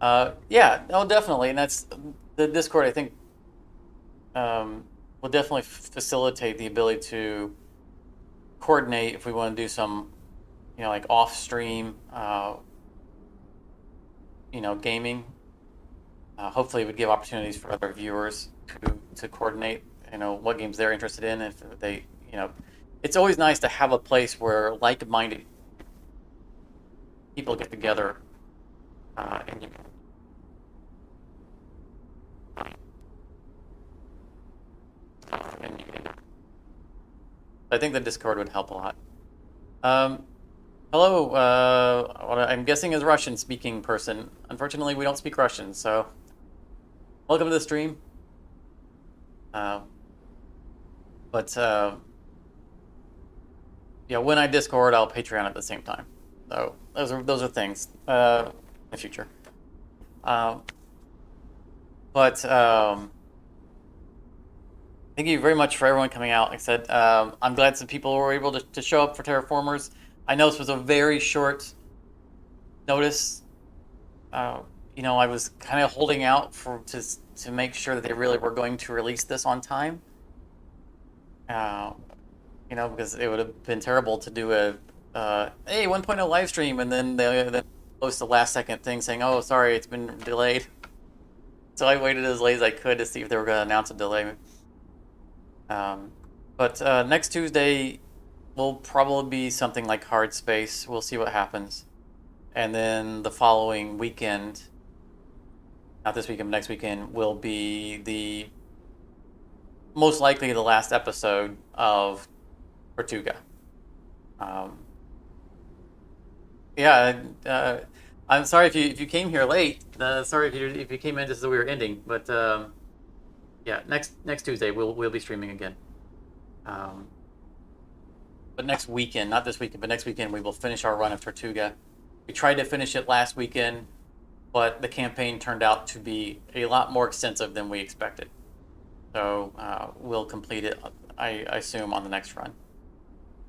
Yeah, no, definitely, and that's the Discord. I think will definitely facilitate the ability to coordinate if we want to do some, like off stream, gaming. Hopefully, it would give opportunities for other viewers to coordinate, what games they're interested in. If they, it's always nice to have a place where like-minded people get together, and I think the Discord would help a lot. Hello, what I'm guessing is Russian-speaking person. Unfortunately, we don't speak Russian, so welcome to the stream. But yeah, when I Discord, I'll Patreon at the same time. So those are things in the future. Um, but thank you very much for everyone coming out. Like I said, I'm glad some people were able to show up for Terraformers. I know this was a very short notice. Uh, I was kind of holding out to make sure that they really were going to release this on time. Uh, because it would have been terrible to do a hey 1.0 live stream and then they post the last second thing saying, oh, sorry, it's been delayed. So I waited as late as I could to see if they were going to announce a delay. But next Tuesday will probably be something like Hard Space. We'll see what happens. And then the following weekend, not this weekend, but next weekend, will be the most likely the last episode of Tortuga. Yeah, I'm sorry if you came here late. Sorry if you came in just as we were ending. But yeah, next Tuesday we'll be streaming again. But next weekend, not this weekend, but next weekend we will finish our run of Tortuga. We tried to finish it last weekend, but the campaign turned out to be a lot more extensive than we expected. So we'll complete it, I assume, on the next run.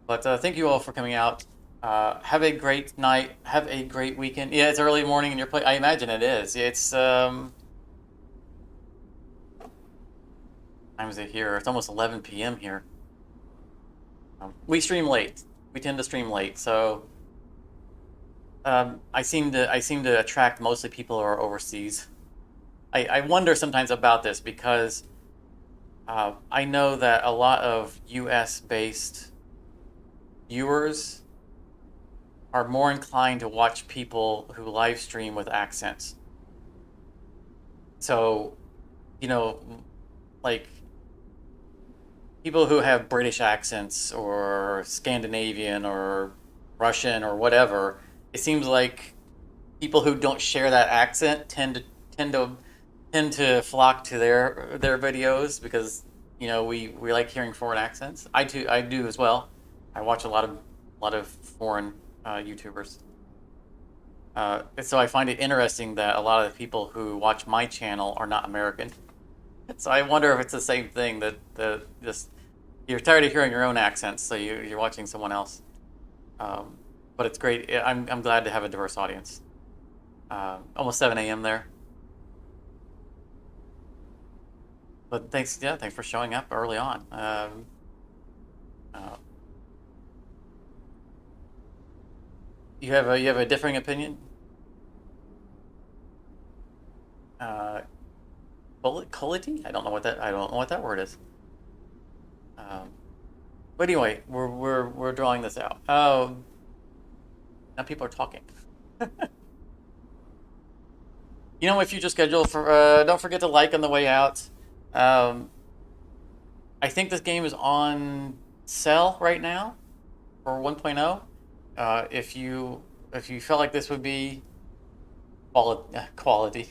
But thank you all for coming out. Have a great night. Have a great weekend. Yeah, it's early morning in your place. I imagine it is. It's time is it here? It's almost 11 p.m. here. We stream late. We tend to stream late, so I seem to attract mostly people who are overseas. I wonder sometimes about this because I know that a lot of U.S. based viewers are more inclined to watch people who live stream with accents. So, like people who have British accents or Scandinavian or Russian or whatever, it seems like people who don't share that accent tend to flock to their videos because we like hearing foreign accents. I do as well. I watch a lot of foreign YouTubers. So I find it interesting that a lot of the people who watch my channel are not American. So I wonder if it's the same thing that just you're tired of hearing your own accents, so you're watching someone else. But it's great. I'm glad to have a diverse audience. Almost 7 a.m. there. But thanks for showing up early on. You have a differing opinion? Quality? I don't know what that word is. But anyway, we're drawing this out. Now people are talking. If you just schedule for, don't forget to like on the way out. I think this game is on sale right now for 1.0. If you felt like this would be quality,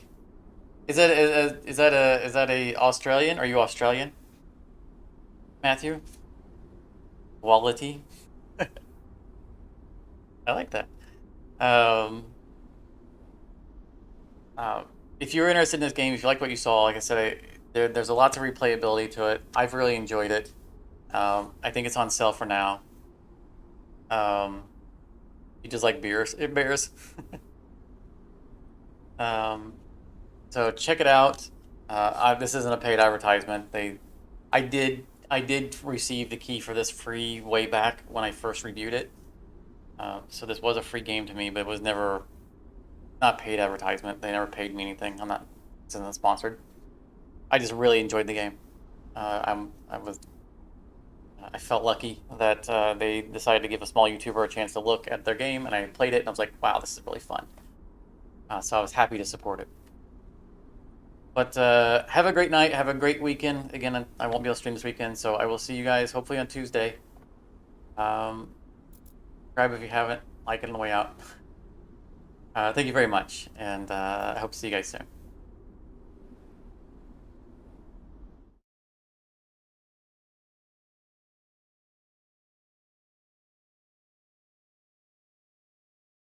is that a Australian? Are you Australian, Matthew? Quality. I like that. Um, if you're interested in this game, if you like what you saw, like I said, there's a lot of replayability to it. I've really enjoyed it. I think it's on sale for now. You just like bears? So check it out. This isn't a paid advertisement. I did receive the key for this free way back when I first reviewed it. So this was a free game to me, but it was never not paid advertisement. They never paid me anything. It's not sponsored. I just really enjoyed the game. I felt lucky that they decided to give a small YouTuber a chance to look at their game, and I played it, and I was like, wow, this is really fun. So I was happy to support it. But have a great night. Have a great weekend. Again, I won't be able to stream this weekend, so I will see you guys hopefully on Tuesday. Subscribe if you haven't. Like it on the way out. Thank you very much, and I hope to see you guys soon.